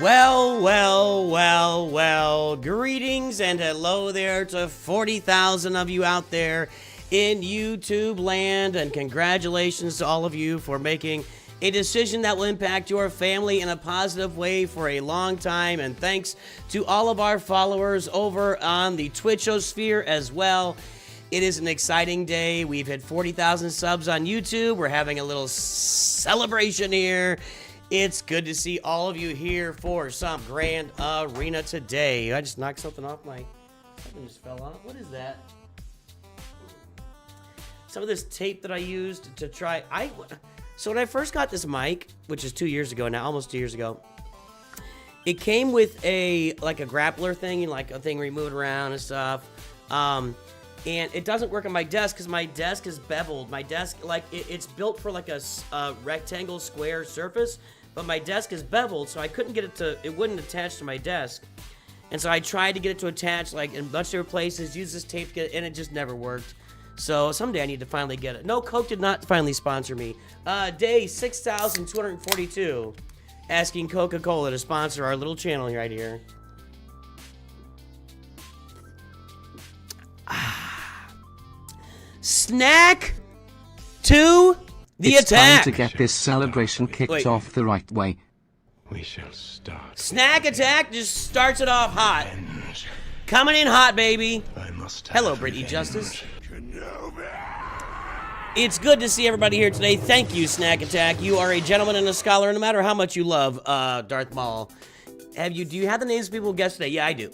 Well. Greetings and hello there to 40,000 of you out there in YouTube land, and congratulations to all of you for making a decision that will impact your family in a positive way for a long time. And thanks to all of our followers over on the Twitchosphere as well. It is an exciting day. We've hit 40,000 subs on YouTube. We're having a little celebration here. It's good to see all of you here for some grand arena today. I just knocked something off my... Something just fell off. What is that? Some of this tape that I used to try... So when I first got this mic, which is 2 years ago now, almost 2 years ago, it came with a grappler thing, like a thing where you move it around and stuff. And it doesn't work on my desk because my desk is beveled. My desk, it's built for like a rectangle square surface, but my desk is beveled, so I couldn't get it to, it wouldn't attach to my desk. And so I tried to get it to attach like in a bunch of different places, use this tape to get it, and it just never worked. So someday I need to finally get it. No, Coke did not finally sponsor me. Day 6,242, asking Coca-Cola to sponsor our little channel right here. Snack to the attack. It's time to get this celebration kicked off the right way. We shall start. Snack attack just starts it off hot. Coming in hot, baby. Hello, Brittany Justice. It's good to see everybody here today. Thank you, Snack Attack. You are a gentleman and a scholar, no matter how much you love Darth Maul. Do you have the names of people who guessed today? Yeah, I do.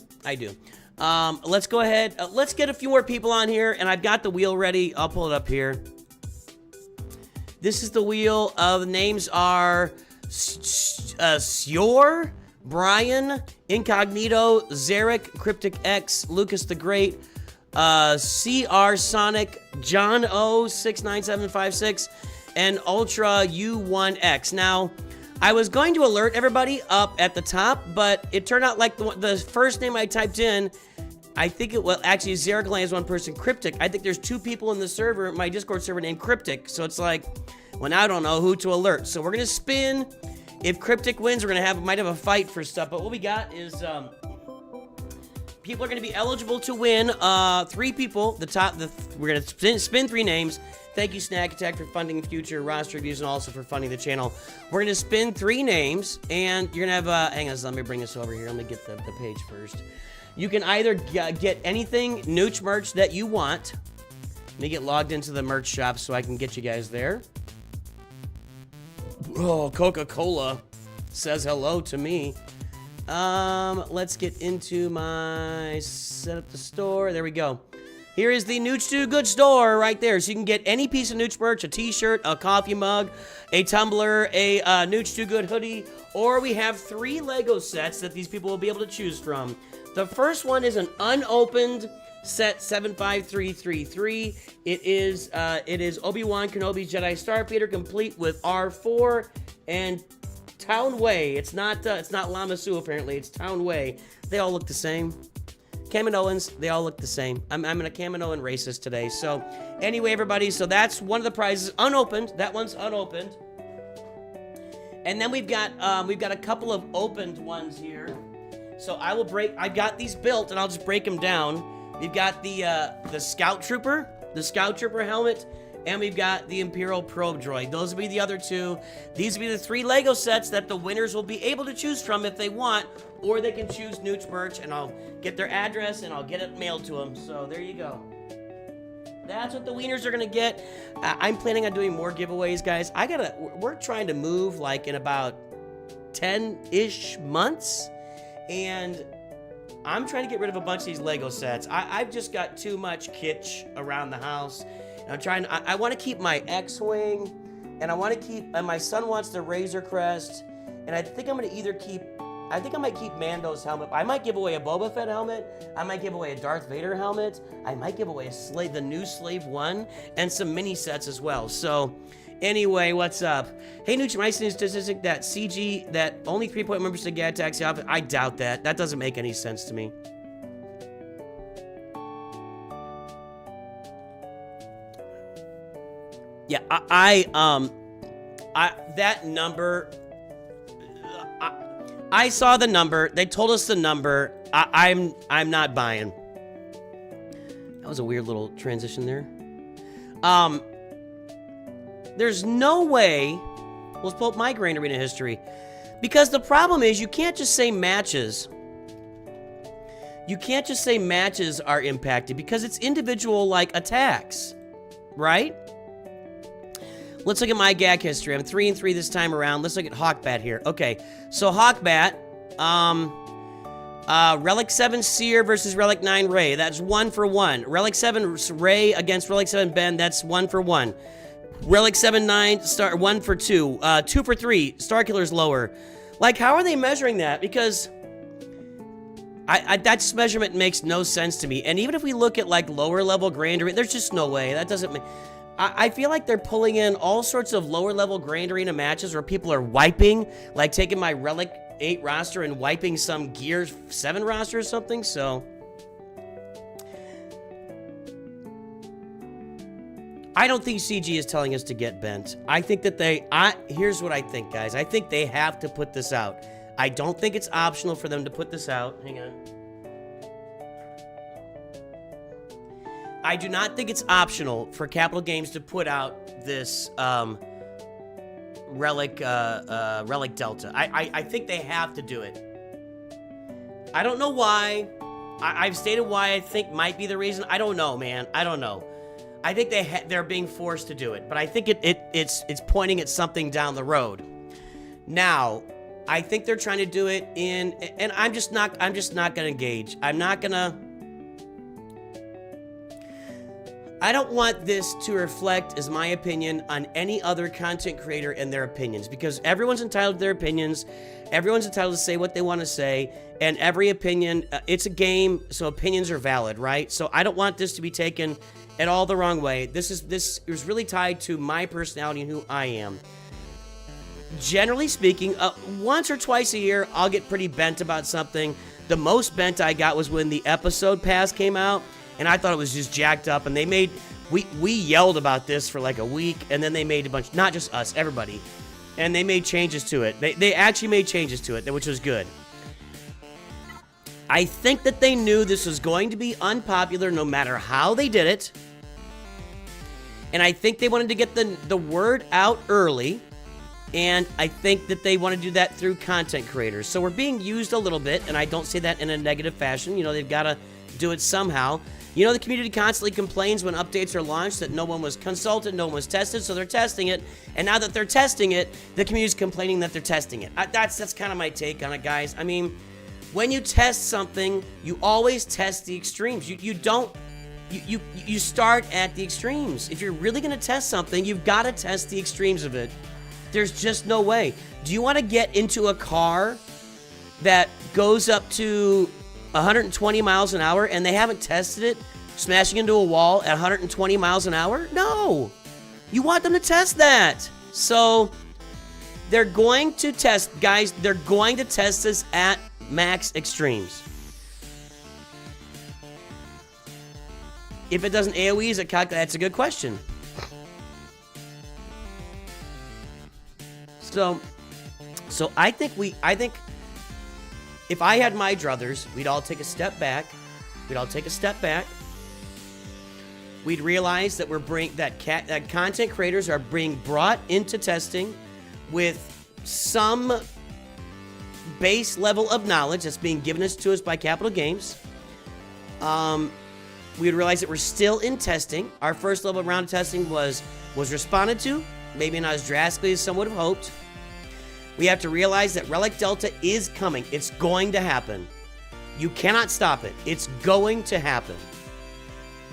Let's go ahead. Let's get a few more people on here, and I've got the wheel ready. I'll pull it up here. This is the wheel. The names are Syor, Brian, Incognito, Zarek, Cryptic X, Lucas the Great, CR Sonic, John O 69756, and Ultra U1X. Now, I was going to alert everybody up at the top, but it turned out like the first name I typed in, I think it was actually Zarek only has one person, Cryptic. I think there's two people in the server, my Discord server, named Cryptic. So it's like, well, now I don't know who to alert. So we're gonna spin. If Cryptic wins, we're gonna might have a fight for stuff. But what we got is people are gonna be eligible to win. 3 people. We're gonna spin 3 names. Thank you, Snack Attack, for funding future roster reviews and also for funding the channel. We're going to spin 3 names, and you're going to have, hang on, let me bring this over here. Let me get the page first. You can either get anything Nooch merch that you want. Let me get logged into the merch shop so I can get you guys there. Oh, Coca-Cola says hello to me. Let's get into my set up the store. There we go. Here is the NOOCH2GUD store right there. So you can get any piece of Nooch merch, a t-shirt, a coffee mug, a tumbler, a NOOCH2GUD hoodie, or we have 3 Lego sets that these people will be able to choose from. The first one is an unopened set 75333. It is Obi-Wan Kenobi's Jedi Starfighter complete with R4 and Town Way. It's not Lama Su apparently, it's Town Way. They all look the same. Kaminoans, they all look the same. I'm in a Kaminoan racist today. So anyway, everybody, so that's one of the prizes unopened. That one's unopened. And then we've got a couple of opened ones here. So I've got these built and I'll just break them down. We've got the Scout Trooper helmet, and we've got the Imperial Probe Droid. Those will be the other 2. These will be the 3 Lego sets that the winners will be able to choose from if they want, or they can choose Nooch merch, and I'll get their address and I'll get it mailed to them. So there you go. That's what the wieners are gonna get. I'm planning on doing more giveaways, guys. We're trying to move like in about 10-ish months, and I'm trying to get rid of a bunch of these Lego sets. I've just got too much kitsch around the house. I want to keep my X-Wing, and and my son wants the Razor Crest, and I think I might keep Mando's helmet. I might give away a Boba Fett helmet. I might give away a Darth Vader helmet. I might give away the new Slave 1, and some mini sets as well. So, anyway, what's up? Hey, Nooch, am I seeing a statistic that CG, that only 3-point members to get taxi outfit? I doubt that. That doesn't make any sense to me. Yeah, that number, I saw the number. They told us the number. I'm not buying. That was a weird little transition there. There's no way. Let's pull up my Grand Arena history. Because the problem is you can't just say matches. You can't just say matches are impacted because it's individual, like, attacks. Right? Let's look at my GAC history. I'm 3-3 this time around. Let's look at Hawkbat here. Okay, so Hawkbat, Relic 7 Seer versus Relic 9 Ray. That's 1 for 1. Relic 7 Ray against Relic 7 Ben. That's 1 for 1. Relic 7 9 Star 1 for 2. 2 for 3. Starkiller's lower. Like, how are they measuring that? Because that measurement makes no sense to me. And even if we look at like lower level Grand Arena, there's just no way. That doesn't make. I feel like they're pulling in all sorts of lower level Grand Arena matches where people are wiping, like taking my Relic 8 roster and wiping some Gear 7 roster or something, so. I don't think CG is telling us to get bent. I think that here's what I think, guys. I think they have to put this out. I don't think it's optional for them to put this out. Hang on. I do not think it's optional for Capital Games to put out this Relic Delta. I think they have to do it. I don't know why. I've stated why I think might be the reason. I don't know, man. I don't know. I think they're being forced to do it, but I think it's pointing at something down the road. Now, I think they're trying to do it in, and I'm just not gonna engage. I don't want this to reflect, as my opinion, on any other content creator and their opinions, because everyone's entitled to their opinions. Everyone's entitled to say what they want to say, and every opinion, it's a game, so opinions are valid, right? So I don't want this to be taken at all the wrong way. This is really tied to my personality and who I am. Generally speaking, once or twice a year, I'll get pretty bent about something. The most bent I got was when the episode pass came out, and I thought it was just jacked up, and they made, we yelled about this for like a week, and then they made a bunch, not just us, everybody, and they made changes to it. They actually made changes to it, which was good. I think that they knew this was going to be unpopular no matter how they did it, and I think they wanted to get the word out early, and I think that they want to do that through content creators. So we're being used a little bit, and I don't say that in a negative fashion. You know, they've got to do it somehow. You know, the community constantly complains when updates are launched that no one was consulted, no one was tested, so they're testing it. And now that they're testing it, the community's complaining that they're testing it. That's kind of my take on it, guys. I mean, when you test something, you always test the extremes. You start at the extremes. If you're really going to test something, you've got to test the extremes of it. There's just no way. Do you want to get into a car that goes up to 120 miles an hour and they haven't tested it, smashing into a wall at 120 miles an hour? No. You want them to test that. So they're going to test, guys, they're going to test this at max extremes. If it doesn't AoE, is it calculate? That's a good question. So I think if I had my druthers, we'd all take a step back. We'd realize that that content creators are being brought into testing with some base level of knowledge that's being given to us by Capital Games. We'd realize that we're still in testing. Our first level round of testing was responded to, maybe not as drastically as some would have hoped. We have to realize that Relic Delta is coming. It's going to happen. You cannot stop it. It's going to happen.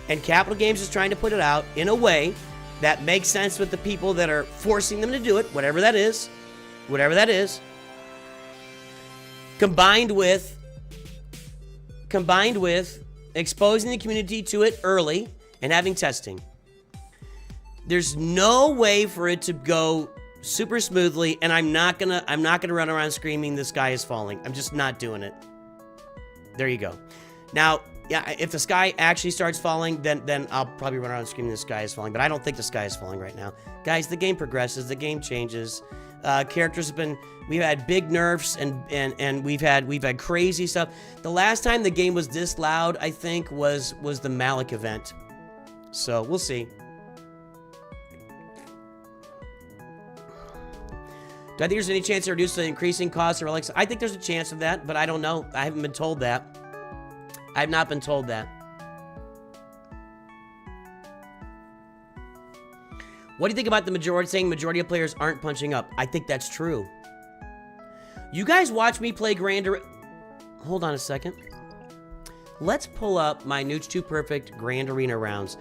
And Capital Games is trying to put it out in a way that makes sense with the people that are forcing them to do it, whatever that is. Combined with exposing the community to it early and having testing. There's no way for it to go super smoothly, and I'm not gonna run around screaming the sky is falling. I'm just not doing it. There you go. Now, yeah, if the sky actually starts falling, then I'll probably run around screaming the sky is falling, but I don't think the sky is falling right now. Guys, the game progresses, the game changes. Characters have been, we've had big nerfs and we've had crazy stuff. The last time the game was this loud, I think, was the Malik event. So we'll see. Do I think there's any chance to reduce the increasing cost of relics? I think there's a chance of that, but I don't know. I haven't been told that. I have not been told that. What do you think about the majority saying majority of players aren't punching up? I think that's true. You guys watch me play Grand Arena. Hold on a second. Let's pull up my NOOCH2 Perfect Grand Arena rounds.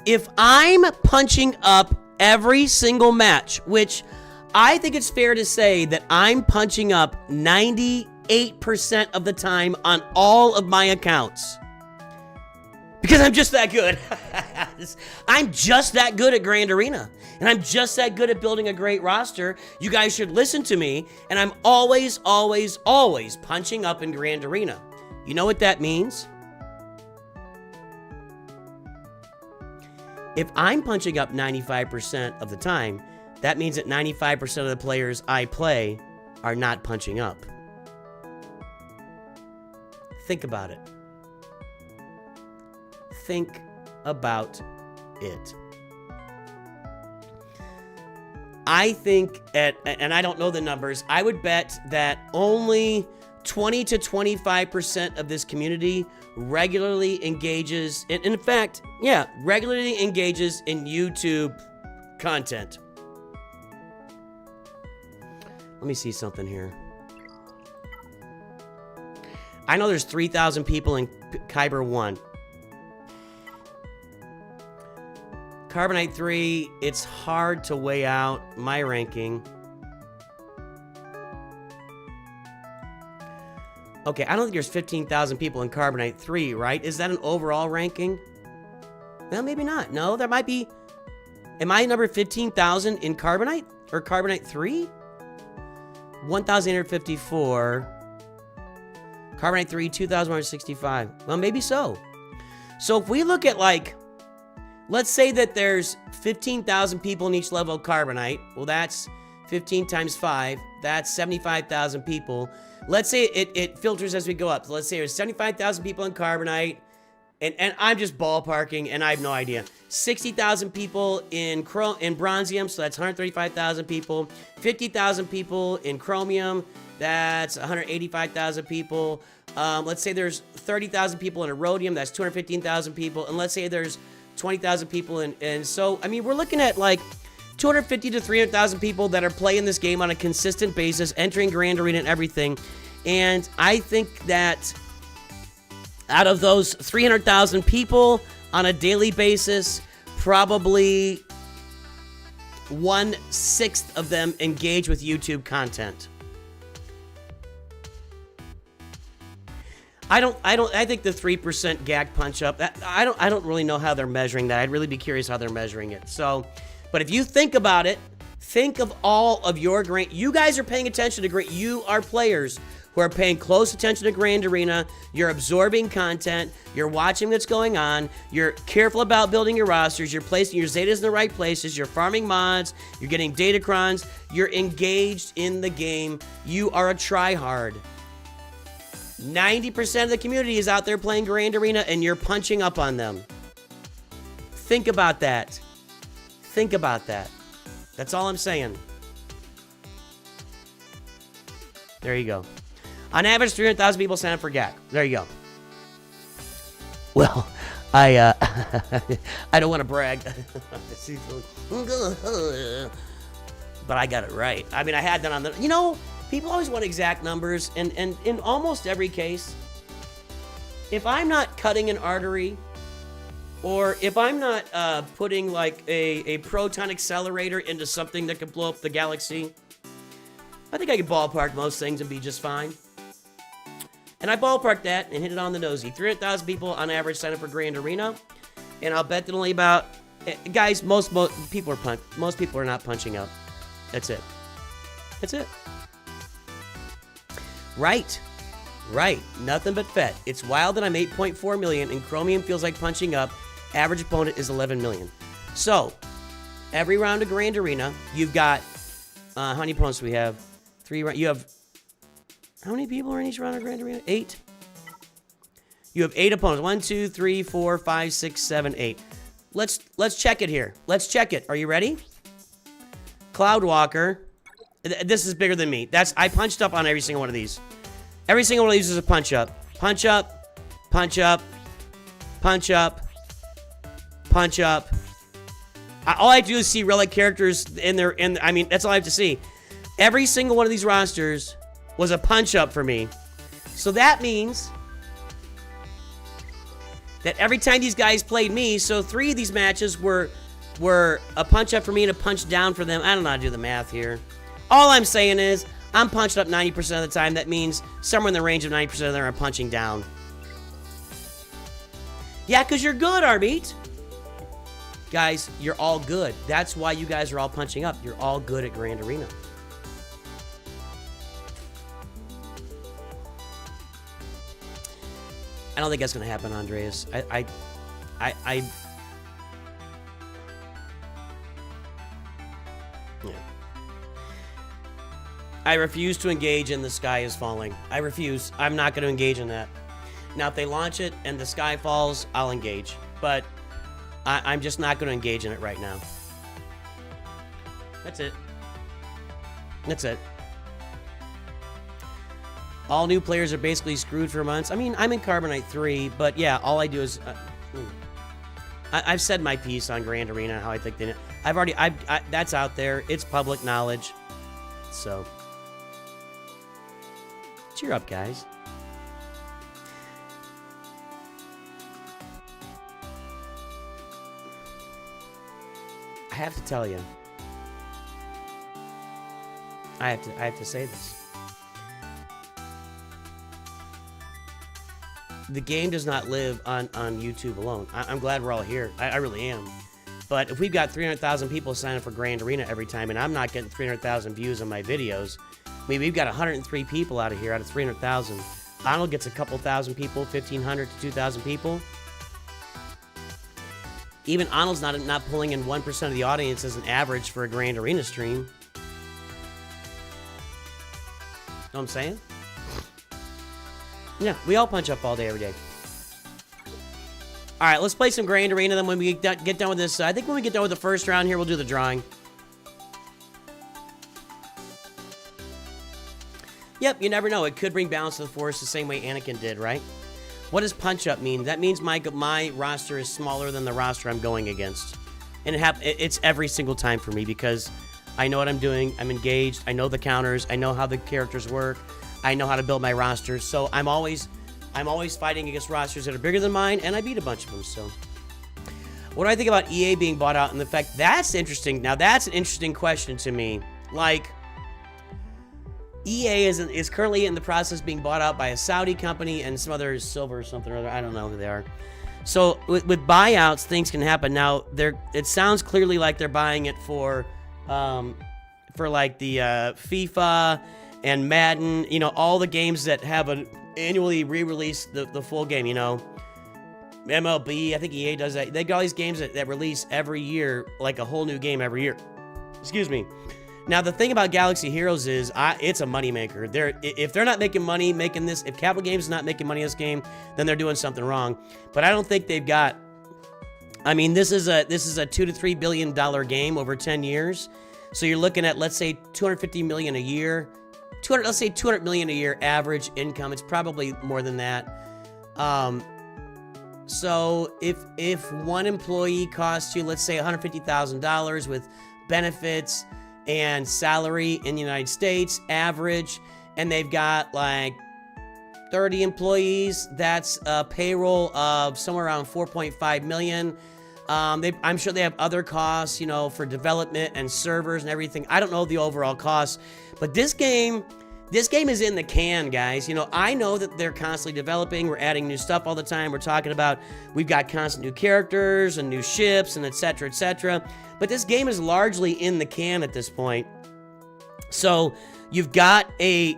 If I'm punching up every single match, which I think it's fair to say that I'm punching up 98% of the time on all of my accounts. Because I'm just that good. I'm just that good at Grand Arena. And I'm just that good at building a great roster. You guys should listen to me. And I'm always, always, always punching up in Grand Arena. You know what that means? If I'm punching up 95% of the time, that means that 95% of the players I play are not punching up. Think about it. Think about it. I think and I don't know the numbers, I would bet that only 20 to 25% of this community regularly engages, in fact, yeah, regularly engages in YouTube content. Let me see something here. I know there's 3,000 people in Kyber 1. Carbonite 3, it's hard to weigh out my ranking. Okay, I don't think there's 15,000 people in Carbonite 3, right? Is that an overall ranking? Well, maybe not. No, there might be. Am I number 15,000 in Carbonite? Or Carbonite 3? 1,854. Carbonite 3, 2,165. Well, maybe so. So if we look at, like, let's say that there's 15,000 people in each level of Carbonite. Well, that's 15 times 5. That's 75,000 people. Let's say it filters as we go up. So let's say there's 75,000 people in Carbonite. And I'm just ballparking, and I have no idea. 60,000 people in Bronzium, so that's 135,000 people. 50,000 people in Chromium, that's 185,000 people. Let's say there's 30,000 people in Erodium, that's 215,000 people. And let's say there's 20,000 people and so, I mean, we're looking at like 250 to 300,000 people that are playing this game on a consistent basis, entering Grand Arena and everything. And I think that out of those 300,000 people on a daily basis, probably 1/6 of them engage with YouTube content. I think the 3% gag punch up, I don't really know how they're measuring that. I'd really be curious how they're measuring it. So, but if you think about it, think of all of your you guys are paying attention to you are players who are paying close attention to Grand Arena. You're absorbing content. You're watching what's going on. You're careful about building your rosters. You're placing your Zetas in the right places. You're farming mods. You're getting datacrons. You're engaged in the game. You are a tryhard. 90% of the community is out there playing Grand Arena, and you're punching up on them. Think about that. Think about that. That's all I'm saying. There you go. On average, 300,000 people sign up for GAC. There you go. Well, I don't want to brag. But I got it right. I mean, I had that on the... You know, people always want exact numbers, and in almost every case, if I'm not cutting an artery, or if I'm not putting like a proton accelerator into something that could blow up the galaxy, I think I could ballpark most things and be just fine. And I ballparked that and hit it on the nosy. 300,000 people on average sign up for Grand Arena, and I'll bet that only about guys. Most people are not punching up. That's it. That's it. Right. Nothing but FET. It's wild that I'm 8.4 million and Chromium feels like punching up. Average opponent is 11 million. So, every round of Grand Arena, you've got, how many opponents do we have? 3 rounds. You have, how many people are in each round of Grand Arena? 8? You have 8 opponents. 1, 2, 3, 4, 5, 6, 7, 8. Let's check it here. Let's check it. Are you ready? Cloudwalker. This is bigger than me. I punched up on every single one of these. Every single one of these is a punch up. Punch up. Punch up. Punch up. Punch up. All I have to do is see relic characters in there. I mean, that's all I have to see. Every single one of these rosters was a punch up for me. So that means that every time these guys played me, so 3 of these matches were a punch up for me and a punch down for them. I don't know how to do the math here. All I'm saying is, I'm punched up 90% of the time. That means somewhere in the range of 90% of them are punching down. Yeah, because you're good, Arbeat. Guys, you're all good. That's why you guys are all punching up. You're all good at Grand Arena. I don't think that's going to happen, Andreas. Yeah. I refuse to engage in The Sky is Falling. I refuse. I'm not going to engage in that. Now, if they launch it and the sky falls, I'll engage. But I'm just not going to engage in it right now. That's it. That's it. All new players are basically screwed for months. I mean, I'm in Carbonite 3, but yeah, all I do is... I've said my piece on Grand Arena, how I think they... that's out there. It's public knowledge. So... cheer up, guys. I have to tell you. I have to say this. The game does not live on YouTube alone. I'm glad we're all here. I really am. But if we've got 300,000 people signing up for Grand Arena every time, and I'm not getting 300,000 views on my videos, I mean, we've got 103 people out of here out of 300,000. Arnold gets a couple thousand people, 1,500 to 2,000 people. Even Arnold's not pulling in 1% of the audience as an average for a Grand Arena stream. Know what I'm saying? Yeah, we all punch up all day, every day. All right, let's play some Grand Arena. Then when we get done with this, I think when we get done with the first round here, we'll do the drawing. Yep, you never know. It could bring balance to the force the same way Anakin did, right? What does punch up mean? That means my roster is smaller than the roster I'm going against. And it's every single time for me because I know what I'm doing. I'm engaged. I know the counters. I know how the characters work. I know how to build my roster. So I'm always fighting against rosters that are bigger than mine, and I beat a bunch of them. So what do I think about EA being bought out and the fact that's interesting? Now that's an interesting question to me. Like, EA is currently in the process of being bought out by a Saudi company and some other Silver or something or other. I don't know who they are. So with buyouts, things can happen. Now it sounds clearly like they're buying it for like the FIFA and Madden. You know, all the games that have an annually re-release the full game. You know, MLB. I think EA does that. They got all these games that release every year, like a whole new game every year. Excuse me. Now, the thing about Galaxy Heroes is it's a moneymaker. If they're not making money making this, if Capital Games is not making money in this game, then they're doing something wrong. But I don't think they've got... I mean, this is a $2 to $3 billion game over 10 years. So you're looking at, let's say, $250 million a year. Let's say $200 million a year average income. It's probably more than that. So if one employee costs you, let's say, $150,000 with benefits and salary in the United States, average, and they've got like 30 employees, that's a payroll of somewhere around 4.5 million. I'm sure they have other costs, you know, for development and servers and everything. I don't know the overall costs, but this game is in the can, guys. You know, I know that they're constantly developing. We're adding new stuff all the time. We're talking about, we've got constant new characters and new ships and et cetera, et cetera. But this game is largely in the can at this point. So you've got a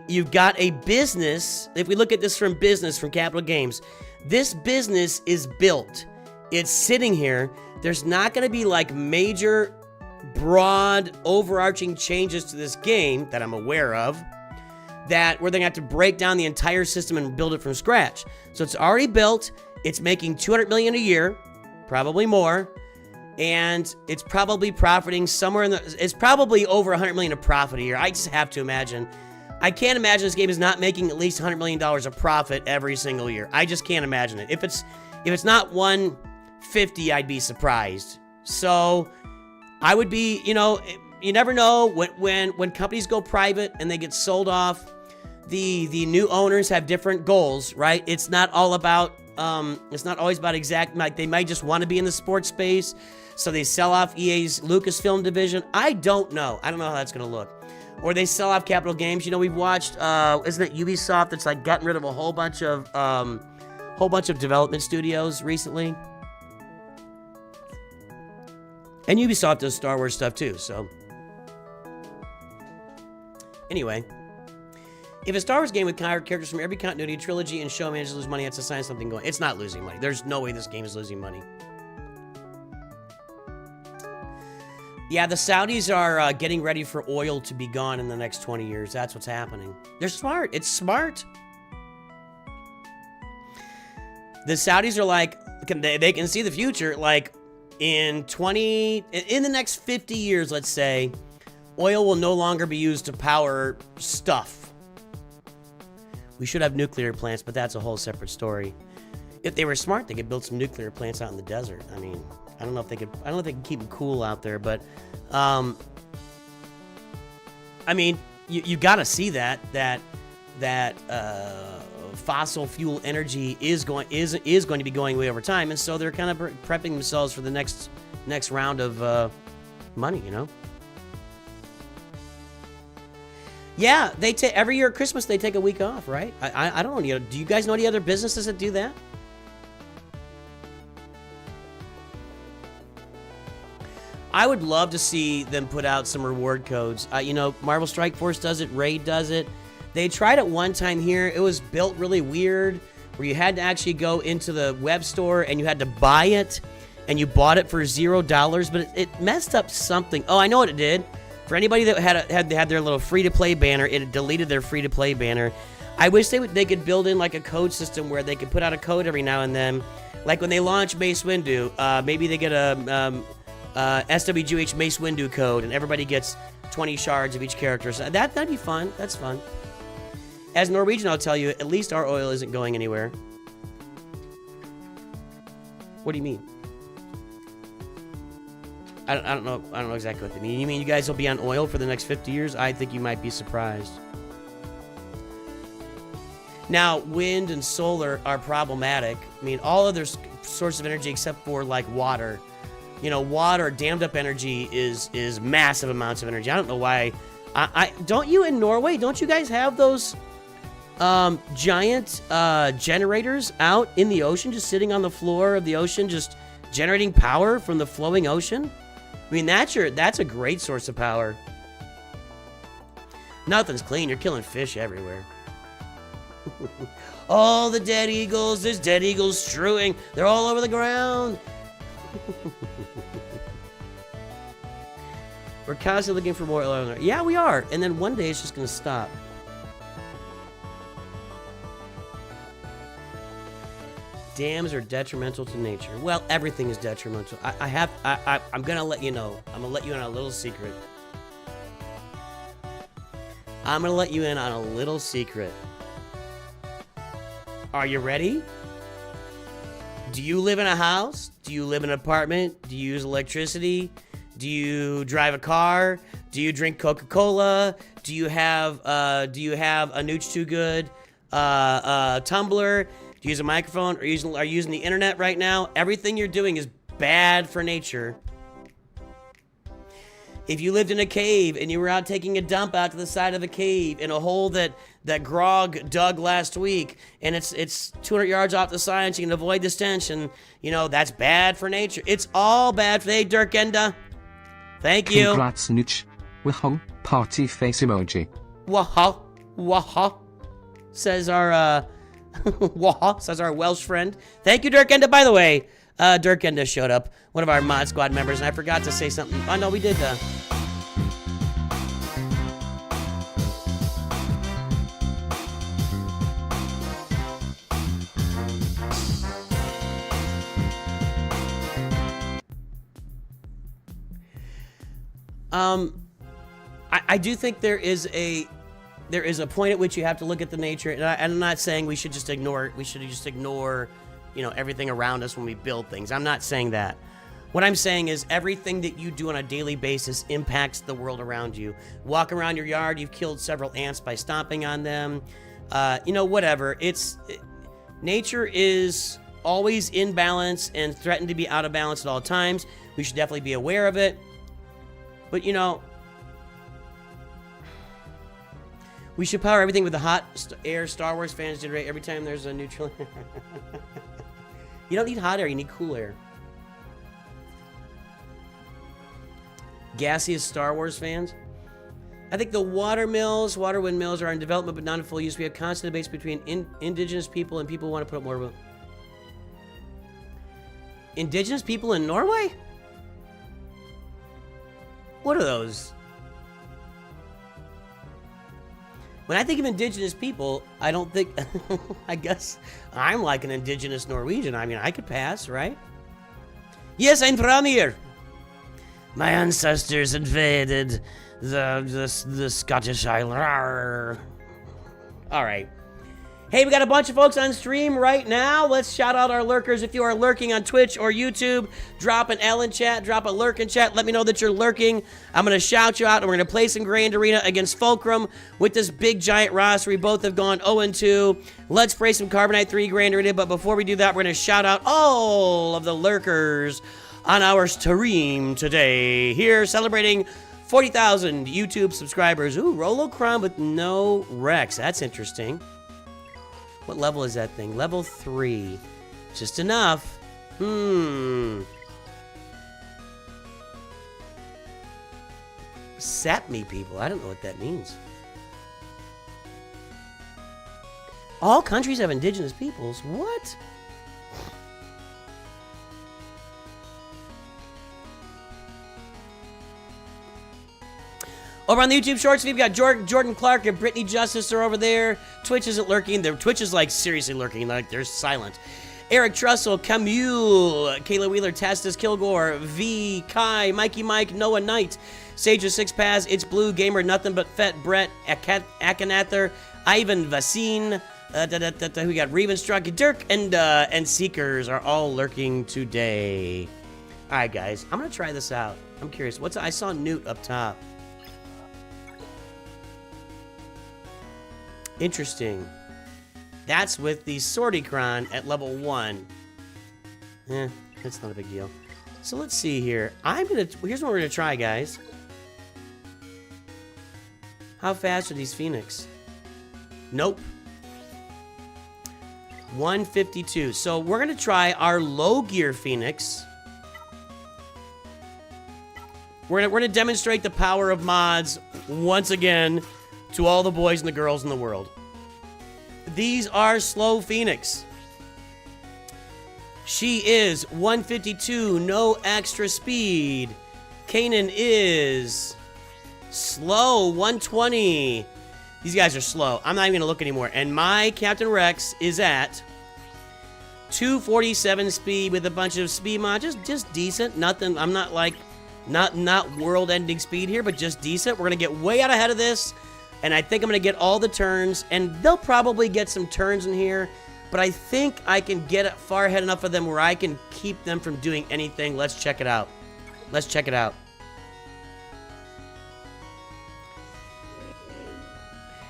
business. If we look at this from Capital Games, this business is built. It's sitting here. There's not going to be like major broad, overarching changes to this game that I'm aware of, that where they're going to have to break down the entire system and build it from scratch. So it's already built. It's making $200 million a year, probably more, and it's probably profiting somewhere in the... It's probably over $100 million of profit a year. I just have to imagine. I can't imagine this game is not making at least $100 million of profit every single year. I just can't imagine it. If it's not 150, I'd be surprised. So I would be, you know, you never know when companies go private and they get sold off. The new owners have different goals, right? It's not all about it's not always about exact, like they might just want to be in the sports space, so they sell off EA's Lucasfilm division. I don't know how that's gonna look. Or they sell off Capital Games. You know, we've watched isn't it Ubisoft that's like gotten rid of a whole bunch of development studios recently? And Ubisoft does Star Wars stuff too, so anyway. If a Star Wars game with characters from every continuity, trilogy, and show manages to lose money, it has to sign something going. It's not losing money. There's no way this game is losing money. Yeah, the Saudis are getting ready for oil to be gone in the next 20 years. That's what's happening. They're smart. It's smart. The Saudis are like, they can see the future. Like, in the next 50 years, let's say, oil will no longer be used to power stuff. We should have nuclear plants, but that's a whole separate story. If they were smart, they could build some nuclear plants out in the desert. I mean, I don't know if they can keep them cool out there, but I mean, you got to see that fossil fuel energy is going to be going away over time, and so they're kind of prepping themselves for the next round of money, you know. Yeah, every year at Christmas they take a week off, right? I don't know. Do you guys know any other businesses that do that? I would love to see them put out some reward codes. You know, Marvel Strike Force does it. Raid does it. They tried it one time here. It was built really weird, where you had to actually go into the web store and you had to buy it, and you bought it for $0, but it messed up something. Oh, I know what it did. For anybody that had their little free-to-play banner, it deleted their free-to-play banner. I wish they could build in like a code system where they could put out a code every now and then. Like when they launch Mace Windu, maybe they get a SWGH Mace Windu code, and everybody gets 20 shards of each character. So that'd be fun. That's fun. As Norwegian, I'll tell you, at least our oil isn't going anywhere. What do you mean? I don't know exactly what they mean. You mean you guys will be on oil for the next 50 years? I think you might be surprised. Now, wind and solar are problematic. I mean, all other sources of energy except for, like, water. You know, water, dammed up energy is massive amounts of energy. I don't know why. Don't you in Norway, don't you guys have those giant generators out in the ocean, just sitting on the floor of the ocean, just generating power from the flowing ocean? I mean, that's a great source of power. Nothing's clean. You're killing fish everywhere. Oh, the dead eagles. There's dead eagles strewing. They're all over the ground. We're constantly looking for more oil. Yeah, we are. And then one day it's just going to stop. Dams are detrimental to nature. Well, everything is detrimental. I'm gonna let you know. I'm gonna let you in on a little secret. Are you ready? Do you live in a house? Do you live in an apartment? Do you use electricity? Do you drive a car? Do you drink Coca-Cola? Do you have a NOOCH2GUD tumbler? Do you use a microphone? Are you using the internet right now? Everything you're doing is bad for nature. If you lived in a cave and you were out taking a dump out to the side of a cave in a hole that Grog dug last week, and it's 200 yards off the side, so you can avoid the stench, and you know that's bad for nature. It's all bad for hey, Dirkenda. Thank you. Congrats, Nooch. Wahong, party face emoji. Waha, waha, says our Wah, says our Welsh friend. Thank you, Dirkenda. By the way, Dirkenda showed up, one of our Mod Squad members, and I forgot to say something. Oh, no, we did. I do think there is a point at which you have to look at the nature, and I'm not saying we should just ignore, you know, everything around us when we build things. I'm not saying that. What I'm saying is everything that you do on a daily basis impacts the world around you. Walk around your yard, you've killed several ants by stomping on them. You know, whatever. Nature is always in balance and threatened to be out of balance at all times. We should definitely be aware of it. But, you know, we should power everything with the hot air Star Wars fans generate every time there's a neutral. You don't need hot air, you need cool air. Gaseous Star Wars fans. I think the water windmills are in development but not in full use. We have constant debates between indigenous people and people who want to put up more of them. Indigenous people in Norway? What are those? When I think of indigenous people, I don't think... I guess I'm like an indigenous Norwegian. I mean, I could pass, right? Yes, I'm from here. My ancestors invaded the Scottish Isle. All right. Hey, we got a bunch of folks on stream right now. Let's shout out our lurkers. If you are lurking on Twitch or YouTube, drop an L in chat, drop a lurk in chat. Let me know that you're lurking. I'm going to shout you out, and we're going to play some Grand Arena against Fulcrum with this big giant roster. We both have gone 0-2. Let's play some Carbonite 3 Grand Arena, but before we do that, we're going to shout out all of the lurkers on our stream today. Here, celebrating 40,000 YouTube subscribers. Ooh, Rolocron with no Rex. That's interesting. What level is that thing? Level 3. Just enough. Sap me, people. I don't know what that means. All countries have indigenous peoples. What? Over on the YouTube Shorts, we've got Jordan Clark and Brittany Justice are over there. Twitch isn't lurking. Twitch is like seriously lurking. Like they're silent. Eric Trussell, Camille, Kayla Wheeler, Tastus, Kilgore, V, Kai, Mikey Mike, Noah Knight, Sage of Six Paths, It's Blue, Gamer, Nothing But Fet, Brett, Akanather, Ivan Vasine, we got Revenstruck, Dirk, and Seekers are all lurking today. All right, guys, I'm gonna try this out. I'm curious. I saw Newt up top. Interesting. That's with the Sorticron at level 1. That's not a big deal. So let's see here. Here's what we're gonna try, guys. How fast are these Phoenix? Nope. 152. So we're gonna try our low gear Phoenix. We're gonna demonstrate the power of mods once again to all the boys and the girls in the world. These are slow Phoenix. She is 152, no extra speed. Kanan is slow, 120. These guys are slow. I'm not even gonna look anymore. And my Captain Rex is at 247 speed with a bunch of speed mods. Just decent. Nothing. I'm not like not world-ending speed here, but just decent. We're gonna get way out ahead of this. And I think I'm going to get all the turns, and they'll probably get some turns in here, but I think I can get far ahead enough of them where I can keep them from doing anything. Let's check it out. Let's check it out.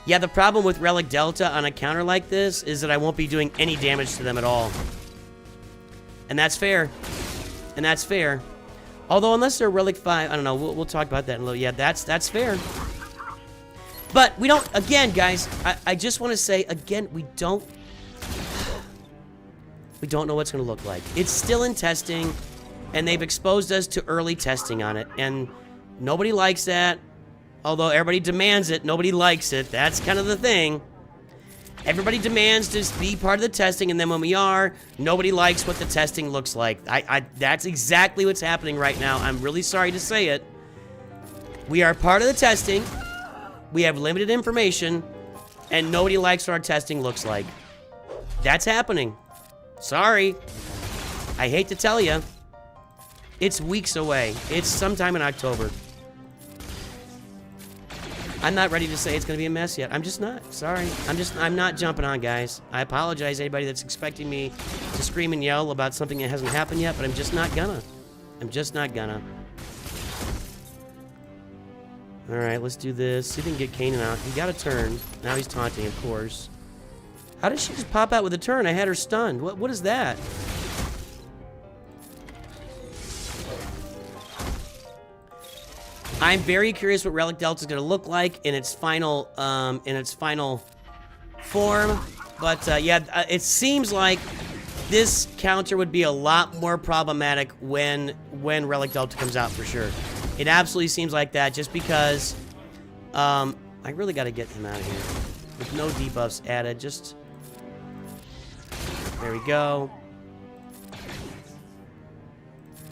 Yeah, the problem with Relic Delta on a counter like this is that I won't be doing any damage to them at all. And that's fair. And that's fair. Although, unless they're Relic 5, I don't know, we'll talk about that in a little. Yeah, that's fair. But we don't, again, guys, I just want to say, again, we don't know what's going to look like. It's still in testing, and they've exposed us to early testing on it, and nobody likes that. Although everybody demands it, nobody likes it. That's kind of the thing. Everybody demands to be part of the testing, and then when we are, nobody likes what the testing looks like. That's exactly what's happening right now. I'm really sorry to say it. We are part of the testing. We have limited information, and nobody likes what our testing looks like. That's happening. Sorry. I hate to tell you. It's weeks away. It's sometime in October. I'm not ready to say it's going to be a mess yet. I'm just not. Sorry. I'm not jumping on, guys. I apologize to anybody that's expecting me to scream and yell about something that hasn't happened yet, but I'm just not gonna. I'm just not gonna. All right, let's do this. See if we can get Kanan out. He got a turn. Now he's taunting, of course. How did she just pop out with a turn? I had her stunned. What is that? I'm very curious what Relic Delta is going to look like in its final form. But yeah, it seems like this counter would be a lot more problematic when Relic Delta comes out for sure. It absolutely seems like that, just because I really got to get him out of here with no debuffs added. Just there we go.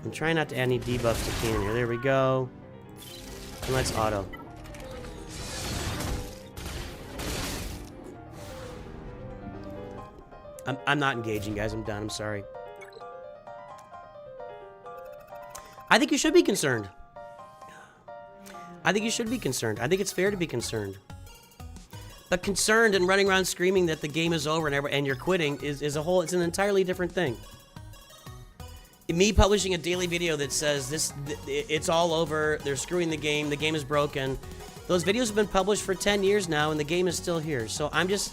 I'm trying not to add any debuffs to Kanan here. There we go. And let's auto. I'm not engaging, guys. I'm done. I'm sorry. I think you should be concerned. I think you should be concerned. I think it's fair to be concerned. But concerned and running around screaming that the game is over and you're quitting is a whole. It's an entirely different thing. Me publishing a daily video that says it's all over, they're screwing the game is broken. Those videos have been published for 10 years now, and the game is still here. So I'm just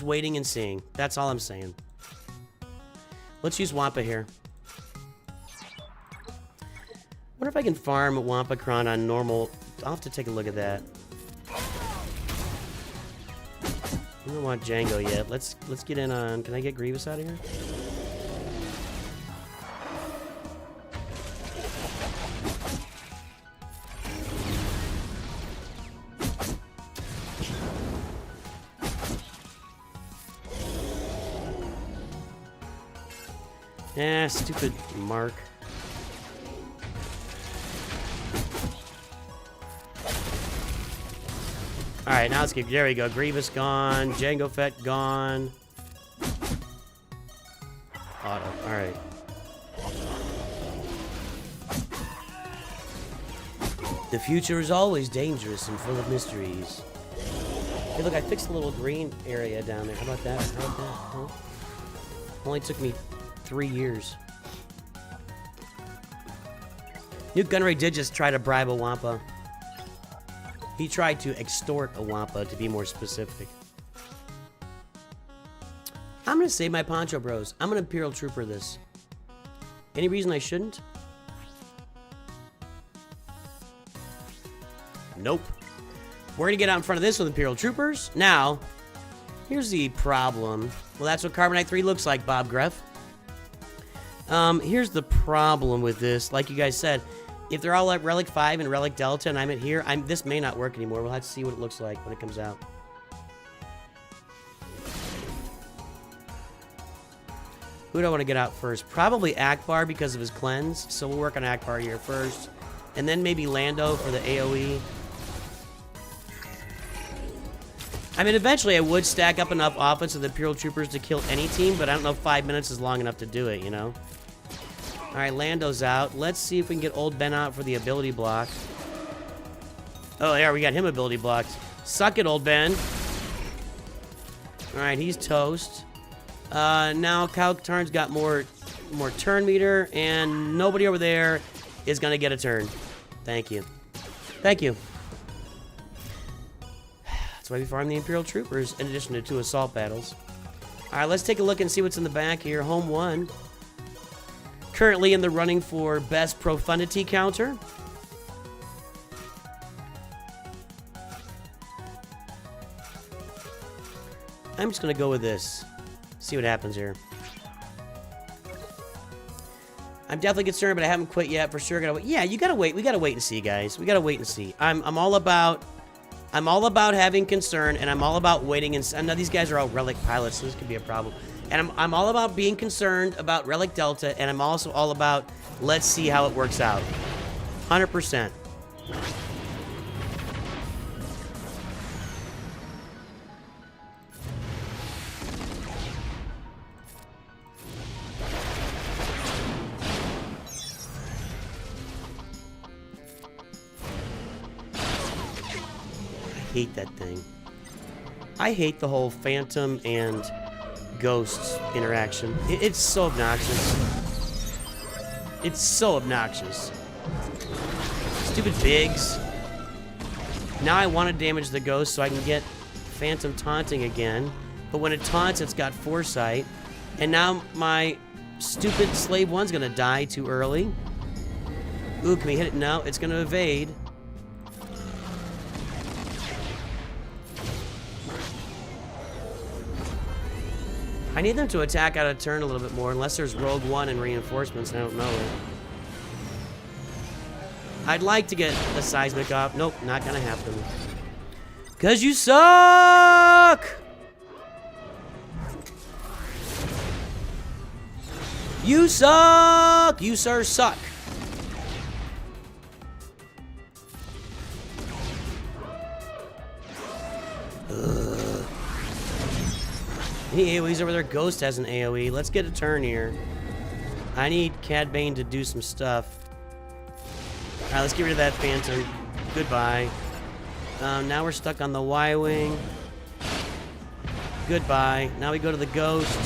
waiting and seeing. That's all I'm saying. Let's use Wampa here. Wonder if I can farm Wampacron on normal. I'll have to take a look at that. I don't want Django yet. Let's get in on... Can I get Grievous out of here? Ah, stupid Mark. Alright, now let's get... There we go. Grievous gone. Django Fett gone. Auto. Alright. The future is always dangerous and full of mysteries. Hey, look, I fixed the little green area down there. How about that? How about that? Huh? Only took me 3 years. Nuke Gunray did just try to bribe a Wampa. He tried to extort a Wampa, to be more specific. I'm gonna save my Poncho Bros. I'm gonna Imperial Trooper this. Any reason I shouldn't? Nope. We're gonna get out in front of this with Imperial Troopers. Now, here's the problem. Well, that's what Carbonite 3 looks like, Bob Greff. Here's the problem with this. Like you guys said, if they're all at Relic 5 and Relic Delta and I'm at here, this may not work anymore. We'll have to see what it looks like when it comes out. Who do I want to get out first? Probably Akbar because of his cleanse. So we'll work on Akbar here first. And then maybe Lando for the AoE. I mean, eventually I would stack up enough offense with the Imperial Troopers to kill any team, but I don't know if 5 minutes is long enough to do it, you know? Alright, Lando's out. Let's see if we can get Old Ben out for the ability block. Oh, there, we got him ability blocked. Suck it, Old Ben. Alright, he's toast. Now Kyle Katarn's got more turn meter, and nobody over there is going to get a turn. Thank you. Thank you. That's why we farm the Imperial Troopers, in addition to 2 assault battles. Alright, let's take a look and see what's in the back here. Home 1. Currently in the running for best profundity counter. I'm just going to go with this. See what happens here. I'm definitely concerned, but I haven't quit yet. For sure, gotta wait. Yeah, you gotta wait. We gotta wait and see, guys. We gotta wait and see. I'm all about I'm all about having concern, and I'm all about waiting. And I know these guys are all relic pilots, so this could be a problem. And I'm all about being concerned about relic delta, and I'm also all about let's see how it works out. 100%. I hate that thing. I hate the whole phantom and ghosts interaction. It's so obnoxious. It's so obnoxious. Stupid bigs. Now I want to damage the ghost so I can get phantom taunting again. But when it taunts, it's got foresight. And now my stupid slave one's gonna die too early. Ooh, can we hit it? No, it's gonna evade. I need them to attack out of turn a little bit more, unless there's Rogue One and reinforcements, and I don't know it. I'd like to get the seismic off. Nope, not gonna happen. 'Cause you suck! You suck! You, sir, suck. Any AoEs over there? Ghost has an AoE. Let's get a turn here. I need Cad Bane to do some stuff. Alright, let's get rid of that Phantom. Goodbye. Now we're stuck on the Y-Wing. Goodbye. Now we go to the Ghost.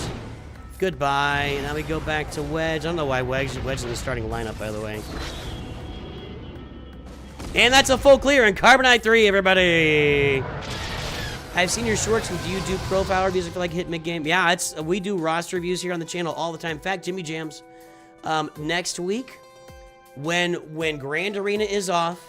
Goodbye. Now we go back to Wedge. I don't know why Wedge is in the starting lineup, by the way. And that's a full clear in Carbonite 3, everybody! I've seen your shorts. Do you do profile reviews if you like hit mid-game? Yeah, we do roster reviews here on the channel all the time. In fact, Jimmy Jams, next week, when Grand Arena is off,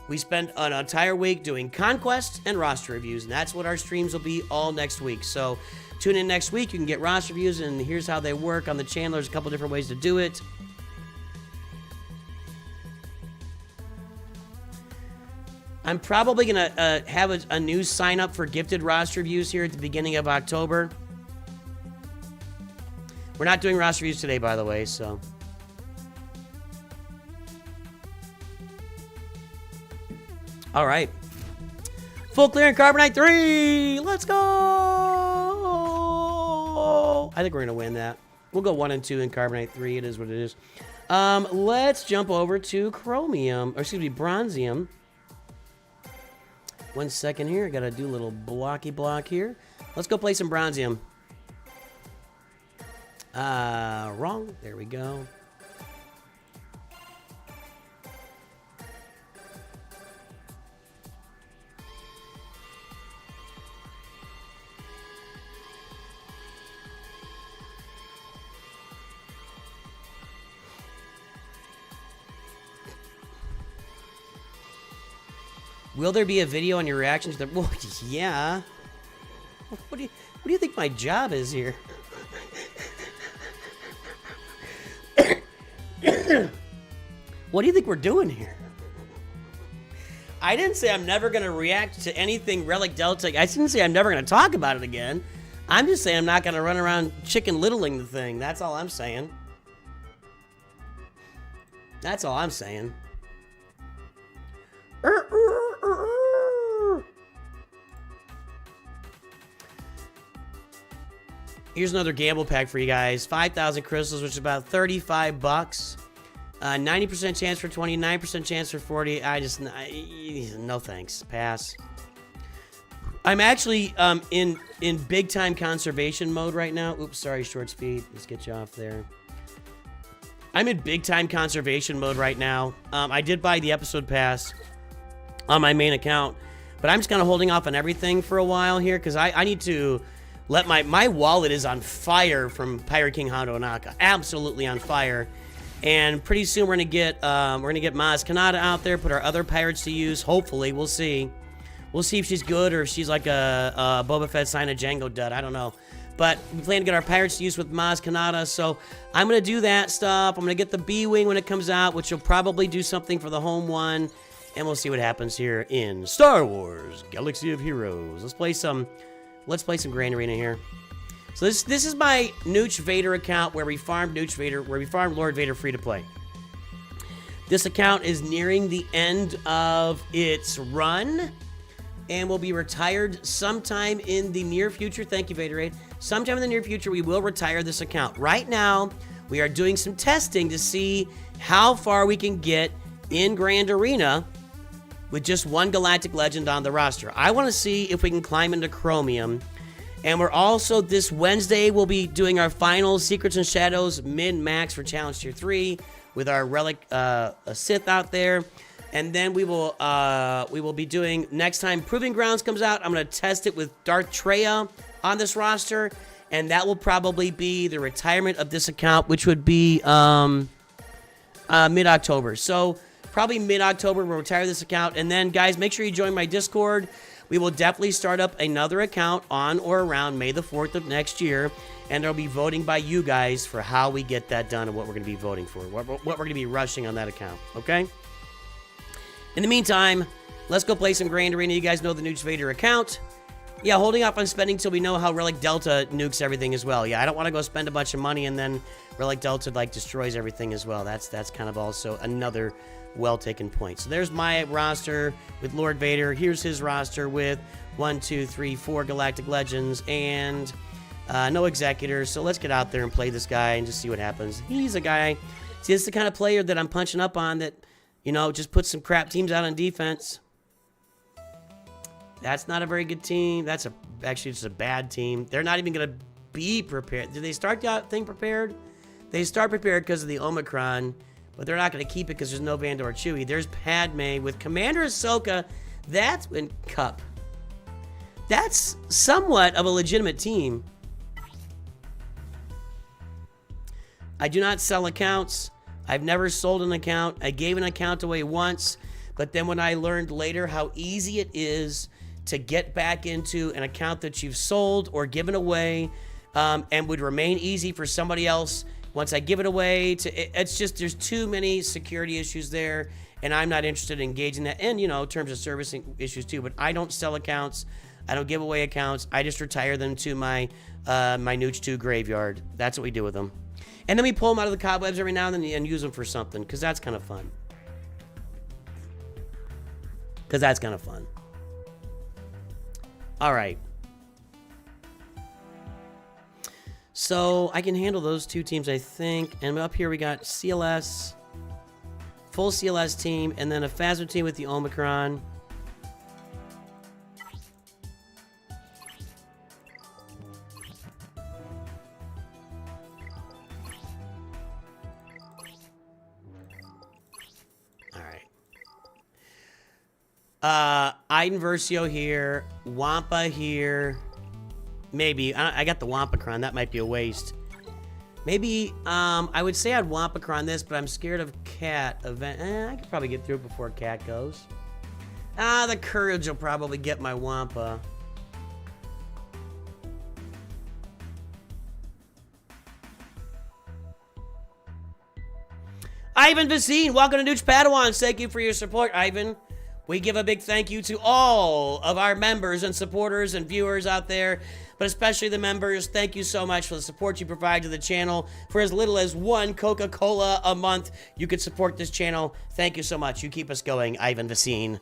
we spend an entire week doing Conquest and roster reviews, and that's what our streams will be all next week. So tune in next week. You can get roster reviews, and here's how they work on the channel. There's a couple different ways to do it. I'm probably going to have a new sign-up for gifted roster reviews here at the beginning of October. We're not doing roster reviews today, by the way, so. All right. Full clear in Carbonite 3! Let's go! I think we're going to win that. We'll go 1 and 2 in Carbonite 3. It is what it is. Let's jump over to Chromium, or excuse me, Bronzium. 1 second here. I gotta do a little blocky block here. Let's go play some Bronzium. Wrong. There we go. Will there be a video on your reaction to the... Well, yeah. What do you think my job is here? What do you think we're doing here? I didn't say I'm never going to react to anything Relic Delta. I didn't say I'm never going to talk about it again. I'm just saying I'm not going to run around chicken littling the thing. That's all I'm saying. That's all I'm saying. Here's another gamble pack for you guys. 5,000 crystals, which is about 35 bucks. 90% chance for 20, 9% chance for 40. No thanks. Pass. I'm actually in big time conservation mode right now. Oops, sorry, short speed. Let's get you off there. I'm in big time conservation mode right now. I did buy the episode pass on my main account, but I'm just kind of holding off on everything for a while here because I need to let my wallet is on fire from Pirate King Hondo Naka, absolutely on fire. And pretty soon we're gonna get Maz Kanata out there, put our other pirates to use. Hopefully, we'll see. We'll see if she's good or if she's like a Boba Fett sign a Django dud. I don't know. But we plan to get our pirates to use with Maz Kanata, so I'm gonna do that stuff. I'm gonna get the B-Wing when it comes out, which will probably do something for the home one. And we'll see what happens here in Star Wars Galaxy of Heroes. Let's play some Grand Arena here. So this is my Nooch Vader account where we farm Nooch Vader, where we farm Lord Vader free to play. This account is nearing the end of its run and will be retired sometime in the near future. Thank you, Vaderade. Sometime in the near future, we will retire this account. Right now, we are doing some testing to see how far we can get in Grand Arena with just one Galactic Legend on the roster. I want to see if we can climb into Chromium. And we're also, this Wednesday, we'll be doing our final Secrets and Shadows min-max for Challenge Tier 3 with our Relic a Sith out there. And then we will be doing, next time Proving Grounds comes out, I'm going to test it with Darth Treya on this roster. And that will probably be the retirement of this account, which would be mid-October. So probably mid-October, we'll retire this account. And then, guys, make sure you join my Discord. We will definitely start up another account on or around May the 4th of next year. And there'll be voting by you guys for how we get that done and what we're going to be voting for. What we're going to be rushing on that account, okay? In the meantime, let's go play some Grand Arena. You guys know the Nooch Vader account. Yeah, holding off on spending till we know how Relic Delta nukes everything as well. Yeah, I don't want to go spend a bunch of money and then Relic Delta, like, destroys everything as well. That's kind of also another well-taken point. So there's my roster with Lord Vader. Here's his roster with 1, 2, 3, 4 Galactic Legends and no Executors. So let's get out there and play this guy and just see what happens. He's a guy. See, this is the kind of player that I'm punching up on that, you know, just puts some crap teams out on defense. That's not a very good team. That's actually just a bad team. They're not even going to be prepared. Did they start the thing prepared? They start prepared because of the Omicron, but they're not going to keep it because there's no Vandor Chewie. There's Padme with Commander Ahsoka. That's in Cup. That's somewhat of a legitimate team. I do not sell accounts. I've never sold an account. I gave an account away once, but then when I learned later how easy it is to get back into an account that you've sold or given away, and would remain easy for somebody else once I give it away, it's just, there's too many security issues there, and I'm not interested in engaging that, and, you know, terms of servicing issues too, but I don't sell accounts, I don't give away accounts, I just retire them to my my NOOCH2 graveyard. That's what we do with them. And then we pull them out of the cobwebs every now and then and use them for something, because that's kind of fun. All right. So I can handle those two teams, I think. And up here we got CLS, full CLS team, and then a Phasma team with the Omicron. All right. Iden Versio here, Wampa here. Maybe. I got the Wampacron. That might be a waste. Maybe, I would say I'd Wampacron this, but I'm scared of Cat event. I could probably get through it before Cat goes. The Courage will probably get my Wampa. Ivan Vasine, welcome to Nooch Padawans. Thank you for your support, Ivan. We give a big thank you to all of our members and supporters and viewers out there, but especially the members. Thank you so much for the support you provide to the channel. For as little as one Coca-Cola a month, you could support this channel. Thank you so much. You keep us going, Ivan Vasine.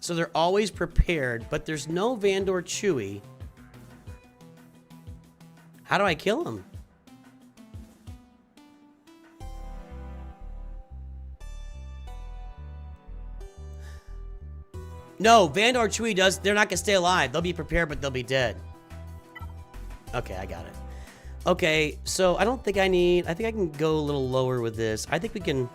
So they're always prepared, but there's no Vandor Chewie. How do I kill him? No, Vandor Chewie does. They're not going to stay alive. They'll be prepared, but they'll be dead. Okay, I got it. Okay, so I don't think I need... I think I can go a little lower with this. I think we can...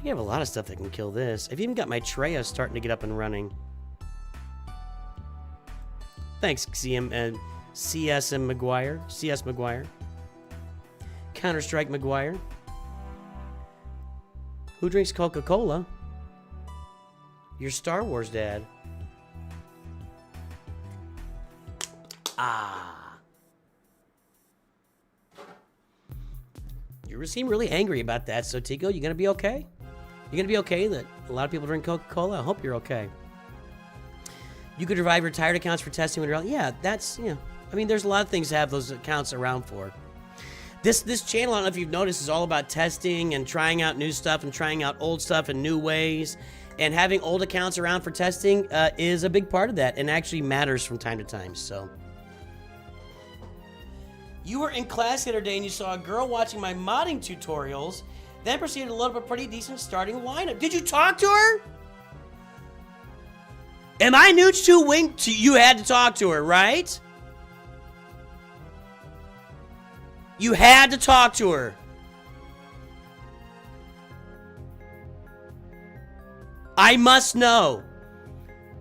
You have a lot of stuff that can kill this. I've even got my Treya starting to get up and running. Thanks, CS McGuire. Counter-Strike McGuire. Who drinks Coca-Cola? Your Star Wars dad. You seem really angry about that, so Tico, you gonna be okay? You gonna be okay that a lot of people drink Coca-Cola? I hope you're okay. You could revive retired accounts for testing when you're out. Yeah, that's, you know, I mean, there's a lot of things to have those accounts around for. This channel, I don't know if you've noticed, is all about testing and trying out new stuff and trying out old stuff in new ways. And having old accounts around for testing is a big part of that and actually matters from time to time, so. You were in class the other day and you saw a girl watching my modding tutorials, then proceeded to load up a pretty decent starting lineup. Did you talk to her? Am I NOOCH2GUD? You had to talk to her, right? You had to talk to her. I must know.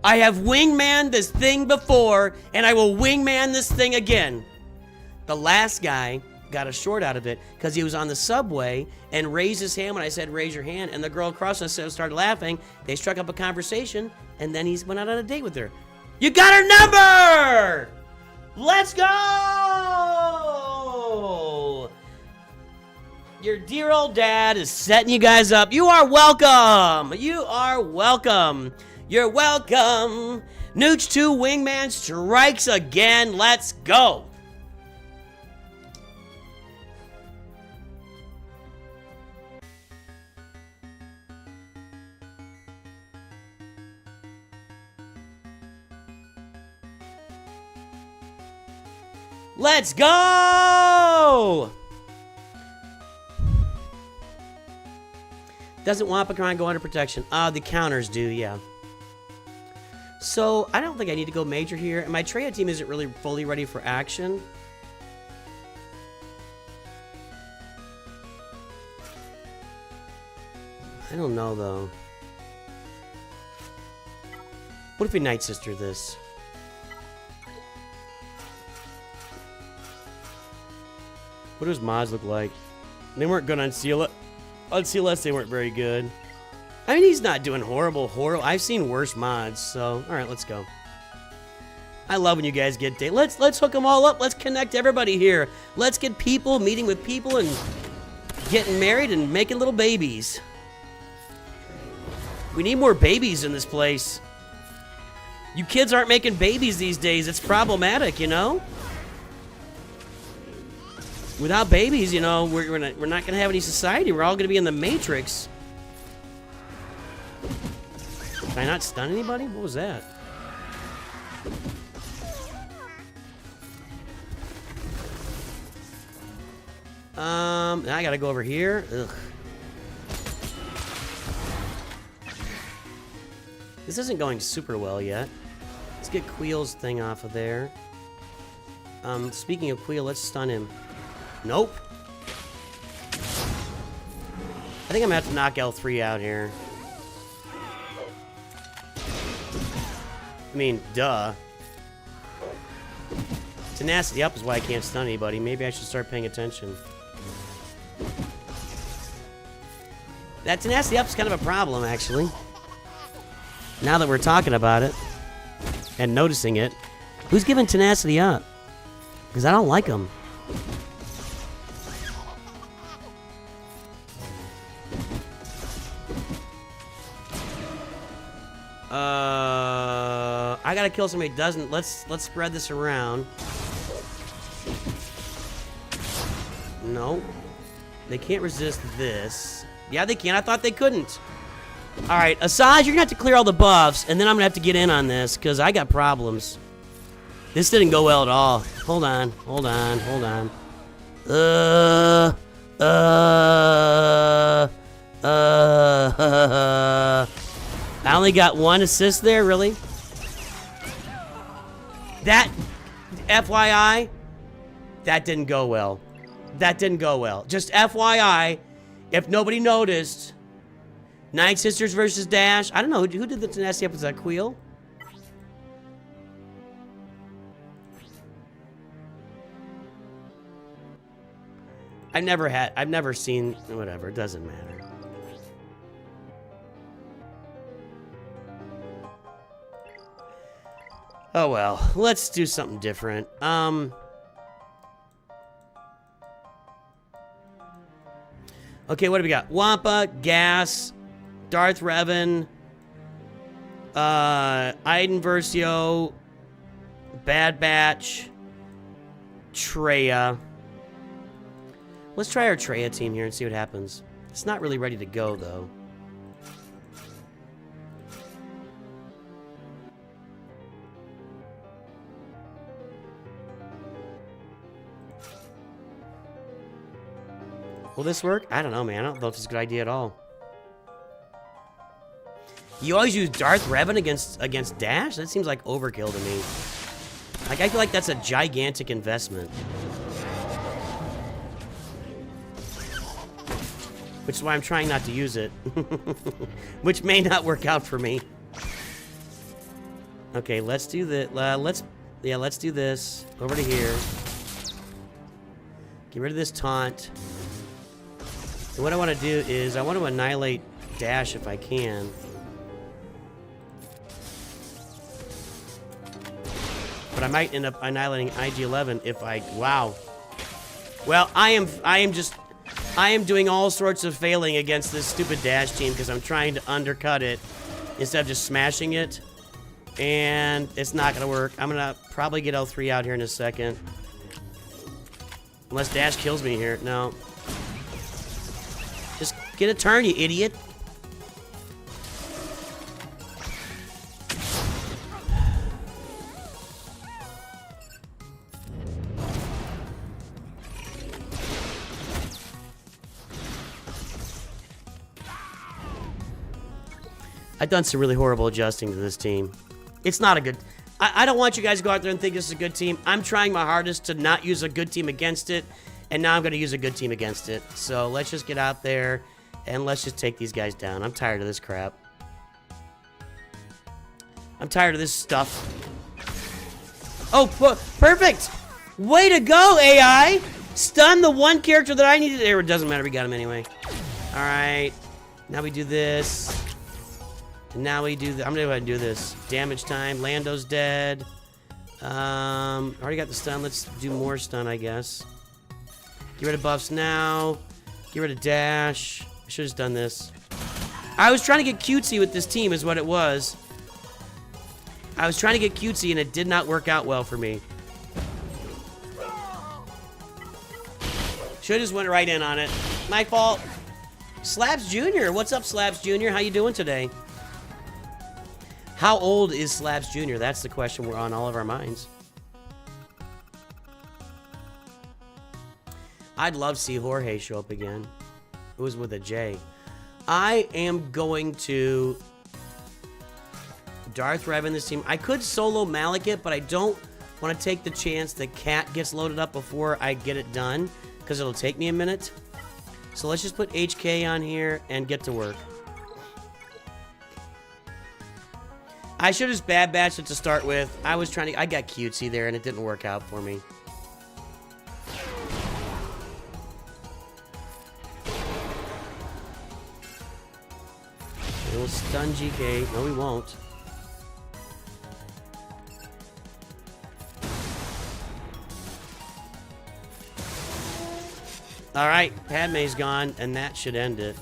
I have wingman this thing before, and I will wingman this thing again. The last guy got a short out of it because he was on the subway and raised his hand when I said raise your hand, and the girl across us started laughing. They struck up a conversation, and then he went out on a date with her. You got her number! Let's go! Your dear old dad is setting you guys up. You are welcome. You are welcome. You're welcome. NOOCH2 Wingman strikes again. Let's go. Let's go! Doesn't Wampacron go under protection? The counters do, yeah. So, I don't think I need to go major here. And my Treya team isn't really fully ready for action. I don't know, though. What if we Night Sister this? What does mods look like? They weren't good on Seal. On CLS, they weren't very good. I mean, he's not doing horrible. I've seen worse mods, so all right, let's go. I love when you guys get date. Let's hook them all up. Let's connect everybody here. Let's get people meeting with people and getting married and making little babies. We need more babies in this place. You kids aren't making babies these days. It's problematic, you know. Without babies, you know, we're not going to have any society. We're all going to be in the Matrix. Can I not stun anybody? What was that? Now I got to go over here. Ugh. This isn't going super well yet. Let's get Queel's thing off of there. Speaking of Queel, let's stun him. Nope. I think I'm gonna have to knock L3 out here. I mean, duh. Tenacity up is why I can't stun anybody. Maybe I should start paying attention. That tenacity up is kind of a problem, actually. Now that we're talking about it and noticing it, who's giving tenacity up? Because I don't like them. I gotta kill somebody who doesn't. Let's spread this around. No. They can't resist this. Yeah, they can. I thought they couldn't. Alright, Asajj, you're gonna have to clear all the buffs, and then I'm gonna have to get in on this, because I got problems. This didn't go well at all. Hold on. I only got one assist there, really? That, FYI, that didn't go well. That didn't go well. Just FYI, if nobody noticed, Night Sisters versus Dash. I don't know, who did the tenacity up? Was that Queel? I've never seen, whatever, it doesn't matter. Oh well, let's do something different. Okay, what do we got? Wampa, Gas, Darth Revan, Iden Versio, Bad Batch, Treya. Let's try our Treya team here and see what happens. It's not really ready to go, though. Will this work? I don't know, man. I don't know if it's a good idea at all. You always use Darth Revan against Dash? That seems like overkill to me. Like, I feel like that's a gigantic investment. Which is why I'm trying not to use it. Which may not work out for me. Okay, let's do the let's do this. Over to here. Get rid of this taunt. And what I want to do is I want to annihilate Dash if I can. But I might end up annihilating IG-11 if I... Wow. Well, I am doing all sorts of failing against this stupid Dash team because I'm trying to undercut it instead of just smashing it. And it's not going to work. I'm going to probably get L3 out here in a second. Unless Dash kills me here. No. Just get a turn, you idiot. I've done some really horrible adjusting to this team. It's not a good... I don't want you guys to go out there and think this is a good team. I'm trying my hardest to not use a good team against it, and now I'm going to use a good team against it. So let's just get out there, and let's just take these guys down. I'm tired of this crap. I'm tired of this stuff. Oh, perfect! Way to go, AI! Stun the one character that I needed. It doesn't matter, we got him anyway. Alright. Now we do this. And now we do I'm gonna go ahead and do this. Damage time. Lando's dead. Already got the stun. Let's do more stun, I guess. Get rid of buffs now. Get rid of dash. I should have just done this. I was trying to get cutesy with this team is what it was. I was trying to get cutesy and it did not work out well for me. Should have just went right in on it. My fault. Slabs Jr. What's up, Slabs Jr.? How you doing today? How old is Slabs Jr.? That's the question we're on all of our minds. I'd love to see Jorge show up again. It was with a J. I am going to Darth Revan this team. I could solo Malik it, but I don't want to take the chance that Cat gets loaded up before I get it done, because it'll take me a minute. So let's just put HK on here and get to work. I should have just bad batched it to start with. I got cutesy there and it didn't work out for me. We'll stun GK. No, we won't. Alright, Padme's gone, and that should end it.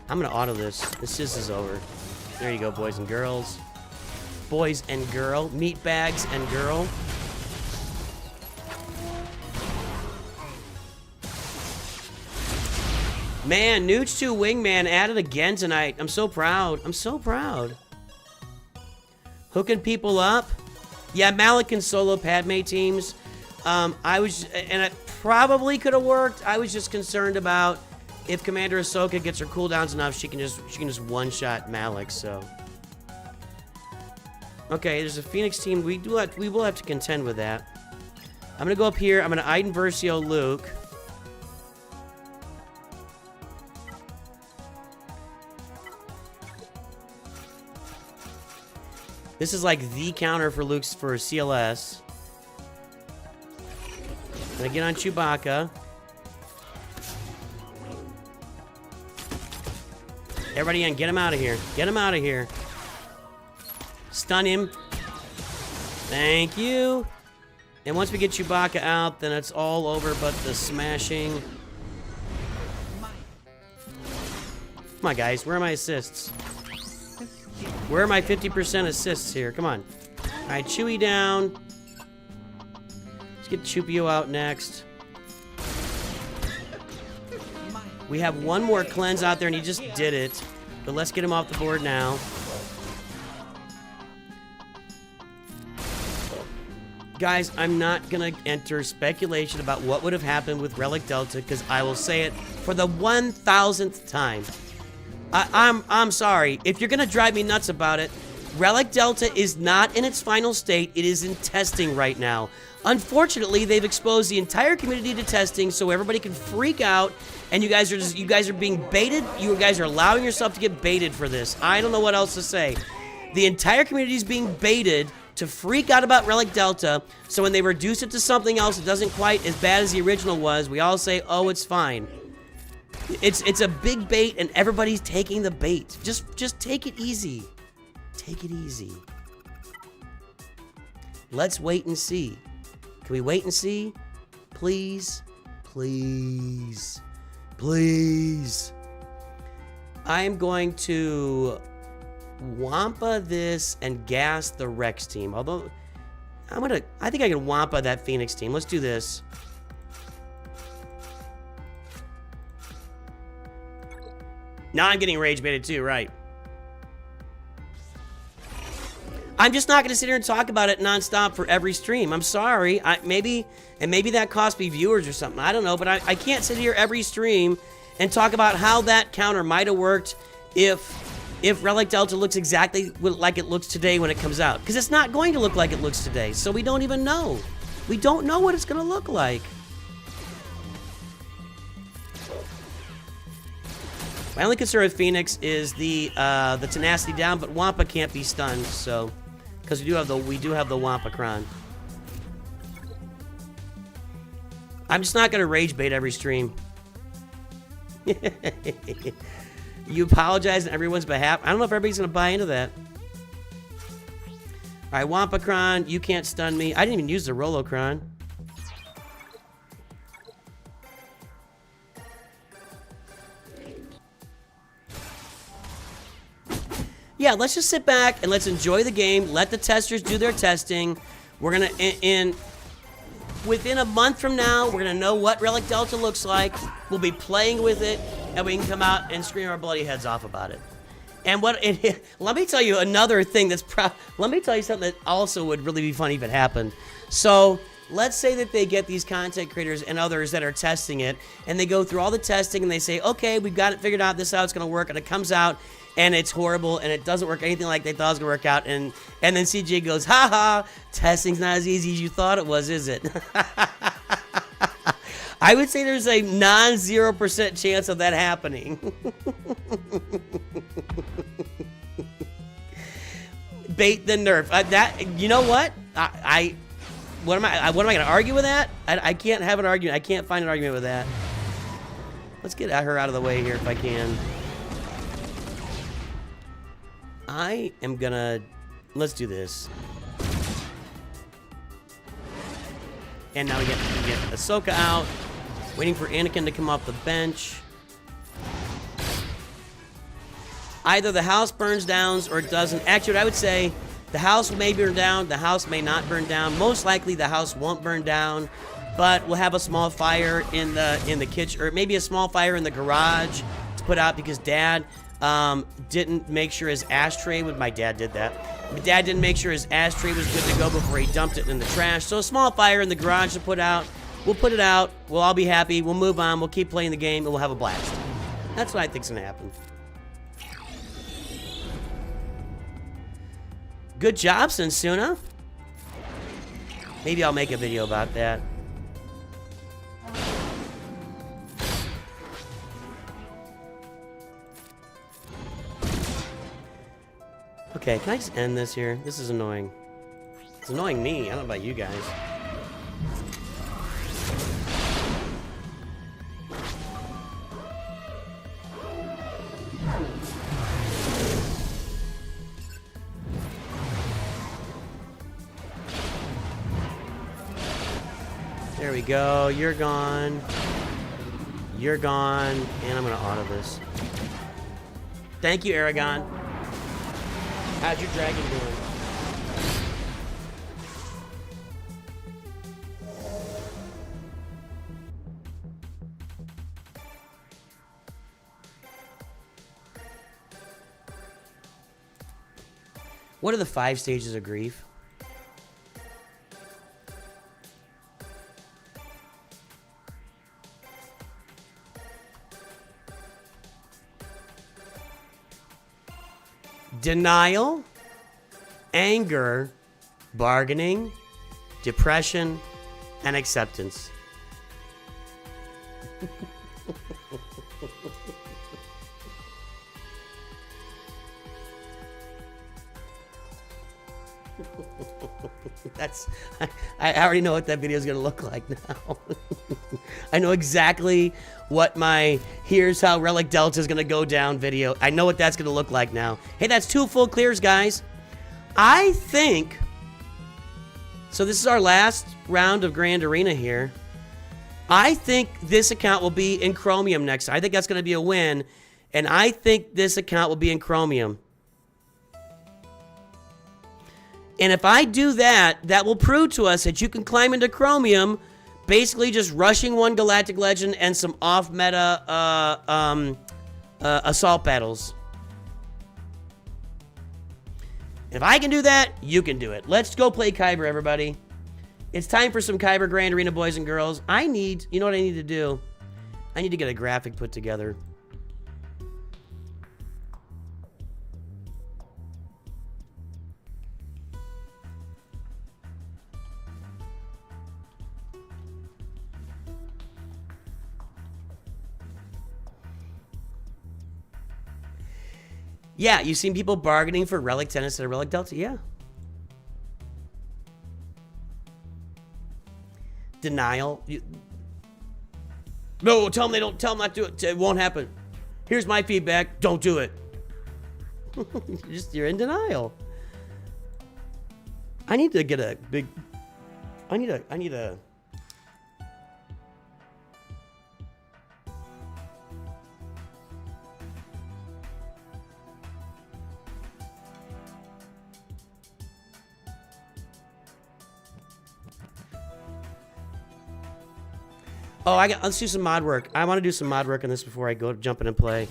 I'm gonna auto this. This is over. There you go, boys and girls. Boys and girl. Meat bags and girl. Man, NOOCH2 Wingman added again tonight. I'm so proud. I'm so proud. Hooking people up. Yeah, Malik and solo Padme teams. And it probably could have worked. I was just concerned about if Commander Ahsoka gets her cooldowns enough, she can just one-shot Malik, so. Okay, there's a Phoenix team. We will have to contend with that. I'm gonna go up here. I'm gonna Iden Versio Luke. This is like the counter for Luke's for CLS. Gonna get on Chewbacca. Everybody in, get him out of here. Get him out of here. Stun him. Thank you. And once we get Chewbacca out, then it's all over but the smashing. Come on, guys. Where are my assists? Where are my 50% assists here? Come on. All right, Chewie down. Let's get Chewpio out next. We have one more cleanse out there, and he just did it. But let's get him off the board now. Guys, I'm not going to enter speculation about what would have happened with Relic Delta, because I will say it for the 1,000th time. I'm sorry. If you're going to drive me nuts about it, Relic Delta is not in its final state. It is in testing right now. Unfortunately, they've exposed the entire community to testing so everybody can freak out, and you guys are being baited. You guys are allowing yourself to get baited for this. I don't know what else to say. The entire community is being baited to freak out about Relic Delta, so when they reduce it to something else that doesn't quite as bad as the original was, we all say, oh, it's fine. It's a big bait, and everybody's taking the bait. Just take it easy. Take it easy. Let's wait and see. Can we wait and see? Please? Please. Please. I am going to Wampa this and gas the Rex team. Although, I think I can Wampa that Phoenix team. Let's do this. Now I'm getting rage baited too, right? I'm just not going to sit here and talk about it nonstop for every stream. I'm sorry. Maybe that cost me viewers or something. I don't know, but I can't sit here every stream and talk about how that counter might have worked if Relic Delta looks exactly like it looks today when it comes out. Because it's not going to look like it looks today, so we don't even know. We don't know what it's going to look like. My only concern with Phoenix is the tenacity down, but Wampa can't be stunned, so because we do have the Wampacron. I'm just not gonna rage bait every stream. You apologize on everyone's behalf. I don't know if everybody's gonna buy into that. All right, Wampacron, you can't stun me. I didn't even use the Rolocron. Yeah, let's just sit back and let's enjoy the game. Let the testers do their testing. We're gonna, within a month from now, we're gonna know what Relic Delta looks like. We'll be playing with it, and we can come out and scream our bloody heads off about it. And let me tell you another thing let me tell you something that also would really be funny if it happened. So, let's say that they get these content creators and others that are testing it, and they go through all the testing, and they say, okay, we've got it figured out, this is how it's gonna work, and it comes out, and it's horrible, and it doesn't work anything like they thought it was gonna work out, and then CJ goes, haha, testing's not as easy as you thought it was, is it? I would say there's a non-0% chance of that happening. Bait the nerf. You know what? What am I gonna argue with that? I can't have an argument. I can't find an argument with that. Let's get her out of the way here if I can. I am gonna... Let's do this. And now we get Ahsoka out. Waiting for Anakin to come off the bench. Either the house burns down or it doesn't. Actually, what I would say, the house may burn down, the house may not burn down. Most likely the house won't burn down, but we'll have a small fire in the kitchen, or maybe a small fire in the garage to put out because Dad didn't make sure his ashtray my dad did that. My dad didn't make sure his ashtray was good to go before he dumped it in the trash. So a small fire in the garage to put out. We'll put it out. We'll all be happy. We'll move on. We'll keep playing the game, and we'll have a blast. That's what I think's gonna happen. Good job, Sensuna. Maybe I'll make a video about that. Okay, can I just end this here? This is annoying. It's annoying me. I don't know about you guys. There we go. You're gone. You're gone. And I'm going to auto this. Thank you, Aragon. How's your dragon doing? What are the 5 stages of grief? Denial, anger, bargaining, depression, and acceptance. I already know what that video is going to look like now. I know exactly what my Here's How Relic Delta is going to go down video. I know what that's going to look like now. Hey, that's 2 full clears, guys. I think... So this is our last round of Grand Arena here. I think this account will be in Chromium next. I think that's going to be a win. And I think this account will be in Chromium. And if I do that, that will prove to us that you can climb into Chromium, basically just rushing 1 Galactic Legend and some off-meta assault battles. If I can do that, you can do it. Let's go play Kyber, everybody. It's time for some Kyber Grand Arena, boys and girls. You know what I need to do? I need to get a graphic put together. Yeah, you've seen people bargaining for Relic 10 instead of Relic Delta? Yeah. Denial. No, tell them not to do it. It won't happen. Here's my feedback. Don't do it. You're in denial. I need to get a big... I need a... Oh, let's do some mod work. I want to do some mod work on this before I go jump in and play.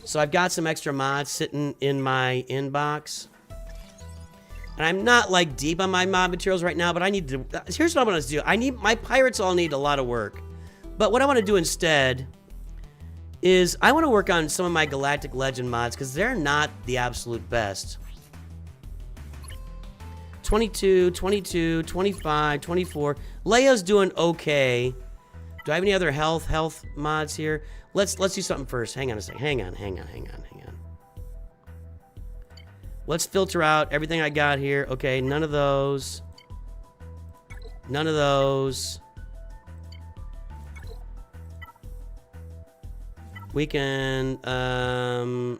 So I've got some extra mods sitting in my inbox. And I'm not like deep on my mod materials right now, but I need to... Here's what I'm going to do. My pirates all need a lot of work. But what I want to do instead is I want to work on some of my Galactic Legend mods because they're not the absolute best. 22, 22, 25, 24. Leia's doing okay. Do I have any other health mods here? Let's do something first. Hang on a second. Hang on. Let's filter out everything I got here. Okay, none of those. None of those. We can we're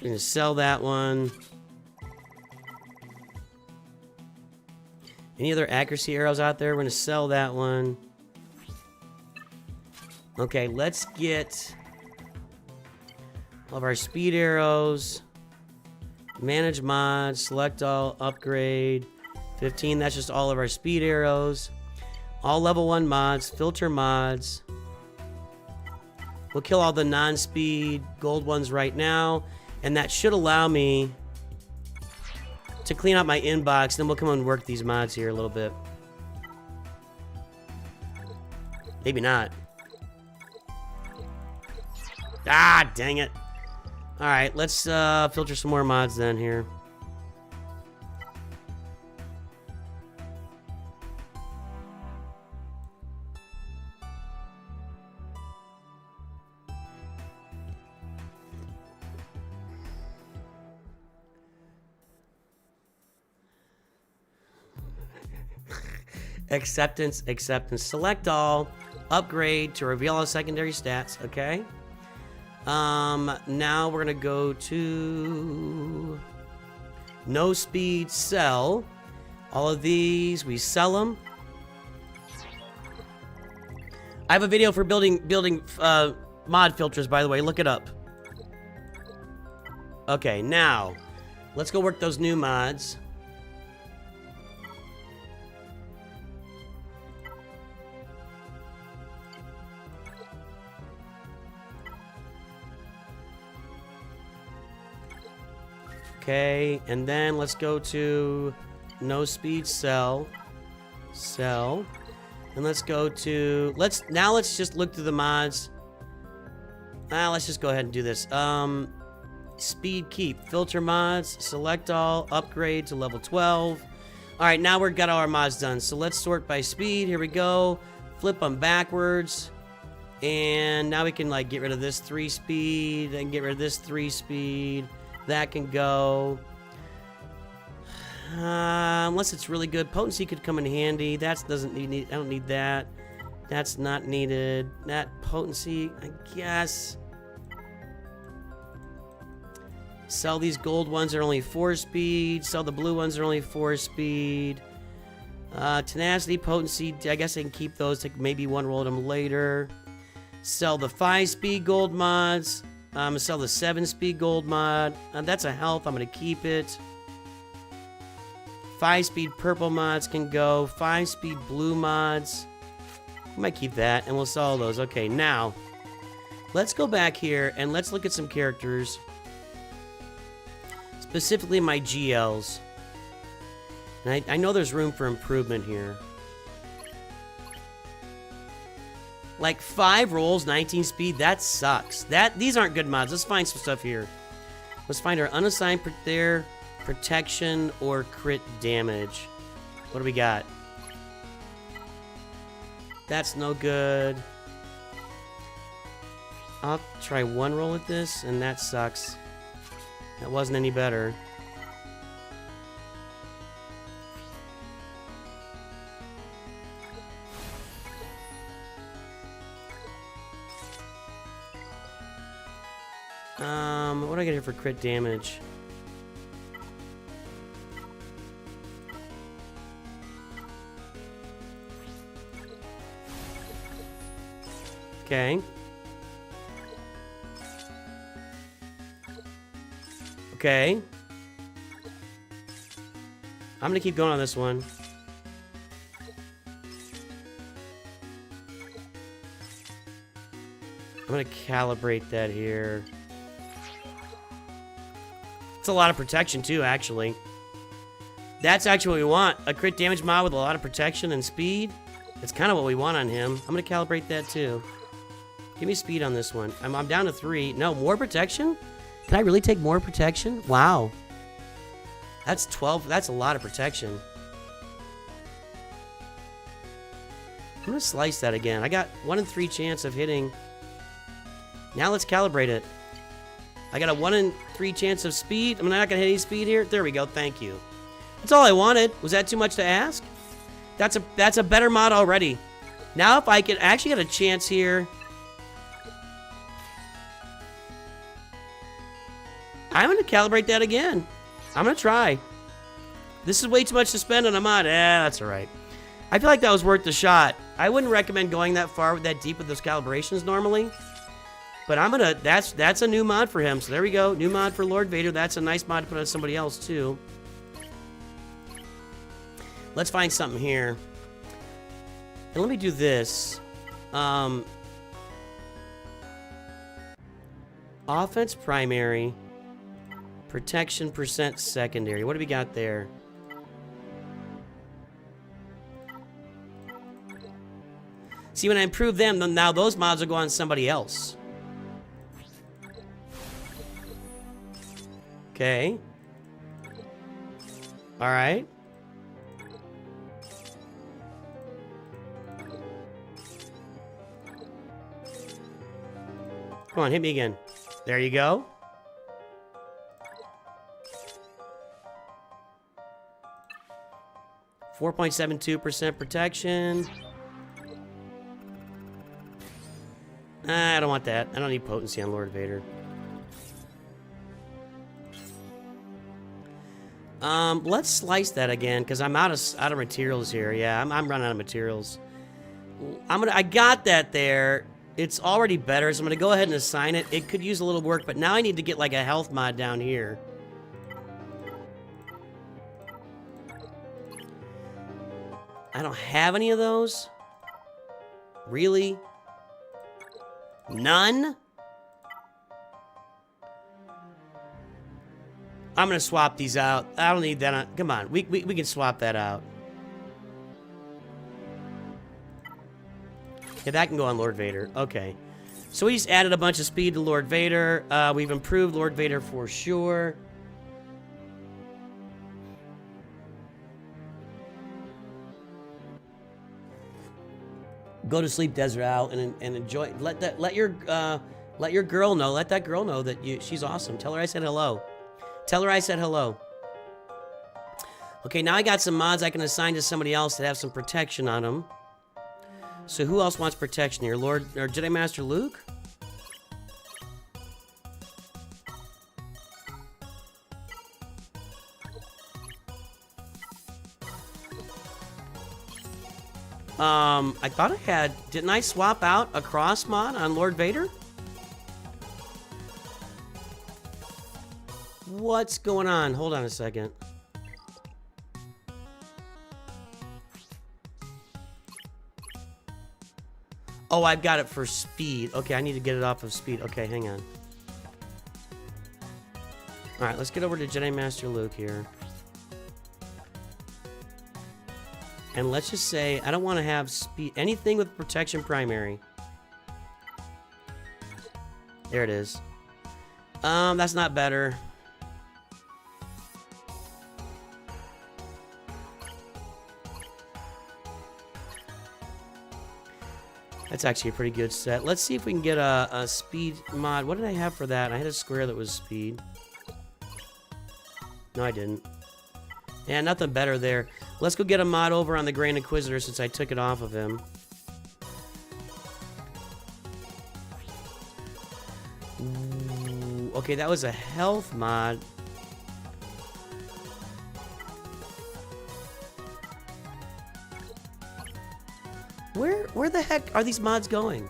gonna sell that one. Any other accuracy arrows out there? We're going to sell that one. Okay, let's get all of our speed arrows. Manage mods. Select all. Upgrade. 15. That's just all of our speed arrows. All level 1 mods. Filter mods. We'll kill all the non-speed gold ones right now. And that should allow me to clean out my inbox, then we'll come and work these mods here a little bit. Maybe not. Ah, dang it. Alright, let's filter some more mods then here. Acceptance. Select all. Upgrade to reveal all secondary stats. Okay. Now we're gonna go to no speed. Sell All of these, we sell them. I have a video for building mod filters, by the way. Look it up. Okay, now let's go work those new mods. Okay, and then let's go to no speed sell. Sell. And let's go to let's just look through the mods. Let's just go ahead and do this. Speed keep, filter mods, select all, upgrade to level 12. All right, now we've got all our mods done. So let's sort by speed. Here we go. Flip them backwards. And now we can like get rid of this 3 speed and get rid of this 3 speed. That can go. Unless it's really good. Potency could come in handy. That doesn't need. I don't need that. That's not needed. That potency, I guess. Sell these gold ones that are only 4 speed. Sell the blue ones that are only 4 speed. Tenacity, potency, I guess I can keep those. Take maybe one roll at them later. Sell the 5 speed gold mods. I'm gonna sell the 7 speed gold mod. That's a health. I'm gonna keep it. 5 speed purple mods can go. 5 speed blue mods. I might keep that, and we'll sell all those. Okay, now let's go back here and let's look at some characters. Specifically my GLs. And I know there's room for improvement here. Like 5 rolls, 19 speed, that sucks. These aren't good mods. Let's find some stuff here. Let's find our unassigned protection or crit damage. What do we got? That's no good. I'll try 1 roll at this, and that sucks. That wasn't any better. What do I get here for crit damage? Okay. Okay. I'm gonna keep going on this one. I'm gonna calibrate that here. It's a lot of protection too, actually. That's actually what we want. A crit damage mod with a lot of protection and speed. That's kind of what we want on him. I'm gonna calibrate that too. Give me speed on this one. I'm down to 3. No, more protection? Can I really take more protection? Wow. That's 12. That's a lot of protection. I'm gonna slice that again. I got 1 in 3 chance of hitting. Now let's calibrate it. I got a 1 in 3 chance of speed. I'm not gonna hit any speed here. There we go. Thank you. That's all I wanted. Was that too much to ask? That's a better mod already. Now if I could actually get a chance here. I'm gonna calibrate that again. I'm gonna try. This is way too much to spend on a mod. That's alright. I feel like that was worth the shot. I wouldn't recommend going that far, that deep with those calibrations normally. But I'm gonna, that's a new mod for him. So there we go. New mod for Lord Vader. That's a nice mod to put on somebody else too. Let's find something here. And let me do this. Offense primary. Protection percent secondary. What do we got there? See, when I improve them, then now those mods will go on somebody else. Okay. Alright. Come on, hit me again. There you go. .72% protection. I don't want that. I don't need potency on Lord Vader. Let's slice that again, because I'm out of materials here. Yeah, I'm running out of materials. I got that there. It's already better, so I'm gonna go ahead and assign it. It could use a little work, but now I need to get like a health mod down here. I don't have any of those. Really? None? I'm gonna swap these out. I don't need that. Come on, we can swap that out. Yeah, that can go on Lord Vader. Okay. So we just added a bunch of speed to Lord Vader. We've improved Lord Vader for sure. Go to sleep, Desert Owl, and enjoy. Let your girl know. Let that girl know that she's awesome. Tell her I said hello. Tell her I said hello. Okay, now I got some mods I can assign to somebody else that have some protection on them. So who else wants protection here? Lord or Jedi Master Luke? I thought I had... Didn't I swap out a cross mod on Lord Vader? What's going on? Hold on a second. Oh, I've got it for speed. Okay, I need to get it off of speed. Okay, hang on. Alright, let's get over to Jedi Master Luke here. And let's just say, I don't want to have speed, anything with protection primary. There it is. That's not better. That's actually a pretty good set. Let's see if we can get a speed mod. What did I have for that? I had a square that was speed. No, I didn't. Yeah, nothing better there. Let's go get a mod over on the Grand Inquisitor since I took it off of him. Ooh, okay, that was a health mod. Where the heck are these mods going?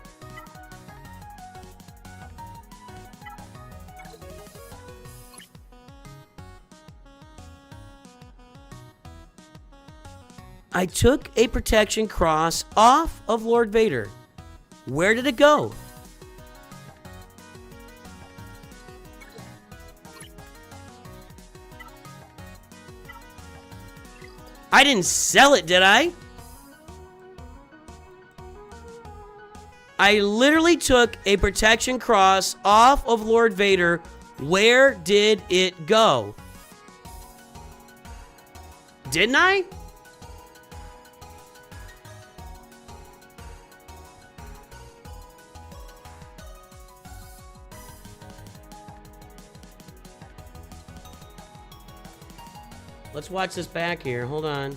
I took a protection cross off of Lord Vader. Where did it go? I didn't sell it, did I? I literally took a protection cross off of Lord Vader. Where did it go? Didn't I? Let's watch this back here. Hold on.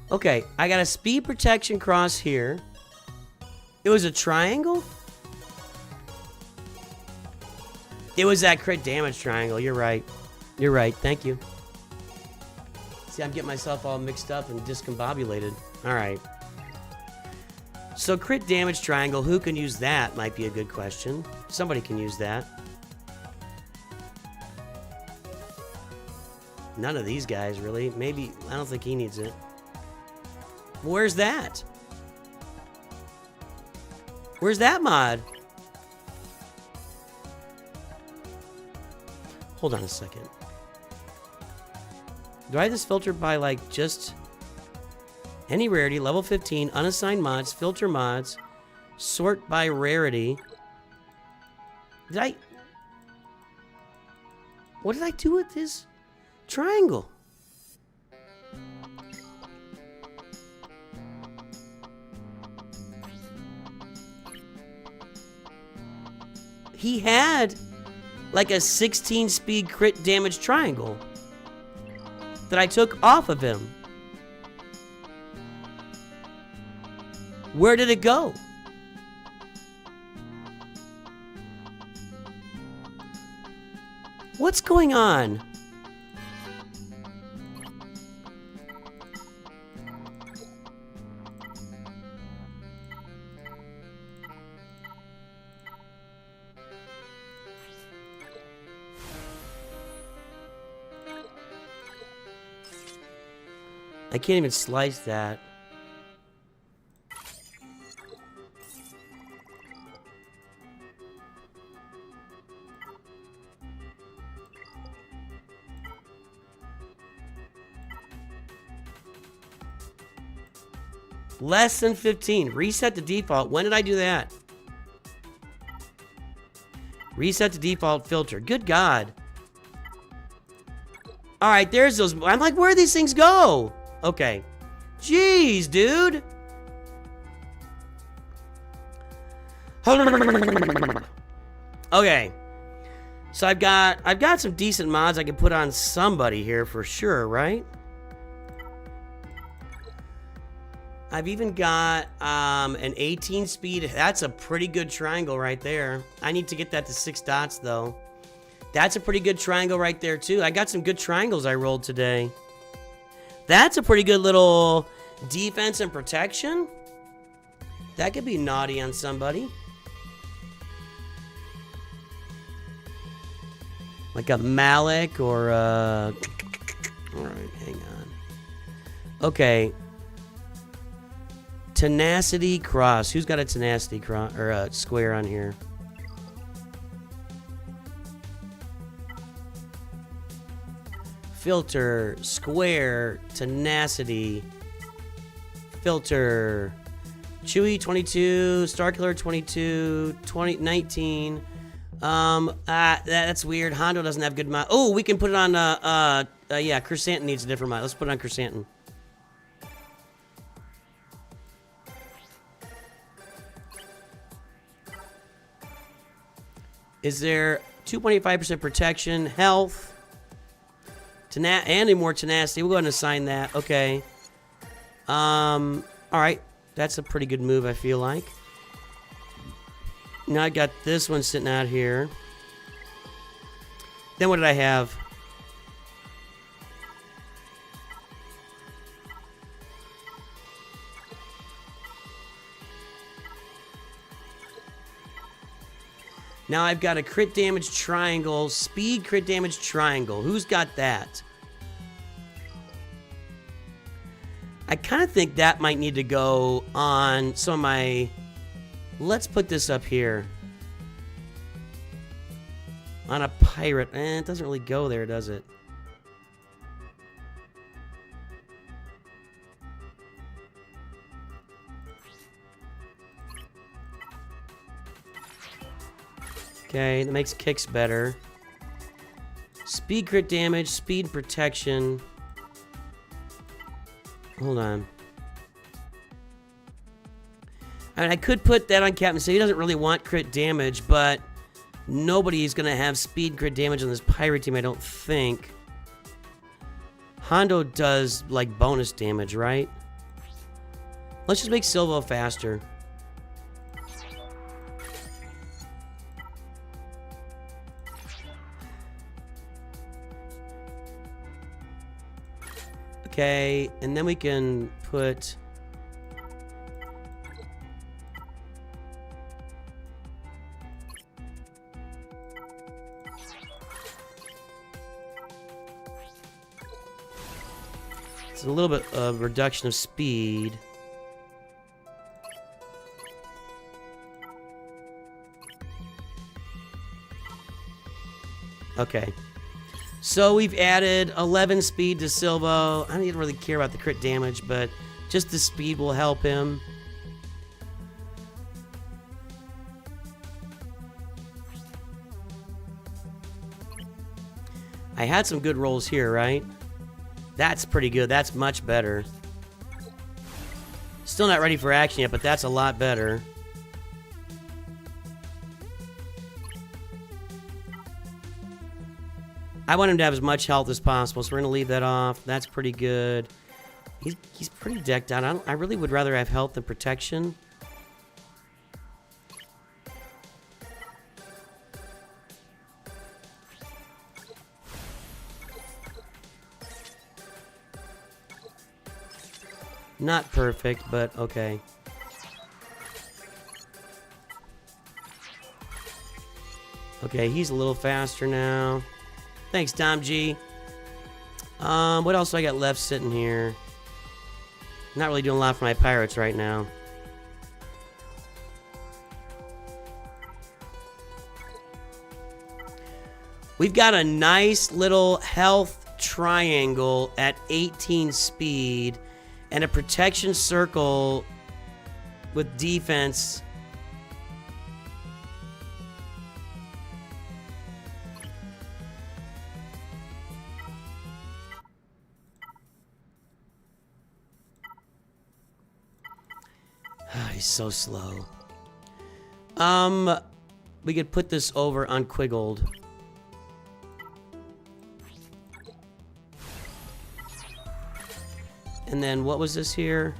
Okay, I got a speed protection cross here. It was a triangle? It was that crit damage triangle. You're right. You're right. Thank you. See, I'm getting myself all mixed up and discombobulated. All right. So crit damage triangle, who can use that might be a good question. Somebody can use that. None of these guys, really. Maybe, I don't think he needs it. Where's that? Where's that mod? Hold on a second. Do I have this filtered by, like, just any rarity, level 15, unassigned mods, filter mods, sort by rarity? Did I... What did I do with this triangle? He had like a 16 speed crit damage triangle that I took off of him. Where did it go? What's going on? I can't even slice that. Less than 15. Reset the default. When did I do that? Reset the default filter. Good God. All right, there's those. I'm like, where do these things go? Okay. Jeez, dude. Okay. So I've got some decent mods I can put on somebody here for sure, right? I've even got an 18 speed. That's a pretty good triangle right there. I need to get that to 6 dots though. That's a pretty good triangle right there too. I got some good triangles I rolled today. That's a pretty good little defense and protection. That could be naughty on somebody. Like a Malik or a... Alright, hang on. Okay. Tenacity cross. Who's got a tenacity cross or a square on here? Filter, square, tenacity, filter, Chewy 22, Starkiller 22, 19. That's weird. Hondo doesn't have good mod. Oh, we can put it on. Yeah, Chrysanthemum needs a different mod. Let's put it on Chrysanthemum. Is there 2.85% protection, health? And more tenacity. We'll go ahead and assign that. Okay. Alright. That's a pretty good move, I feel like. Now I got this one sitting out here. Then what did I have? Now I've got a crit damage triangle, speed crit damage triangle. Who's got that? I kind of think that might need to go on some of my... Let's put this up here. On a pirate. It doesn't really go there, does it? Okay, that makes kicks better. Speed crit damage, speed protection. Hold on. I mean, I could put that on Captain so he doesn't really want crit damage, but nobody's going to have speed crit damage on this pirate team, I don't think. Hondo does, like, bonus damage, right? Let's just make swgoh faster. Okay, and then we can put... It's a little bit of reduction of speed. Okay. So we've added 11 speed to swgoh. I don't even really care about the crit damage, but just the speed will help him. I had some good rolls here, right? That's pretty good. That's much better. Still not ready for action yet, but that's a lot better. I want him to have as much health as possible, so we're gonna leave that off. That's pretty good. He's pretty decked out. I really would rather have health than protection. Not perfect, but okay. Okay, he's a little faster now. Thanks, Dom G. What else do I got left sitting here? Not really doing a lot for my pirates right now. We've got a nice little health triangle at 18 speed and a protection circle with defense. He's so slow. We could put this over on Quiggled. And then what was this here?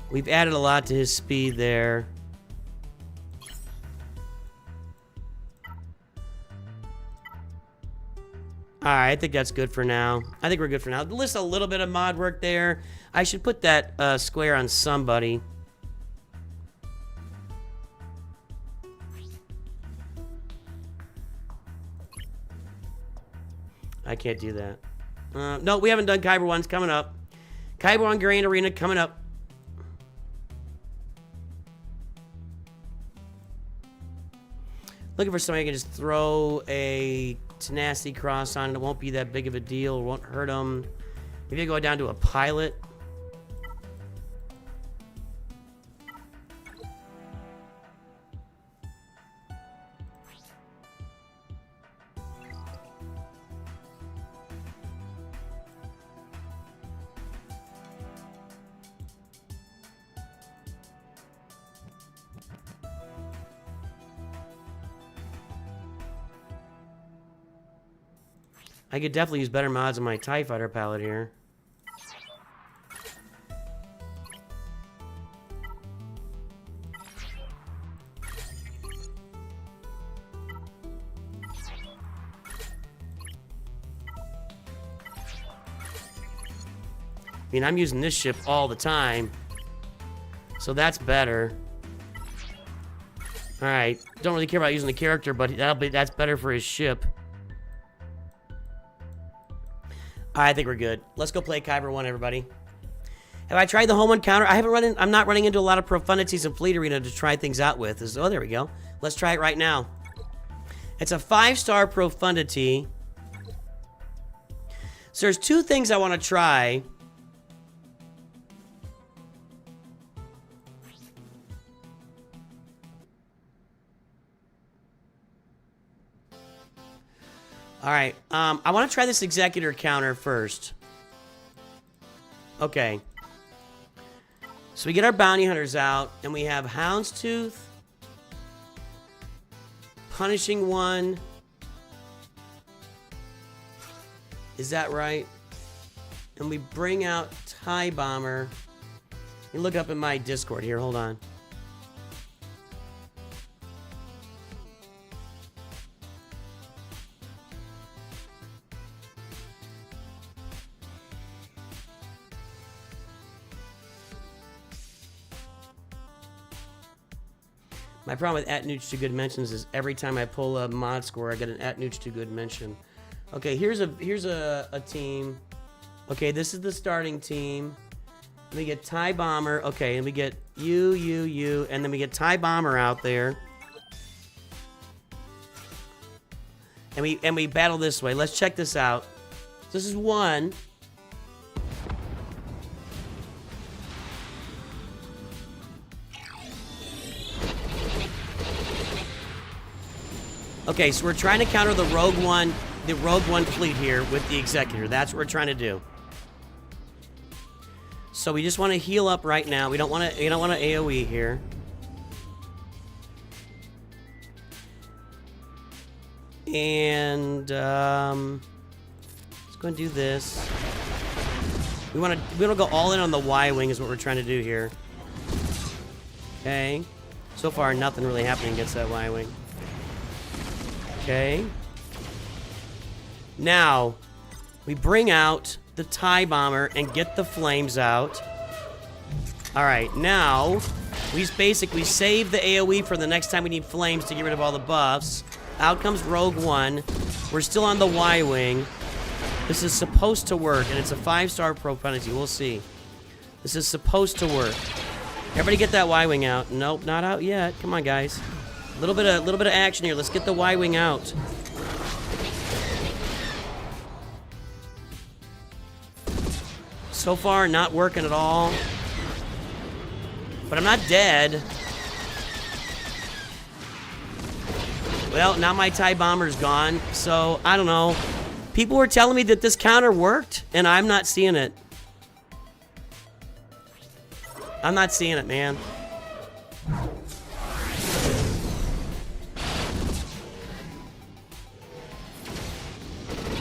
We've added a lot to his speed there. Alright, I think that's good for now. I think we're good for now. List a little bit of mod work there. I should put that square on somebody. I can't do that. No, we haven't done Kyber 1's coming up. Kyber 1 Grand Arena coming up. Looking for somebody who can just throw a tenacity cross on it. It won't be that big of a deal. It won't hurt them. Maybe I go down to a pilot. I could definitely use better mods on my TIE Fighter palette here. I mean, I'm using this ship all the time, so that's better. All right, don't really care about using the character, but that's better for his ship. I think we're good. Let's go play Kyber 1, everybody. Have I tried the home encounter? I'm not running into a lot of profundities in Fleet Arena to try things out with. Oh, there we go. Let's try it right now. It's a 5-star profundity. So there's two things I want to try. All right, I want to try this Executor counter first. Okay. So we get our bounty hunters out, and we have Houndstooth, Punishing One. Is that right? And we bring out TIE Bomber. You look up in my Discord here, hold on. My problem with @NOOCH2GUD mentions is every time I pull a mod score, I get an @NOOCH2GUD mention. Okay, here's a team. Okay, this is the starting team. We get TIE Bomber. Okay, and we get you, and then we get TIE Bomber out there. And we battle this way. Let's check this out. This is one. Okay, so we're trying to counter the Rogue One fleet here with the Executor. That's what we're trying to do. So we just want to heal up right now. We don't want to AoE here. And let's go and do this. We want to go all in on the Y-wing is what we're trying to do here. Okay. So far, nothing really happening against that Y-wing. Okay. Now, we bring out the TIE Bomber and get the flames out. Alright, now, we save the AoE for the next time we need flames to get rid of all the buffs. Out comes Rogue One. We're still on the Y-wing. This is supposed to work, and it's a 5-star propenity. We'll see. This is supposed to work. Everybody get that Y-wing out. Nope, not out yet. Come on, guys. A little bit of action here. Let's get the Y-wing out. So far, not working at all. But I'm not dead. Well, now my TIE Bomber's gone, so I don't know. People were telling me that this counter worked, and I'm not seeing it. I'm not seeing it, man.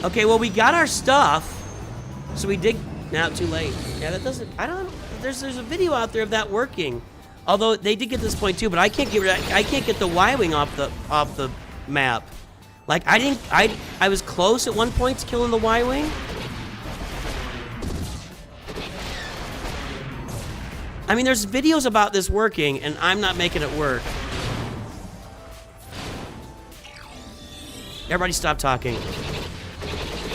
Okay, well, we got our stuff. So we did... Now, too late. Yeah, that doesn't... I don't... There's a video out there of that working. Although, they did get this point, too, but I can't get the Y-wing off the map. Like, I was close at one point to killing the Y-wing. I mean, there's videos about this working, and I'm not making it work. Everybody stop talking.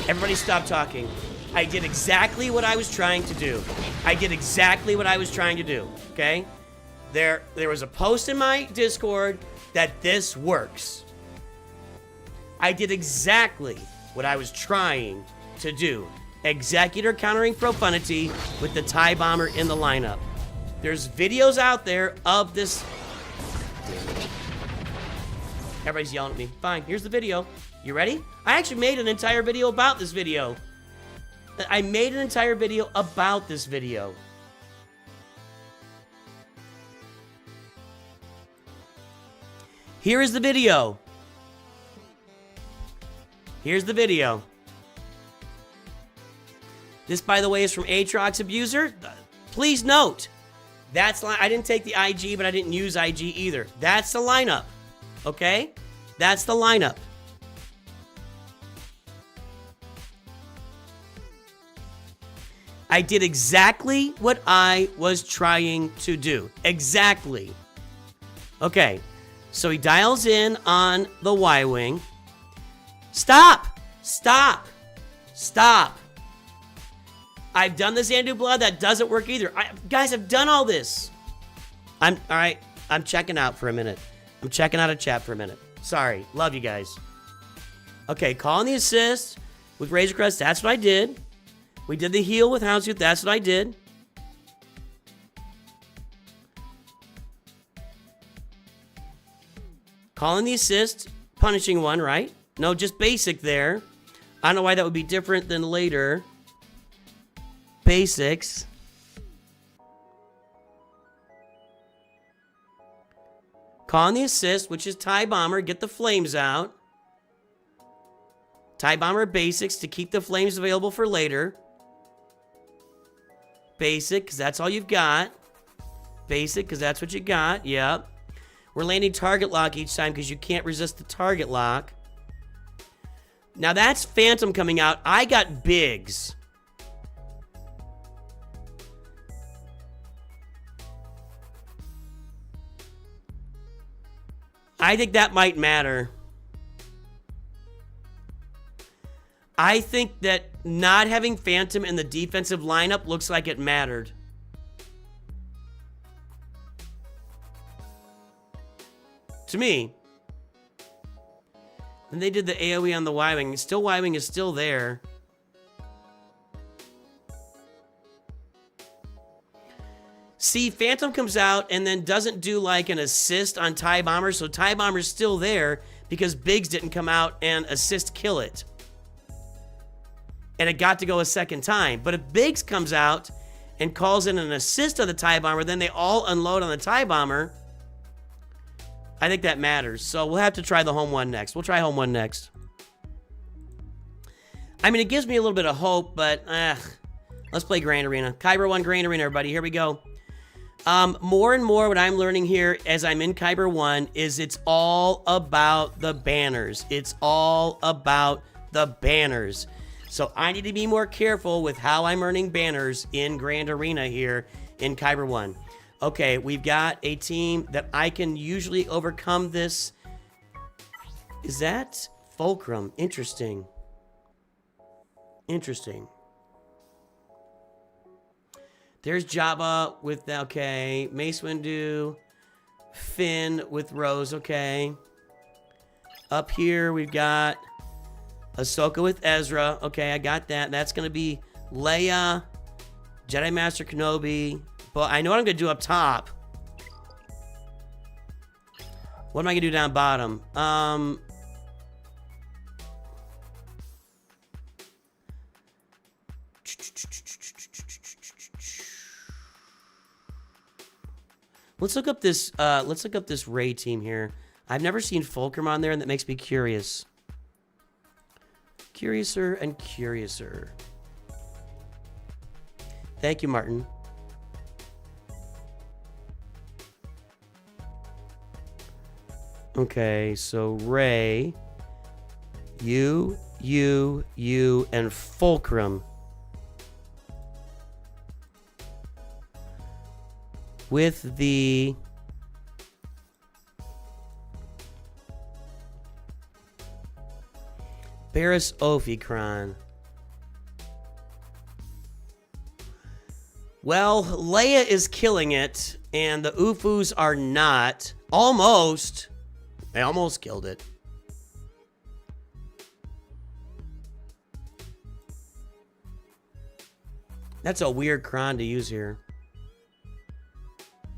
Everybody stop talking. I did exactly what I was trying to do. I did exactly what I was trying to do, okay? There was a post in my Discord that this works. I did exactly what I was trying to do. Executor countering profundity with the TIE Bomber in the lineup. There's videos out there of this. Everybody's yelling at me. Fine, here's the video. You ready? I actually made an entire video about this video. I made an entire video about this video. Here is the video. Here's the video. This, by the way, is from Aatrox Abuser. Please note, I didn't take the IG, but I didn't use IG either. That's the lineup. Okay? That's the lineup. I did exactly what I was trying to do. Exactly. Okay. So he dials in on the Y-wing. Stop! Stop! Stop! I've done the Xanadu Blood. That doesn't work either. Guys, I've done all this. All right. I'm checking out for a minute. I'm checking out of chat for a minute. Sorry. Love you guys. Okay, calling the assist with Razor Crest. That's what I did. We did the heal with Houndstooth. That's what I did. Calling the assist. Punishing one, right? No, just basic there. I don't know why that would be different than later. Basics. Calling the assist, which is TIE Bomber. Get the flames out. TIE Bomber basics to keep the flames available for later. Basic, because that's all you've got. Basic, because that's what you got. Yep. We're landing target lock each time because you can't resist the target lock. Now that's Phantom coming out. I got Biggs. I think that might matter. I think that not having Phantom in the defensive lineup looks like it mattered. To me. And they did the AoE on the Y-wing. Still, Y-wing is still there. See, Phantom comes out and then doesn't do like an assist on TIE Bomber. So TIE Bomber's still there because Biggs didn't come out and assist kill it. And it got to go a second time. But if Biggs comes out and calls in an assist on the TIE Bomber, then they all unload on the TIE Bomber. I think that matters. So we'll have to try the home one next. We'll try home one next. I mean, it gives me a little bit of hope, but let's play Grand Arena. Kyber 1 Grand Arena, everybody. Here we go. More and more what I'm learning here as I'm in Kyber 1 is it's all about the banners. It's all about the banners. So I need to be more careful with how I'm earning banners in Grand Arena here in Kyber 1. Okay, we've got a team that I can usually overcome this. Is that Fulcrum? Interesting. Interesting. There's Jabba with, okay, Mace Windu, Finn with Rose, okay. Up here, we've got Ahsoka with Ezra. Okay, I got that. That's going to be Leia, Jedi Master Kenobi. But I know what I'm going to do up top. What am I going to do down bottom? Let's look up this Rey team here. I've never seen Fulcrum on there, and that makes me curious. Curiouser and curiouser. Thank you, Martin. Okay, so Rey, you, and Fulcrum. With the Barris Ophichron. Well, Leia is killing it, and the Ufus are not. Almost. They almost killed it. That's a weird cron to use here.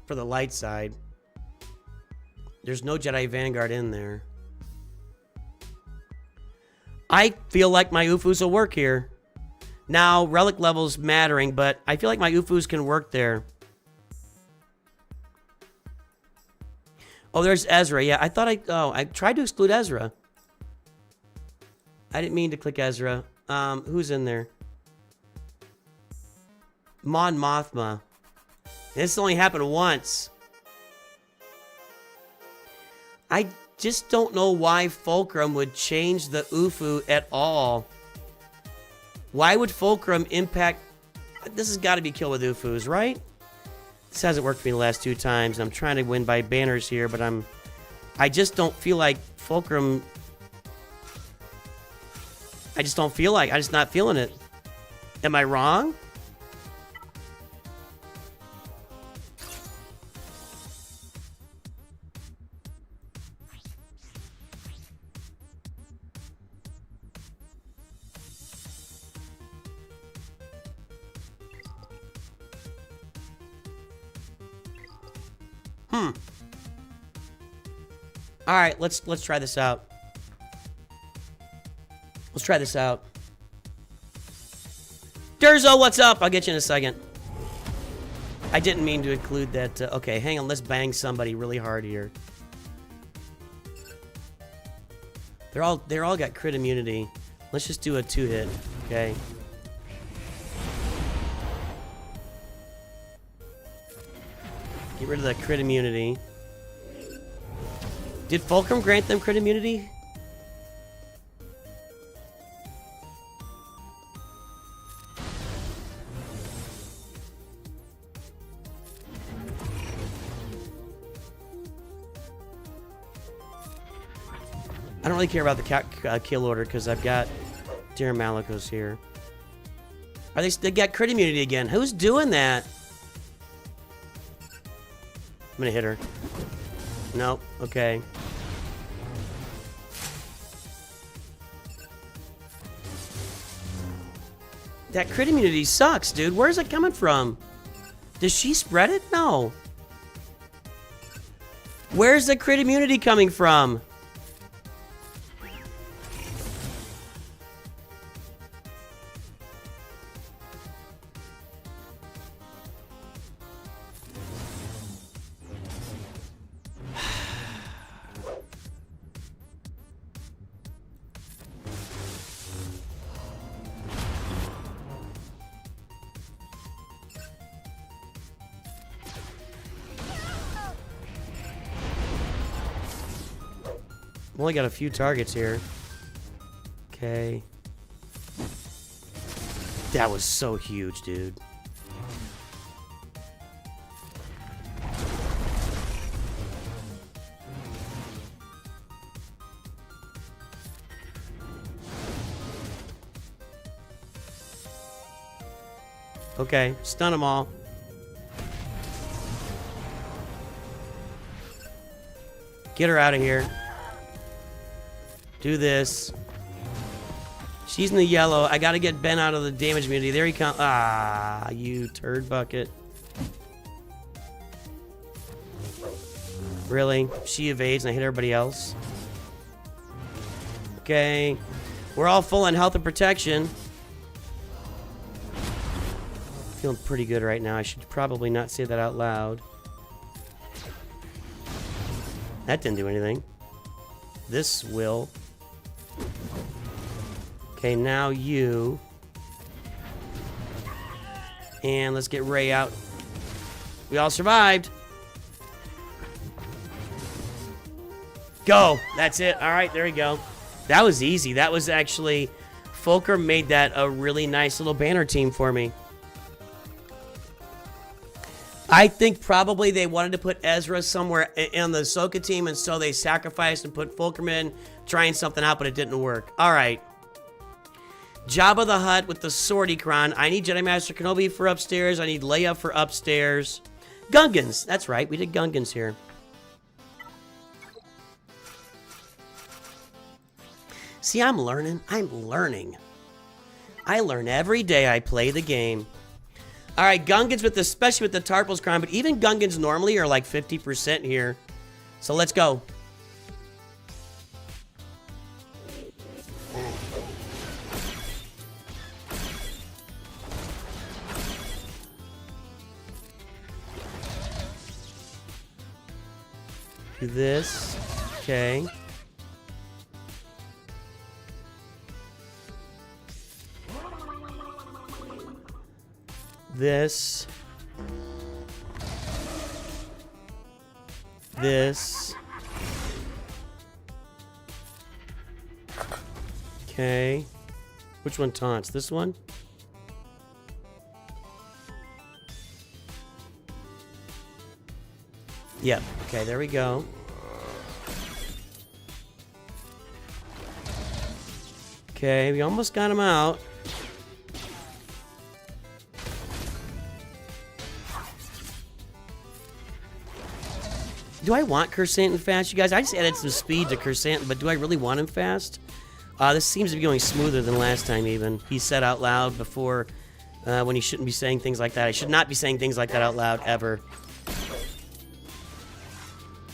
For the light side. There's no Jedi Vanguard in there. I feel like my Ufus will work here. Now, relic level's mattering, but I feel like my Ufus can work there. Oh, there's Ezra. Yeah, I thought I tried to exclude Ezra. I didn't mean to click Ezra. Who's in there? Mon Mothma. This only happened once. I just don't know why Fulcrum would change the Ufu at all. Why would Fulcrum impact... This has got to be kill with Ufus, right? This hasn't worked for me the last 2 times. I'm trying to win by banners here, but I just don't feel like Fulcrum... I'm just not feeling it. Am I wrong? All right, let's try this out. Let's try this out. Durzo, what's up? I'll get you in a second. I didn't mean to include that. Okay, hang on. Let's bang somebody really hard here. They're all got crit immunity. Let's just do a 2-hit. Okay. Get rid of the crit immunity. Did Fulcrum grant them crit immunity? I don't really care about the kill order because I've got Dear Malicos here. They got crit immunity again. Who's doing that? I'm gonna hit her. Nope. Okay. That crit immunity sucks, dude. Where's it coming from? Does she spread it? No. Where's the crit immunity coming from? I've only got a few targets here. Okay. That was so huge, dude. Okay, stun them all. Get her out of here. Do this. She's in the yellow. I gotta get Ben out of the damage immunity. There he comes. Ah, you turd bucket. Really? She evades and I hit everybody else? Okay. We're all full on health and protection. Feeling pretty good right now. I should probably not say that out loud. That didn't do anything. This will. Okay, now you. And let's get Ray out. We all survived. Go. That's it. All right, there we go. That was easy. That was actually... Fulker made that a really nice little banner team for me. I think probably they wanted to put Ezra somewhere in the Ahsoka team, and so they sacrificed and put Fulkerman trying something out, but it didn't work. All right. Jabba the Hutt with the Swordicron. I need Jedi Master Kenobi for upstairs. I need Leia for upstairs. Gungans. That's right. We did Gungans here. See, I'm learning. I'm learning. I learn every day I play the game. All right, Gungans with especially with the Tarpals Crown, but even Gungans normally are like 50% here. So let's go. Do this. Okay. This. This. Okay. Which one taunts? This one? Yep. Okay, there we go. Okay, we almost got him out. Do I want Kersantin fast, you guys? I just added some speed to Kersantin, but do I really want him fast? This seems to be going smoother than last time, even. He said out loud before when he shouldn't be saying things like that. I should not be saying things like that out loud, ever.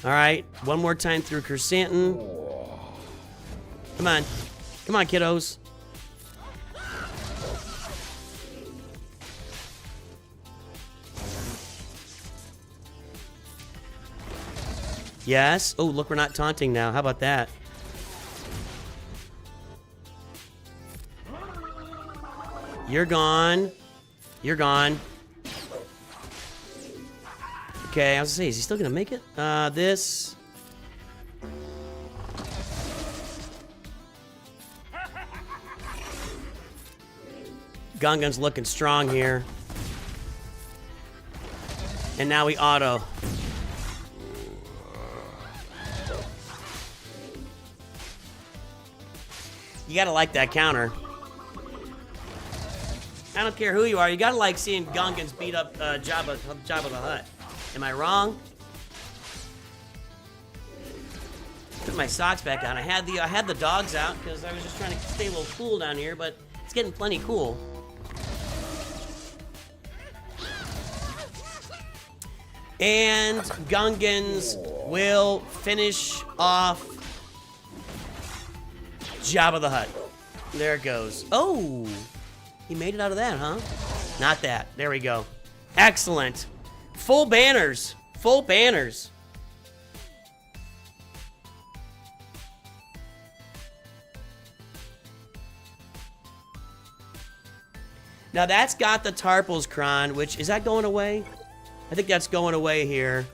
All right, one more time through Kersantin. Come on. Come on, kiddos. Yes. Oh, look, we're not taunting now. How about that? You're gone. You're gone. Okay, I was gonna say, is he still gonna make it? This. Gungan's looking strong here. And now we auto. You gotta like that counter. I don't care who you are. You gotta like seeing Gungans beat up Jabba the Hutt. Am I wrong? Put my socks back on. I had the dogs out because I was just trying to stay a little cool down here, but it's getting plenty cool. And Gungans will finish off Jabba the Hutt. There it goes. Oh, he made it out of that, huh? Not that. There we go. Excellent. Full banners. Full banners. Now that's got the Tarpals Kron, which, is that going away? I think that's going away here.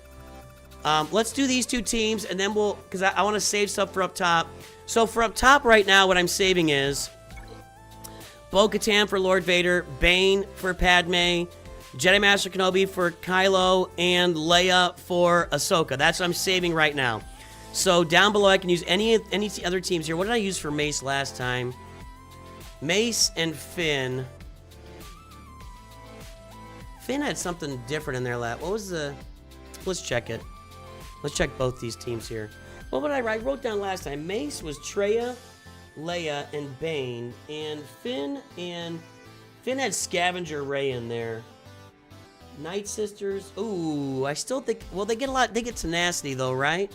Let's do these two teams, and then we'll... Because I want to save stuff for up top. So for up top right now, what I'm saving is... Bo-Katan for Lord Vader, Bane for Padme, Jedi Master Kenobi for Kylo, and Leia for Ahsoka. That's what I'm saving right now. So down below, I can use any other teams here. What did I use for Mace last time? Mace and Finn. Finn had something different in their lap. What was the... Let's check it. Let's check both these teams here. What would I write? I wrote down last time. Mace was Traya, Leia, and Bane. And Finn had Scavenger Ray in there. Night Sisters. Ooh, I still think... Well, they get a lot... They get tenacity, though, right?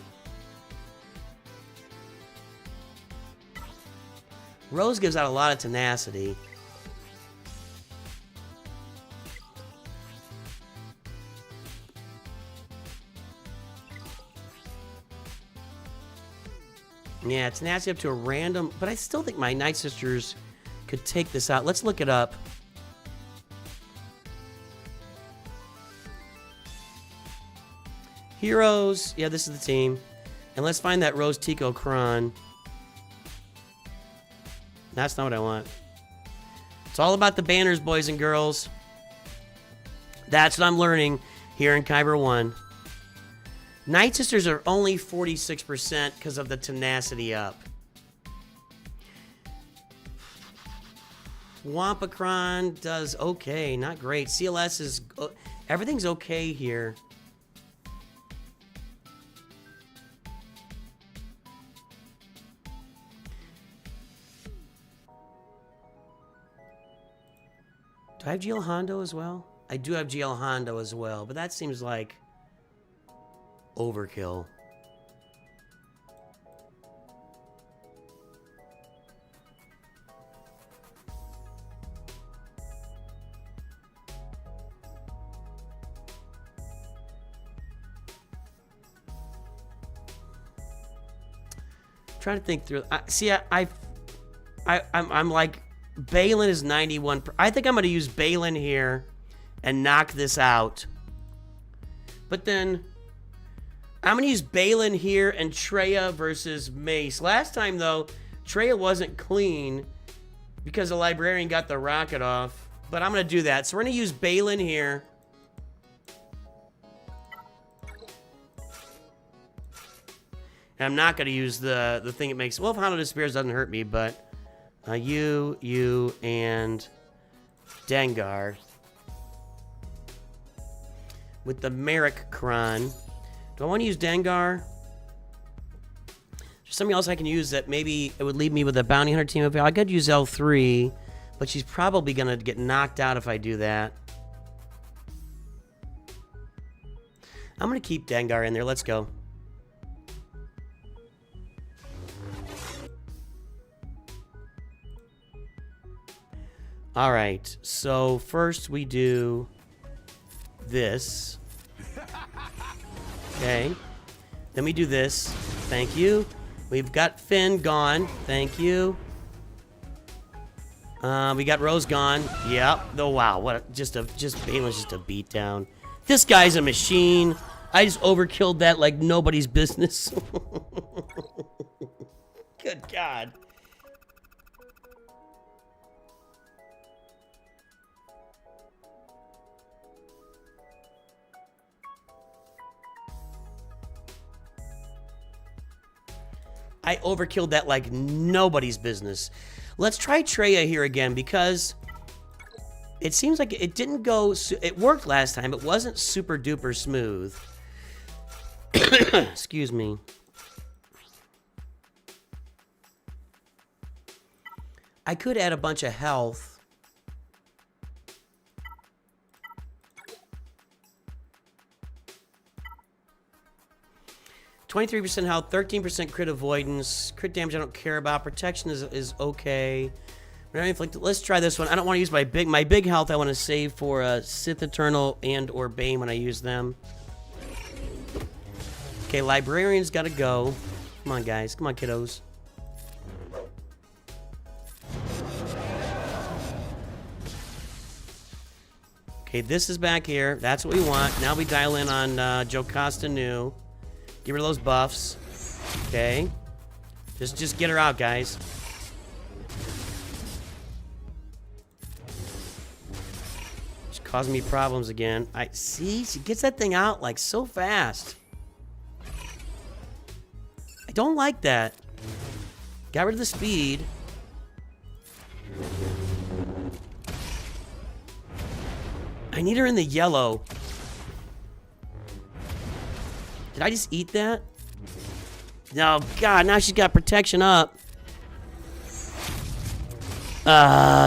Rose gives out a lot of tenacity. Yeah, tenacity up to a random... But I still think my Night Sisters could take this out. Let's look it up. Heroes. Yeah, this is the team. And let's find that Rose Tico Kron. That's not what I want. It's all about the banners, boys and girls. That's what I'm learning here in Kyber 1. Night Sisters are only 46% because of the tenacity up. Wampakron does okay, not great. CLS is... everything's okay here. Do I have GL Hondo as well? I do have GL Hondo as well, but that seems like overkill. Trying to think through. I'm like, Balin is 91. I think I'm going to use Balin here and knock this out. But then I'm going to use Balin here and Traya versus Mace. Last time, though, Traya wasn't clean because the Librarian got the rocket off. But I'm going to do that. So we're going to use Balin here. And I'm not going to use the thing it makes... Well, if Hondo disappears, doesn't hurt me, but... you, and Dengar. With the Merrick Kron. Do I want to use Dengar? There's something else I can use that maybe it would leave me with a Bounty Hunter team. I could use L3, but she's probably going to get knocked out if I do that. I'm going to keep Dengar in there. Let's go. All right, so first we do this. Okay. Then we do this. Thank you. We've got Finn gone. Thank you. We got Rose gone. Yep. Oh wow, what Bane's just a beatdown. This guy's a machine. I just overkilled that like nobody's business. Good God. I overkilled that like nobody's business. Let's try Traya here again because it seems like it didn't go... It worked last time. It wasn't super duper smooth. Excuse me. I could add a bunch of health. 23% health, 13% crit avoidance. Crit damage I don't care about. Protection is okay. Let's try this one. I don't want to use my big health. I want to save for Sith Eternal and or Bane when I use them. Okay, Librarian's got to go. Come on, guys. Come on, kiddos. Okay, this is back here. That's what we want. Now we dial in on Jocasta Nu. Get rid of those buffs. Okay. Just get her out, guys. She's causing me problems again. I see, she gets that thing out like so fast. I don't like that. Got rid of the speed. I need her in the yellow. Did I just eat that? No, God, now she's got protection up.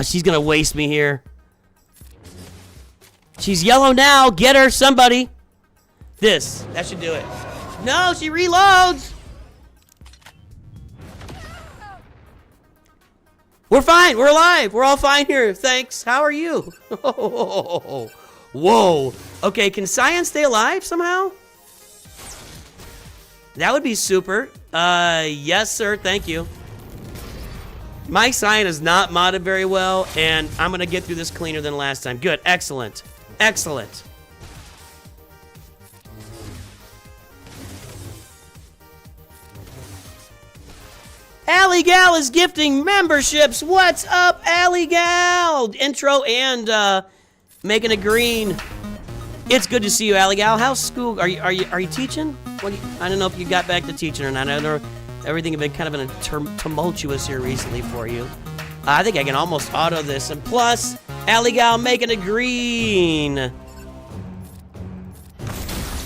She's gonna waste me here. She's yellow now. Get her, somebody. That should do it. No, she reloads. We're fine. We're alive. We're all fine here. Thanks. How are you? Whoa. Okay, can Cyan stay alive somehow? That would be super. Yes, sir. Thank you. My Cyan is not modded very well, and I'm going to get through this cleaner than last time. Good. Excellent. Excellent. Allie Gal is gifting memberships. What's up, Allie Gal? Intro and making a green. It's good to see you, Allie Gal. How's school? Are you teaching? I don't know if you got back to teaching or not. I know everything has been kind of tumultuous here recently for you. I think I can almost auto this. And plus, Allie Gal making a green.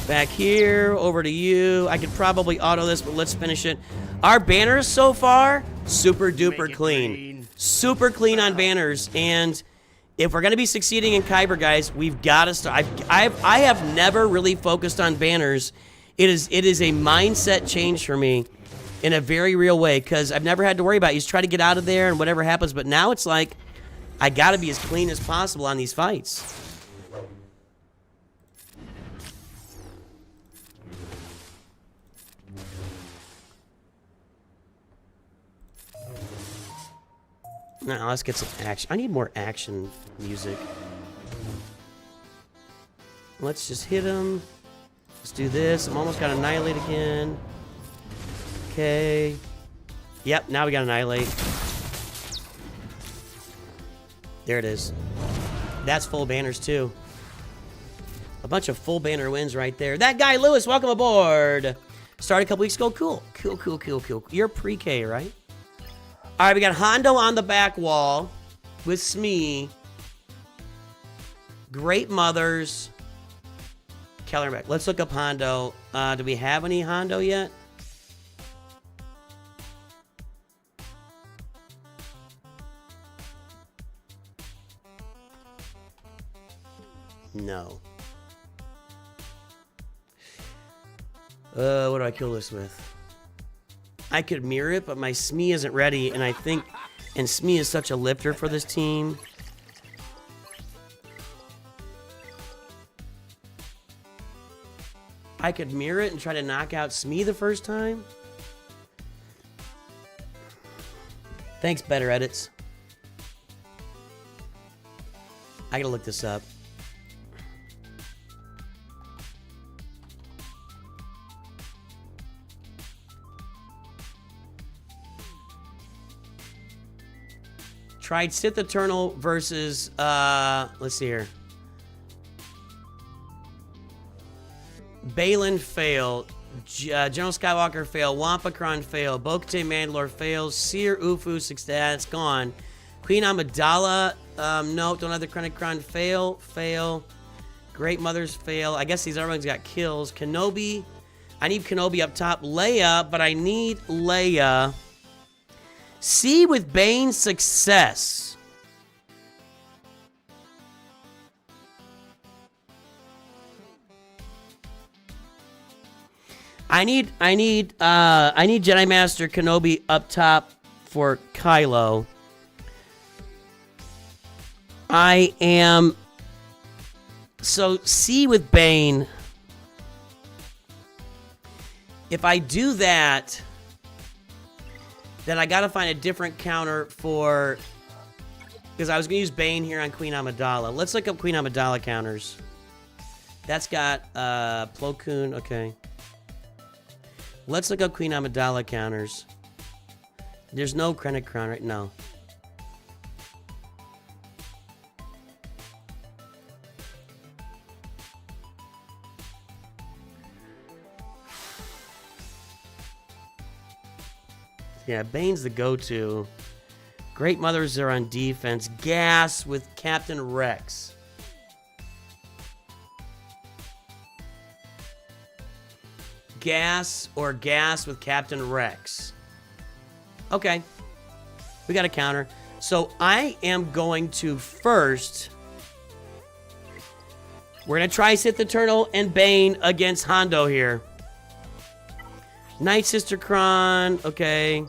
Back here, over to you. I could probably auto this, but let's finish it. Our banners so far, super duper clean. Super clean on banners. And if we're going to be succeeding in Kyber, guys, we've got to start. I have never really focused on banners. It is a mindset change for me in a very real way, because I've never had to worry about it. You just try to get out of there and whatever happens. But now it's like, I got to be as clean as possible on these fights. Now, let's get some action. I need more action music. Let's just hit him. Let's do this. I'm almost got Annihilate again. Okay. Yep, now we got Annihilate. There it is. That's full banners, too. A bunch of full banner wins right there. That guy, Lewis, welcome aboard. Started a couple weeks ago. Cool. Cool. You're pre-K, right? All right, we got Hondo on the back wall with Smee. Great Mothers. Kellerbeck. Let's look up Hondo. Do we have any Hondo yet? No. What do I kill this with? I could mirror it, but my Smee isn't ready, and I think... And Smee is such a lifter for this team. I could mirror it and try to knock out Smee the first time. Thanks, Better Edits. I gotta look this up. Tried Sith Eternal versus, let's see here. Balin fail. General Skywalker fail. Wampakron fail. Bo-Katan Mandalore fails. Seer Ufu success. It's gone. Queen Amidala, no, don't have the Chronicron fail. Great Mothers fail. I guess these other ones got kills. Kenobi. I need Kenobi up top. Leia, but I need Leia. C with Bane success. I need Jedi Master Kenobi up top for Kylo. I am so C with Bane. If I do that, then I gotta find a different counter for, because I was gonna use Bane here on Queen Amidala. Let's look up Queen Amidala counters. That's got Plo Koon, okay. Let's look up Queen Amidala counters. There's no Krennic Crown right now. Yeah, Bane's the go-to. Great Mothers are on defense. Gas with Captain Rex. Gas or gas with Captain Rex. Okay. We got a counter. So I am going to first... We're going to try Sith Eternal and Bane against Hondo here. Night Sister Kron. Okay.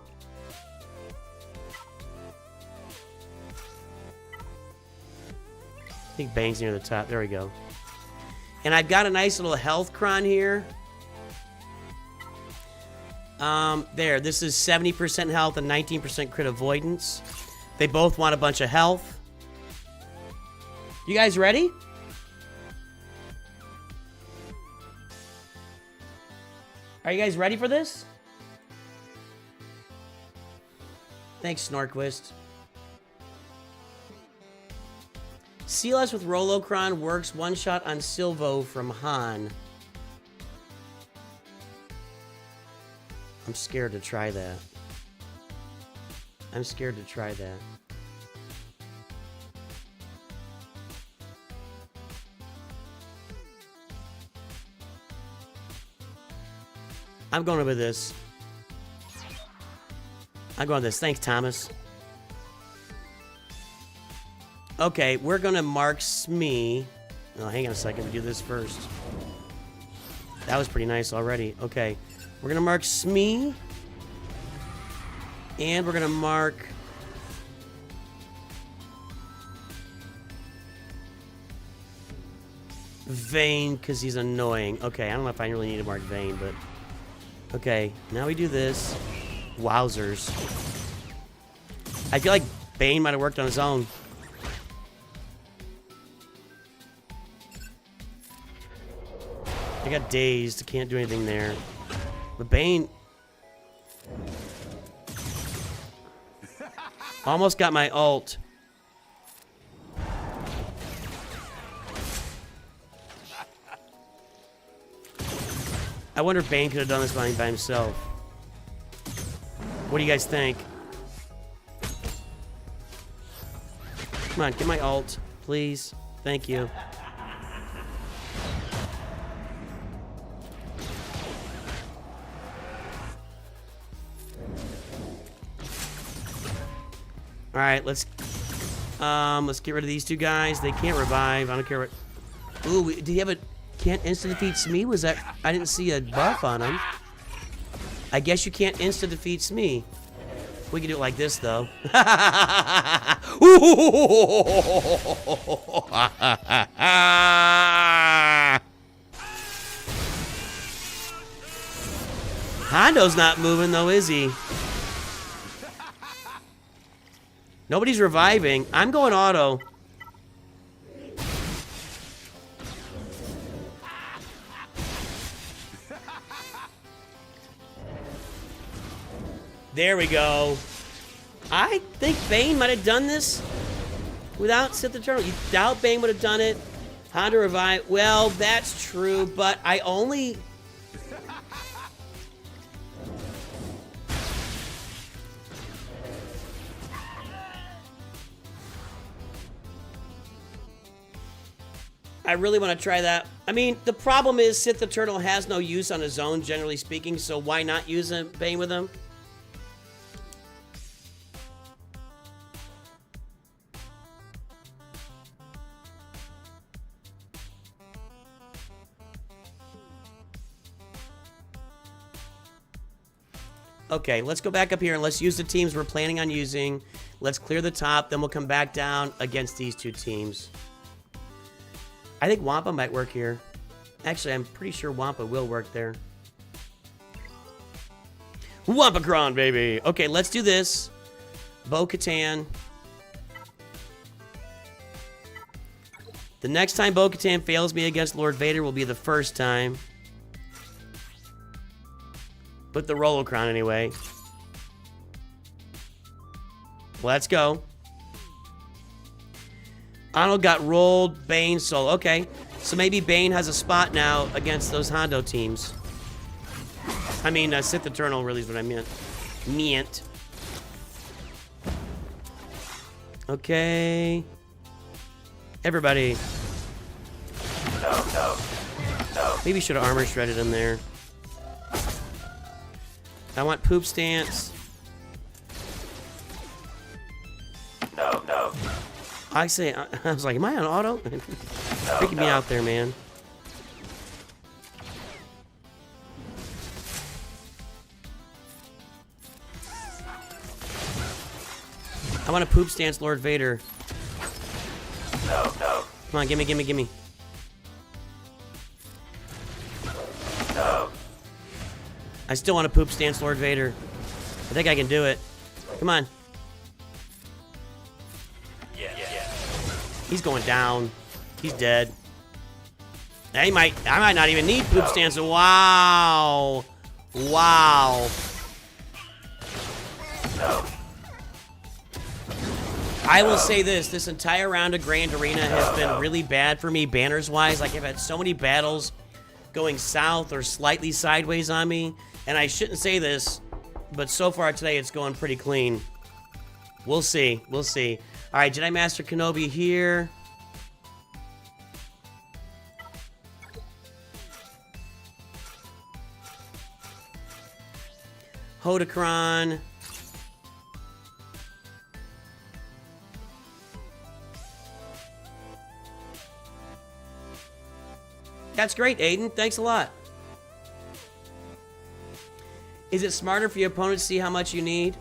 I think Bane's near the top. There we go. And I've got a nice little health Kron here. There. This is 70% health and 19% crit avoidance. They both want a bunch of health. You guys ready? Are you guys ready for this? Thanks, Snorquist. CLS with Rolocron works one shot on Silvo from Han. I'm scared to try that. I'm scared to try that. I'm going with this. I'm going with this. Thanks, Thomas. Okay, we're going to mark Smee. Oh, hang on a second. We do this first. That was pretty nice already. Okay. We're going to mark Smee. And we're going to mark... Vayne, because he's annoying. Okay, I don't know if I really need to mark Vayne, but... Okay, now we do this. Wowzers. I feel like Bane might have worked on his own. I got dazed. Can't do anything there. But Bane... Almost got my ult. I wonder if Bane could have done this by himself. What do you guys think? Come on, get my ult, please. Thank you. All right, let's get rid of these two guys. They can't revive. I don't care what. Ooh, do you have a? Can't instant defeat Smee? Was that? I didn't see a buff on him. I guess you can't instant defeat Smee. We can do it like this though. Hondo's not moving though, is he? Nobody's reviving. I'm going auto. There we go. I think Bane might have done this without Sith Eternal. You doubt Bane would have done it. Honda revive. Well, that's true, but I only... I really want to try that. I mean, the problem is Sith Eternal has no use on his own, generally speaking, so why not use a Bane with him? Okay, let's go back up here and let's use the teams we're planning on using. Let's clear the top, then we'll come back down against these two teams. I think Wampa might work here. Actually, I'm pretty sure Wampa will work there. Wampacron, baby! Okay, let's do this. Bo-Katan. The next time Bo-Katan fails me against Lord Vader will be the first time. With the Rolocron, anyway. Let's go. Arnold got rolled. Bane solo. Okay. So maybe Bane has a spot now against those Hondo teams. I mean, Sith Eternal really is what I meant. Okay. Everybody. No. Maybe should have armor shredded him there. I want poop stance. No. I was like, am I on auto? Freaking me out there, man. I want to poop stance Lord Vader. No. Come on, gimme. No. I still want to poop stance Lord Vader. I think I can do it. Come on. Yeah. He's going down. He's dead. I might not even need poop stance. Wow. No. I will say this entire round of Grand Arena has been really bad for me banners-wise. Like, I've had so many battles going south or slightly sideways on me. And I shouldn't say this, but so far today it's going pretty clean. We'll see. All right, Jedi Master Kenobi here. Hodocron. That's great, Aiden. Thanks a lot. Is it smarter for your opponent to see how much you need?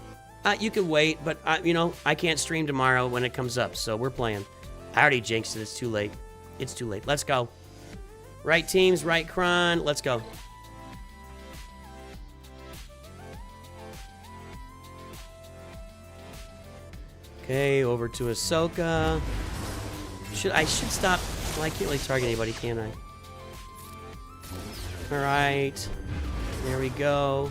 You can wait, but, you know, I can't stream tomorrow when it comes up, so we're playing. I already jinxed it. It's too late. Let's go. Right teams, right Kron. Let's go. Okay, over to Ahsoka. I should stop. Well, I can't really target anybody, can I? Alright. There we go.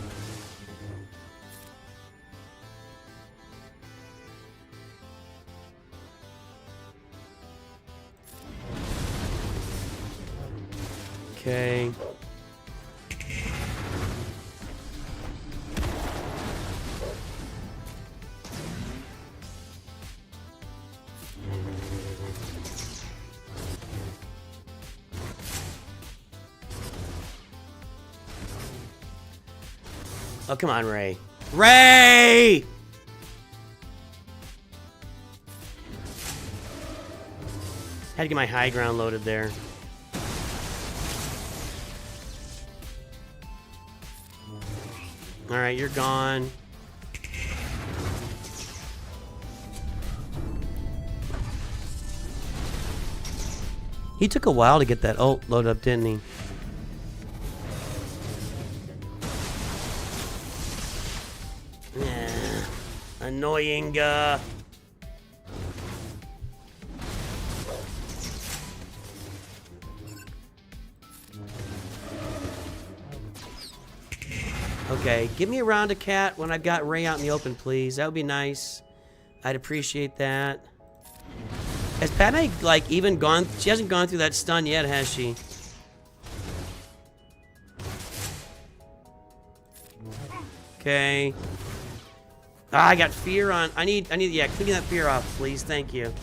Okay. Oh, come on, Ray. Ray! Had to get my high ground loaded there. Alright, you're gone. He took a while to get that ult loaded up, didn't he? Annoying, Okay, give me a round of cat when I've got Ray out in the open, please. That would be nice. I'd appreciate that. Has Padme, like, even gone... She hasn't gone through that stun yet, has she? Okay. Ah, I got fear on... I need... Yeah, clean that fear off, please. Thank you.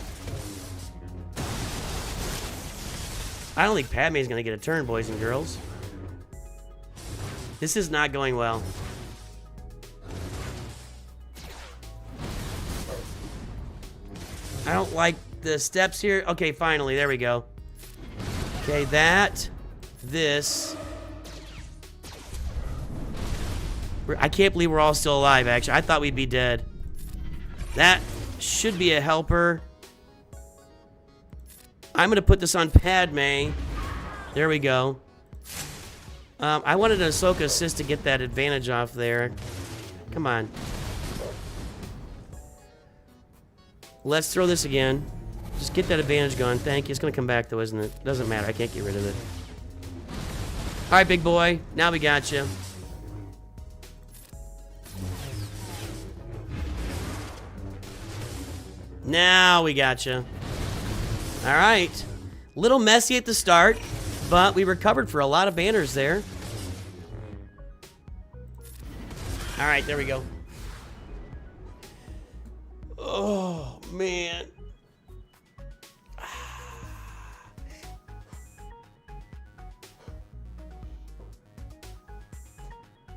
I don't think Padme's gonna get a turn, boys and girls. This is not going well. I don't like the steps here. Okay, finally, there we go. Okay, this. I can't believe we're all still alive, actually. I thought we'd be dead. That should be a helper. I'm gonna put this on Padme. There we go. I wanted an Ahsoka assist to get that advantage off there. Come on. Let's throw this again. Just get that advantage going. Thank you. It's going to come back, though, isn't it? Doesn't matter. I can't get rid of it. All right, big boy. Now we got you. Now we gotcha. All right. Little messy at the start, but we recovered for a lot of banners there. All right, there we go. Oh, man.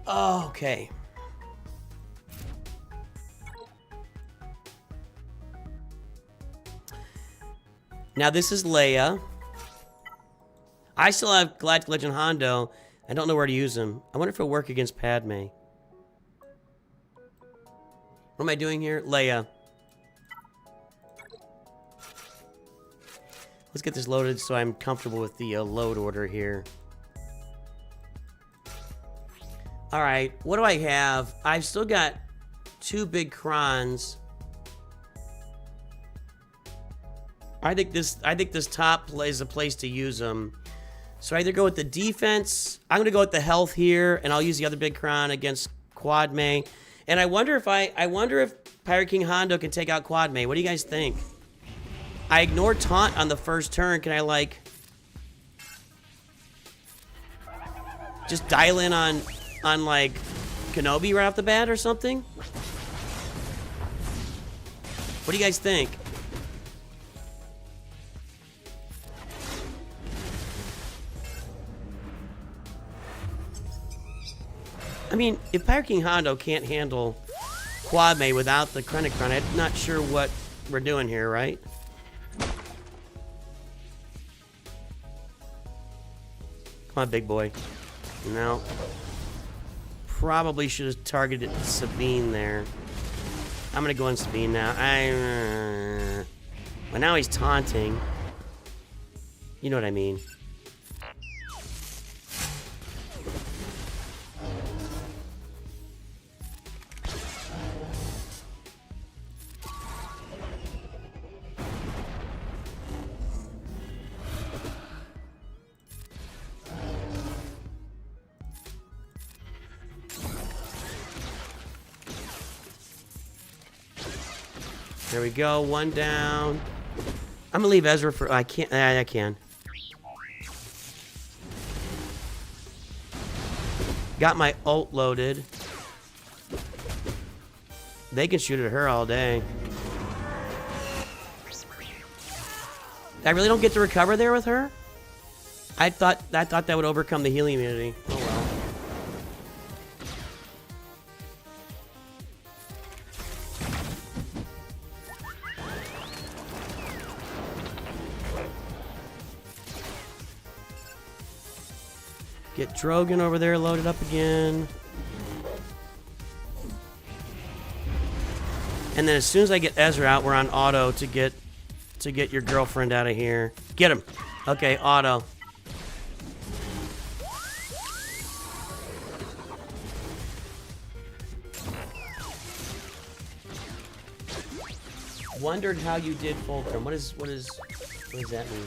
Okay. Now this is Leia. I still have Galactic Legend Hondo. I don't know where to use him. I wonder if it'll work against Padme. What am I doing here? Leia. Let's get this loaded so I'm comfortable with the load order here. Alright, what do I have? I've still got 2 big crons. I think this top is a place to use them. So I either go with the defense. I'm gonna go with the health here, and I'll use the other big cron against Quad May. And I wonder if Pirate King Hondo can take out Quad May. What do you guys think? I ignored taunt on the first turn. Can I like just dial in on like Kenobi right off the bat or something? What do you guys think? I mean, if Pirate King Hondo can't handle Quad May without the Krennic Run, I'm not sure what we're doing here, right? Come on, big boy. No. Probably should have targeted Sabine there. I'm gonna go on Sabine now. Well, now he's taunting. You know what I mean. There we go, 1 down. I'm gonna leave Ezra for. I can't. I can. Got my ult loaded. They can shoot at her all day. I really don't get to recover there with her. I thought that would overcome the healing immunity. Oh well. Get Drogon over there loaded up again. And then as soon as I get Ezra out, we're on auto to get your girlfriend out of here. Get him. Okay, auto. Wondered how you did Fulcrum. What does that mean?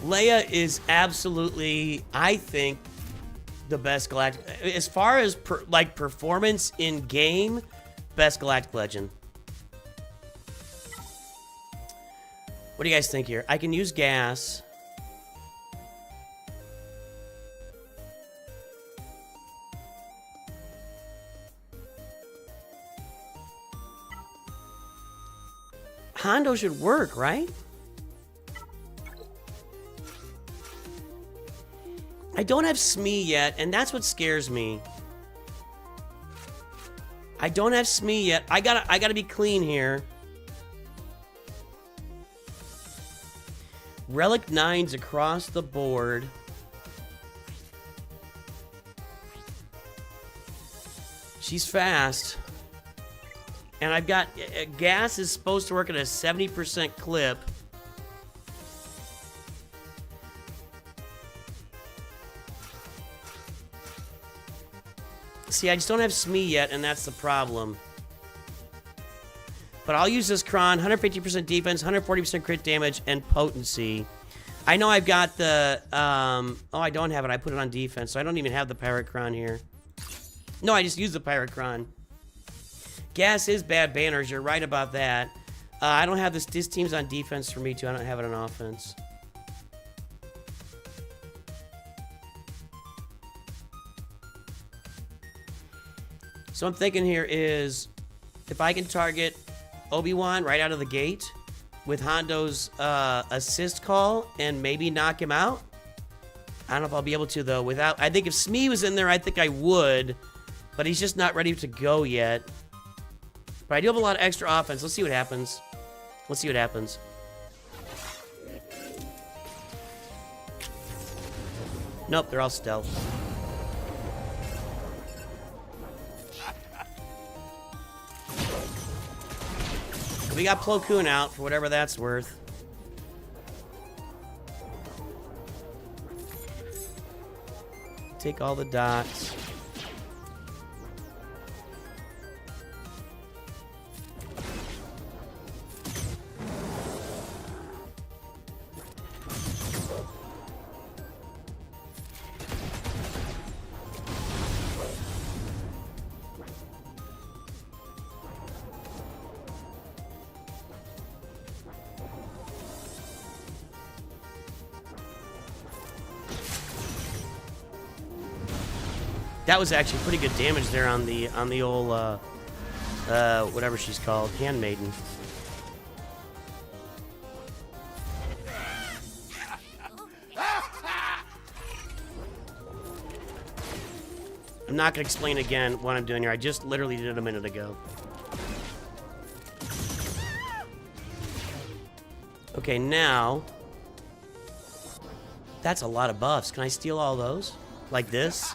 Leia is absolutely, I think, the best Galactic. As far as performance in game, best Galactic Legend. What do you guys think here? I can use gas. Hondo should work, right? I don't have Smee yet, and that's what scares me. I don't have Smee yet. I gotta be clean here. Relic 9s across the board. She's fast. And I've got... gas is supposed to work at a 70% clip. See, I just don't have Smee yet, and that's the problem. But I'll use this Kron, 150% defense, 140% crit damage, and potency. I know I've got the, oh, I don't have it. I put it on defense, so I don't even have the Pyrocron here. No, I just used the Pyrocron. Gas is bad banners. You're right about that. I don't have this. This team's on defense for me, too. I don't have it on offense. So I'm thinking here is if I can target Obi-Wan right out of the gate with Hondo's assist call and maybe knock him out. I don't know if I'll be able to, though, without... I think if Smee was in there, I think I would, but he's just not ready to go yet. But I do have a lot of extra offense. Let's see what happens. Let's see what happens. Nope, they're all stealth. We got Plo Koon out for whatever that's worth. Take all the dots. That was actually pretty good damage there on the old whatever she's called, Handmaiden. I'm not gonna explain again what I'm doing here. I just literally did it a minute ago. Okay, now that's a lot of buffs. Can I steal all those? Like this?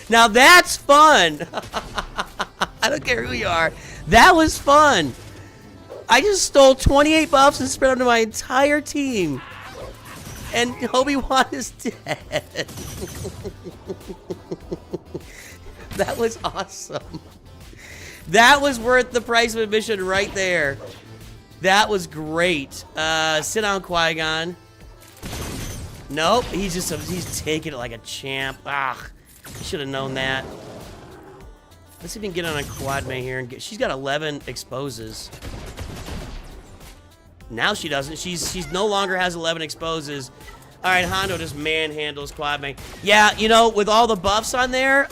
Now that's fun. I don't care who you are. That was fun. I just stole 28 buffs and spread them to my entire team. And Obi-Wan is dead. That was awesome. That was worth the price of admission right there. That was great. Sit down, Qui-Gon. Nope, he's taking it like a champ. Ah, I should have known that. Let's see if we can get on a Quad May here and get. She's got 11 exposes. Now she doesn't. She's no longer has 11 exposes. All right, Hondo just manhandles Quad May. Yeah, you know, with all the buffs on there,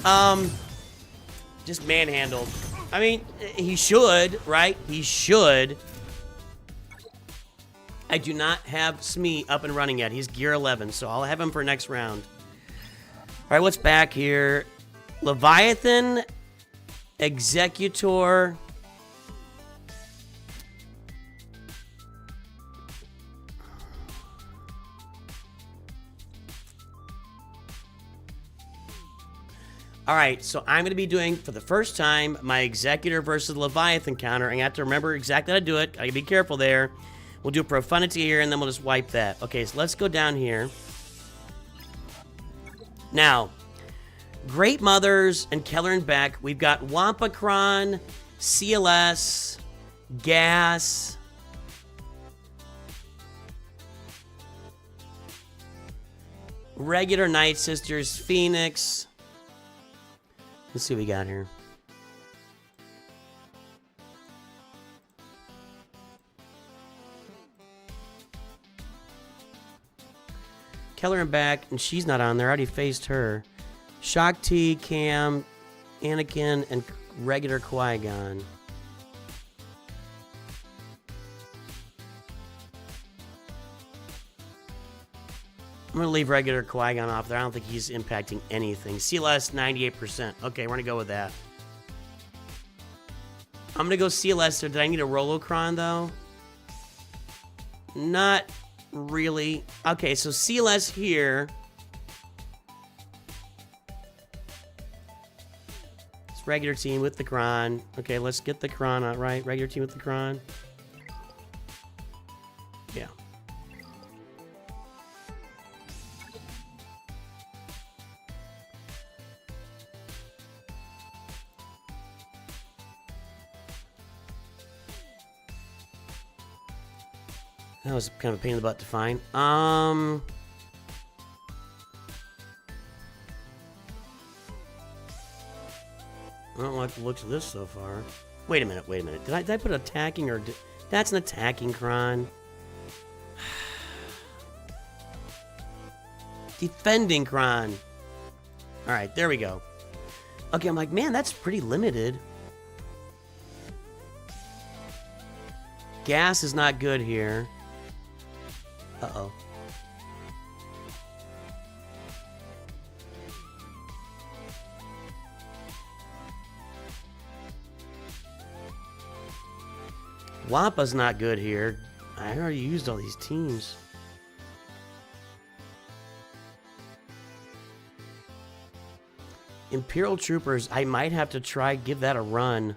just manhandled. I mean, he should, right? He should. I do not have Smee up and running yet. He's gear 11, so I'll have him for next round. All right, what's back here? Leviathan, Executor. All right, so I'm going to be doing, for the first time, my Executor versus Leviathan counter. I have to remember exactly how to do it. I gotta be careful there. We'll do Profanity here, and then we'll just wipe that. Okay, so let's go down here. Now, Great Mothers and Keller and Beck. We've got Wampacron, CLS, Gas. Regular Night Sisters, Phoenix. Let's see what we got here. Keller and back, and she's not on there. I already faced her. Shakti, Cam, Anakin, and regular Qui-Gon. I'm going to leave regular Qui-Gon off there. I don't think he's impacting anything. CLS, 98%. Okay, we're going to go with that. I'm going to go CLS there. Did I need a Rolocron, though? Not really. Okay, so CLS here. It's regular team with the Kron. Okay, let's get the Kron out, right? Regular team with the Kron. Yeah. That was kind of a pain in the butt to find. I don't like the looks of this so far. Wait a minute. Did I put attacking or... That's an attacking cron. Defending cron. Alright, there we go. Okay, I'm like, man, that's pretty limited. Gas is not good here. Uh-oh. Wampa's not good here. I already used all these teams. Imperial Troopers, I might have to try give that a run.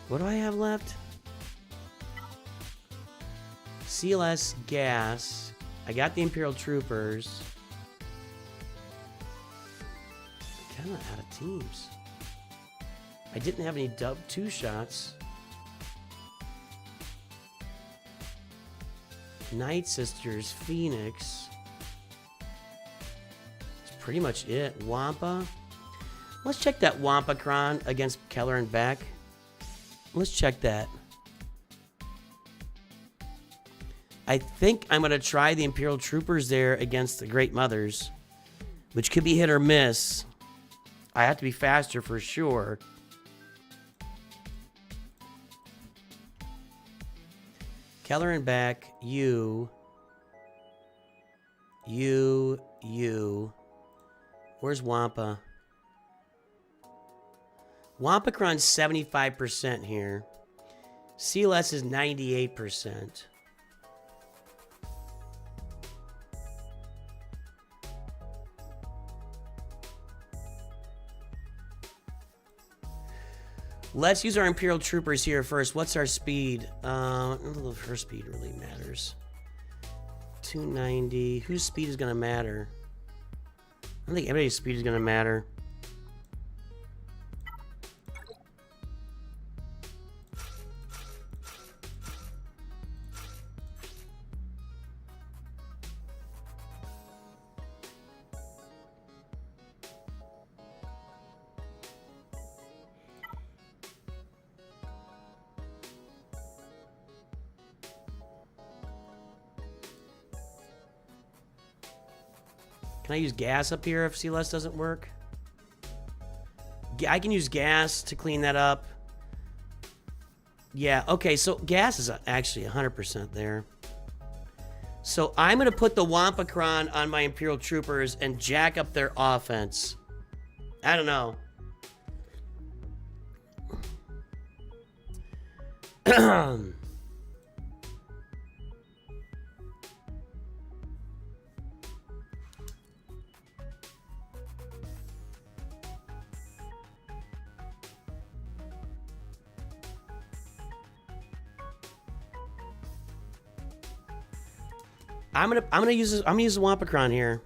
What do I have left? CLS gas. I got the Imperial Troopers. Kind of out of teams. I didn't have any dub 2 shots. Night Sisters, Phoenix. That's pretty much it. Wampa. Let's check that Wampa cron against Keller and Beck. Let's check that. I think I'm going to try the Imperial Troopers there against the Great Mothers, which could be hit or miss. I have to be faster for sure. Keller and Beck, you. Where's Wampa? Wampacron's 75% here. CLS is 98%. Let's use our Imperial Troopers here first. What's our speed? Her speed really matters. 290. Whose speed is going to matter? I don't think anybody's speed is going to matter. Can I use gas up here if CLS doesn't work? I can use gas to clean that up. Yeah, okay, so gas is actually 100% there. So I'm going to put the Wampacron on my Imperial Troopers and jack up their offense. I don't know. I'm gonna use the Wampacron here.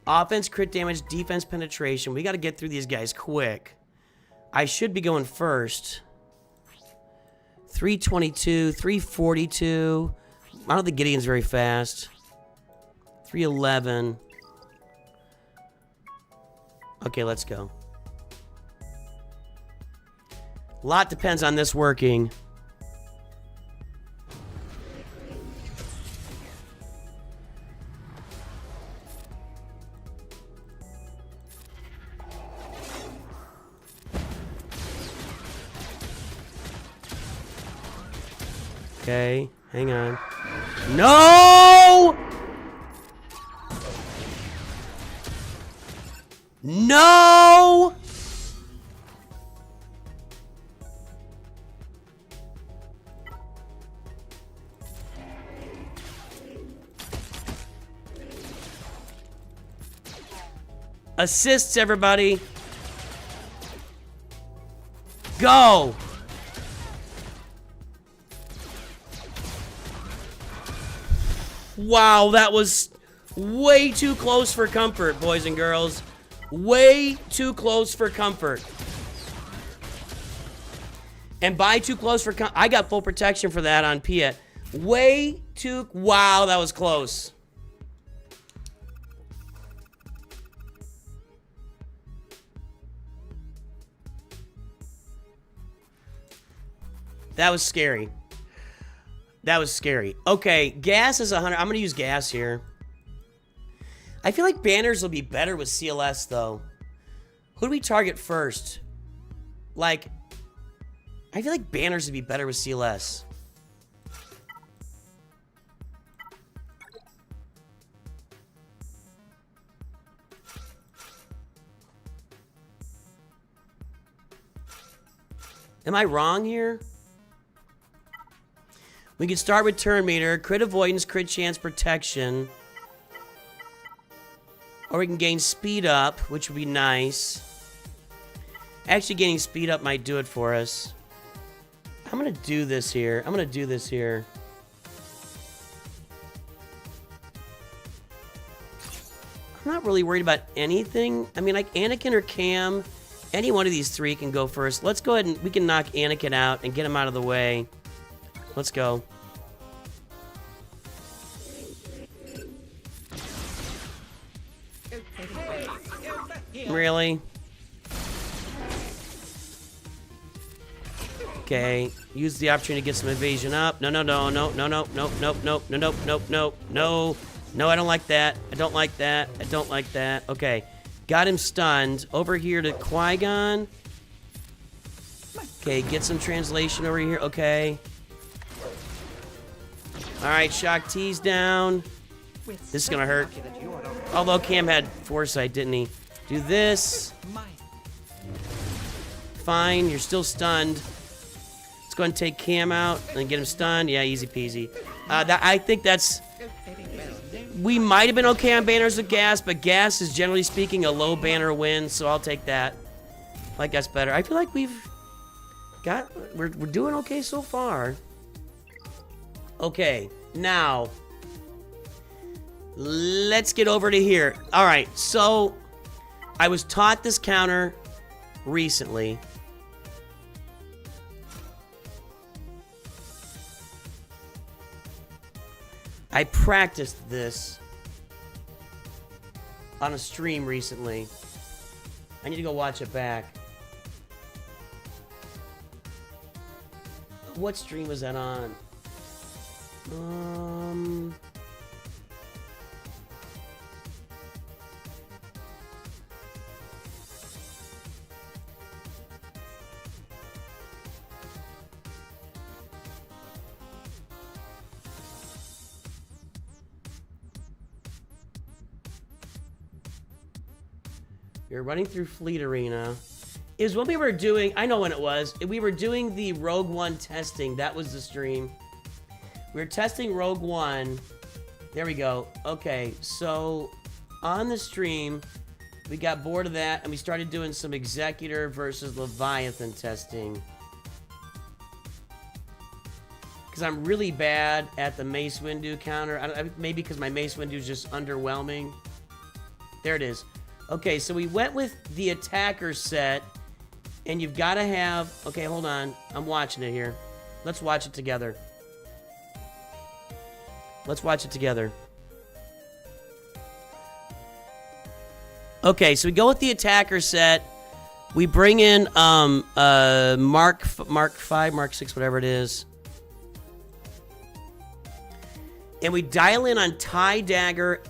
Offense, crit damage, defense, penetration. We got to get through these guys quick. I should be going first. 322, 342. I don't think Gideon's very fast. 311. Okay, let's go. A lot depends on this working. Okay, hang on. No! No! Assists, everybody. Go! Wow, that was way too close for comfort, boys and girls. Way too close for comfort. And by too close for I got full protection for that on Pia. Way too... Wow, that was close. That was scary. That was scary. Okay, gas is 100. I'm going to use gas here. I feel like banners will be better with CLS, though. Who do we target first? Like, I feel like banners would be better with CLS. Am I wrong here? We can start with turn meter, crit avoidance, crit chance, protection. Or we can gain speed up, which would be nice. Actually, gaining speed up might do it for us. I'm going to do this here. I'm going to do this here. I'm not really worried about anything. I mean, like Anakin or Cam, any one of these three can go first. Let's go ahead and we can knock Anakin out and get him out of the way. Let's go. Really? Okay. Use the opportunity to get some evasion up. No, no, no, no, no, no, no, no, no, no, no, no, no, no. No, I don't like that. I don't like that. I don't like that. Okay. Got him stunned. Over here to Qui-Gon. Okay, get some translation over here. Okay. Alright, Shock T's down. This is gonna hurt. Although Cam had foresight, didn't he? Do this. Fine, you're still stunned. Let's go ahead and take Cam out and get him stunned. Yeah, easy peasy. I think that's... We might have been okay on banners with gas, but gas is generally speaking a low banner win, so I'll take that. I like that's better. I feel like we're doing okay so far. Okay, now let's get over to here. All right, so I was taught this counter recently. I practiced this on a stream recently. I need to go watch it back. What stream was that on? You're running through Fleet Arena. Is when we were doing, I know when it was. We were doing the Rogue One testing. That was the stream. We were testing Rogue One. There we go. Okay, so on the stream, we got bored of that and we started doing some Executor versus Leviathan testing. Because I'm really bad at the Mace Windu counter. Maybe because my Mace Windu is just underwhelming. There it is. Okay, so we went with the attacker set, and you've got to have... Okay, hold on. I'm watching it here. Let's watch it together. Let's watch it together. Okay, so we go with the attacker set. We bring in Mark 5, Mark 6, whatever it is. And we dial in on TIE Dagger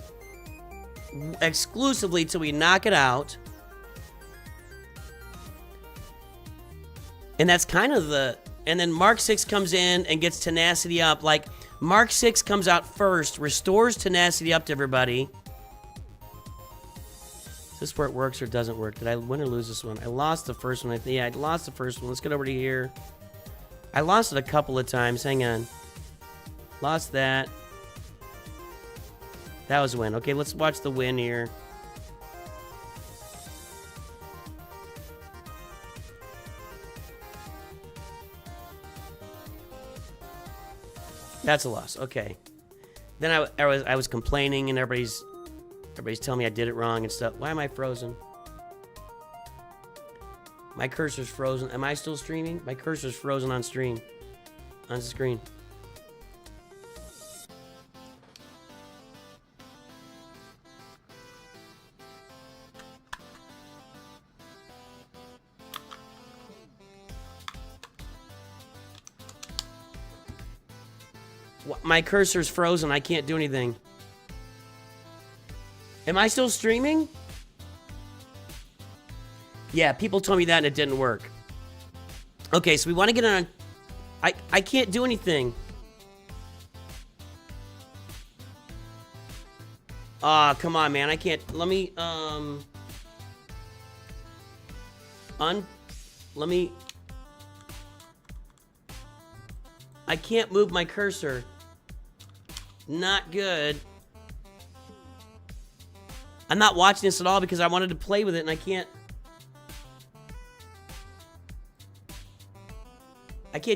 exclusively till we knock it out. And that's kind of the... And then Mark 6 comes in and gets tenacity up. Like, Mark 6 comes out first, restores tenacity up to everybody. Is this where it works or doesn't work? Did I win or lose this one? I lost the first one. Yeah, I lost the first one. Let's get over to here. I lost it a couple of times. Hang on. Lost that. That was a win. Okay, let's watch the win here. That's a loss. Okay. Then I was complaining, and everybody's telling me I did it wrong and stuff. Why am I frozen? My cursor's frozen. Am I still streaming? My cursor's frozen on stream. On screen. My cursor's frozen. I can't do anything. Am I still streaming? Yeah, people told me that and it didn't work. Okay, so we want to get on... I can't do anything. Aw, come on, man. I can't... Let me, Let me... I can't move my cursor. Not good. I'm not watching this at all because I wanted to play with it and I can't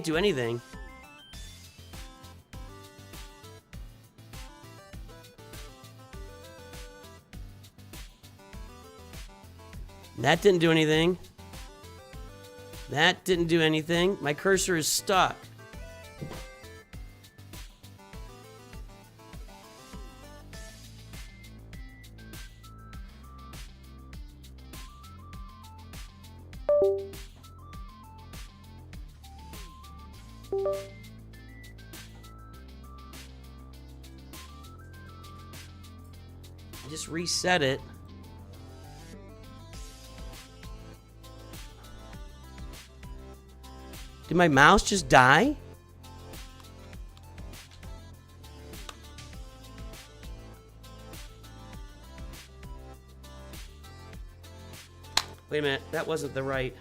do anything. That didn't do anything. That didn't do anything. My cursor is stuck. Just reset it. Did my mouse just die? Wait a minute, that wasn't the right.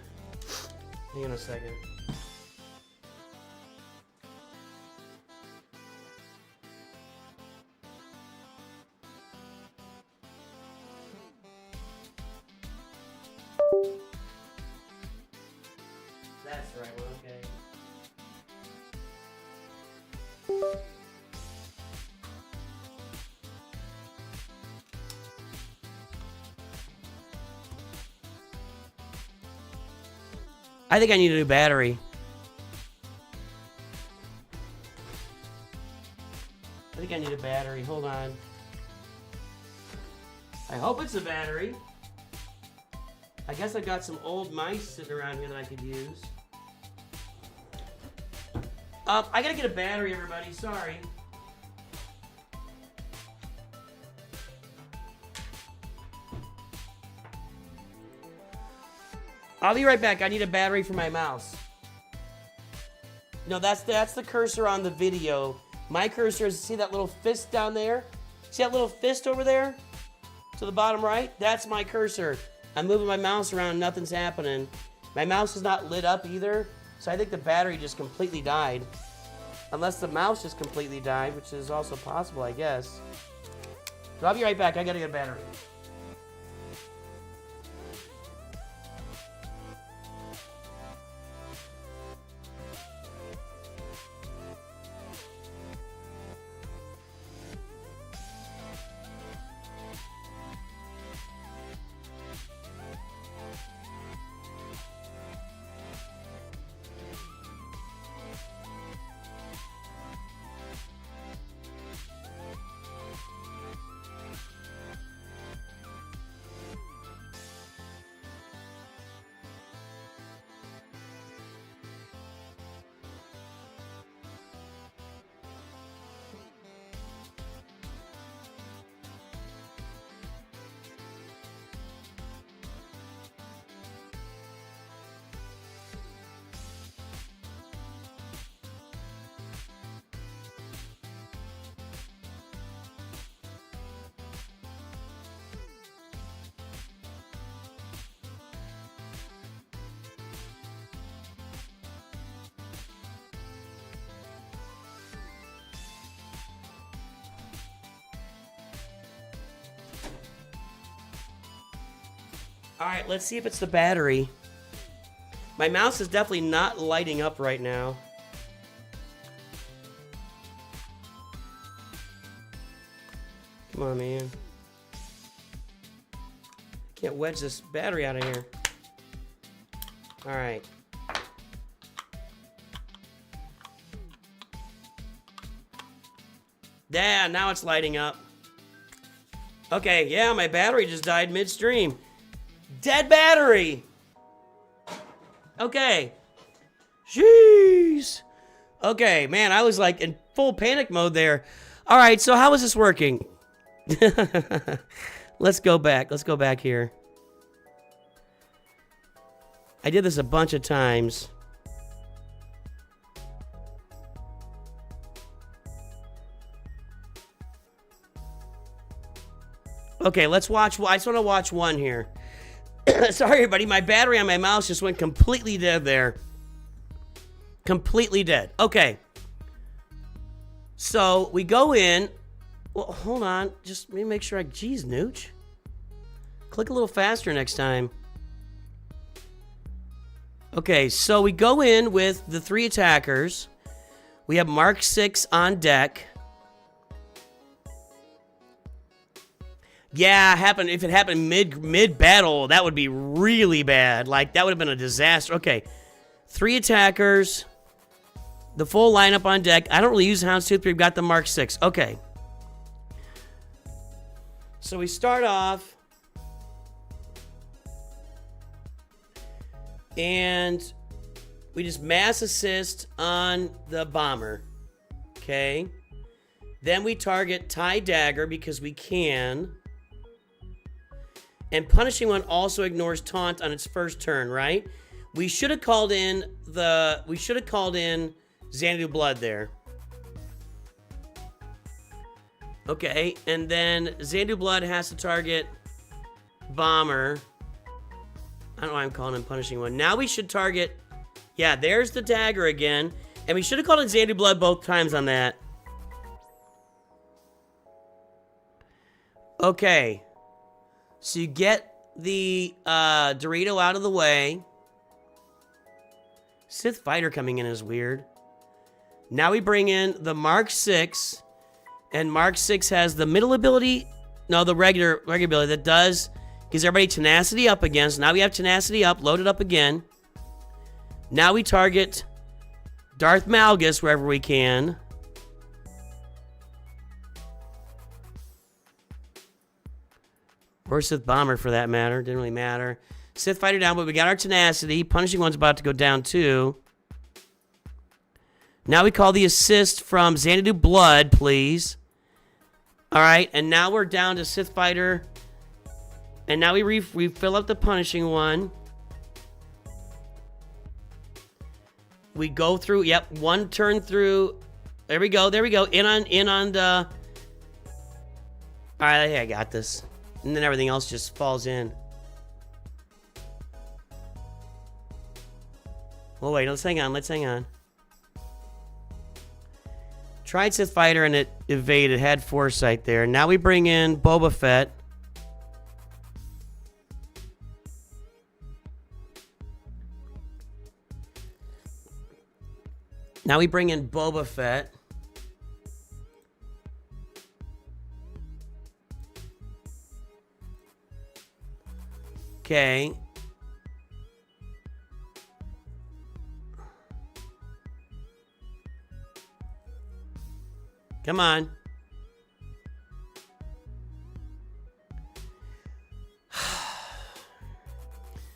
Hang on a second. That's the right one, okay. I think I need a new battery. I think I need a battery. Hold on. I hope it's a battery. I guess I got some old mice sitting around here that I could use. I gotta get a battery, everybody. Sorry. I'll be right back. I need a battery for my mouse. No, that's the cursor on the video. My cursor is, see that little fist down there? See that little fist over there? To the bottom right? That's my cursor. I'm moving my mouse around, nothing's happening. My mouse is not lit up either, so I think the battery just completely died. Unless the mouse just completely died, which is also possible, I guess. So I'll be right back. I gotta get a battery. Alright, let's see if it's the battery. My mouse is definitely not lighting up right now. Come on, man. Can't wedge this battery out of here. All right. Yeah, now it's lighting up. Okay, yeah, my battery just died midstream. Dead battery! Okay. Jeez. Okay, man, I was like in full panic mode there. All right, so how is this working? Let's go back. Let's go back here. I did this a bunch of times. Okay, let's watch. I just want to watch one here. Sorry, everybody. My battery on my mouse just went completely dead there. Completely dead. Okay. So, we go in. Well, hold on. Just let me make sure I... Geez, Nooch. Click a little faster next time. Okay, so we go in with the 3 attackers. We have Mark 6 on deck. Yeah, if it happened mid battle, that would be really bad. Like, that would have been a disaster. Okay, 3 attackers, the full lineup on deck. I don't really use Houndstooth, but we've got the Mark 6. Okay. So we start off, and we just mass assist on the bomber. Okay. Then we target TIE Dagger because we can. And Punishing One also ignores taunt on its first turn, right? We should have called in Xanadu Blood there. Okay, and then Xanadu Blood has to target Bomber. I don't know why I'm calling him Punishing One. Now we should target... Yeah, there's the dagger again. And we should have called in Xanadu Blood both times on that. Okay. So you get the Dorito out of the way. Sith Fighter coming in is weird. Now we bring in the Mark 6. And Mark 6 has the middle ability. No, the regular ability that gives everybody tenacity up again. So now we have tenacity up, loaded up again. Now we target Darth Malgus wherever we can. Or Sith Bomber for that matter. Didn't really matter. Sith Fighter down, but we got our tenacity. Punishing One's about to go down too. Now we call the assist from Xanadu Blood, please. Alright, and now we're down to Sith Fighter. And now we fill up the Punishing One. We go through, yep, one turn through. There we go. In on the... Alright, I got this. And then everything else just falls in. Well, wait, let's hang on. Tried Sith Fighter and it evaded, had Foresight there. Now we bring in Boba Fett. Now we bring in Boba Fett. Okay. Come on.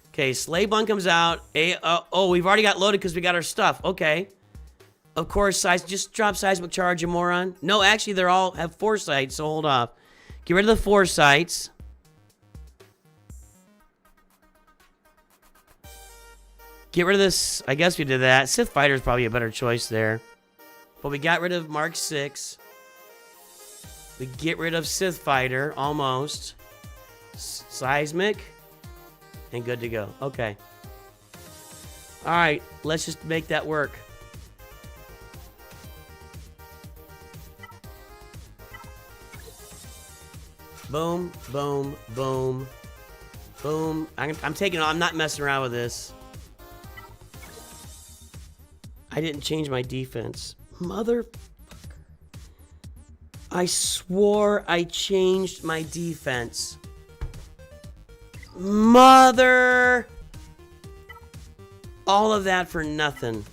Okay, Slave Bun comes out. Oh, we've already got loaded because we got our stuff. Okay. Of course, just drop Seismic Charge, you moron. No, actually, they all have Foresight, so hold off. Get rid of the Foresights. Get rid of this. I guess we did that. Sith Fighter is probably a better choice there. But we got rid of Mark 6. We get rid of Sith Fighter, almost. Seismic. And good to go. Okay. Alright, let's just make that work. Boom, boom, boom. Boom. I'm taking it. I'm not messing around with this. I didn't change my defense. Mother... I swore I changed my defense. Mother! All of that for nothing.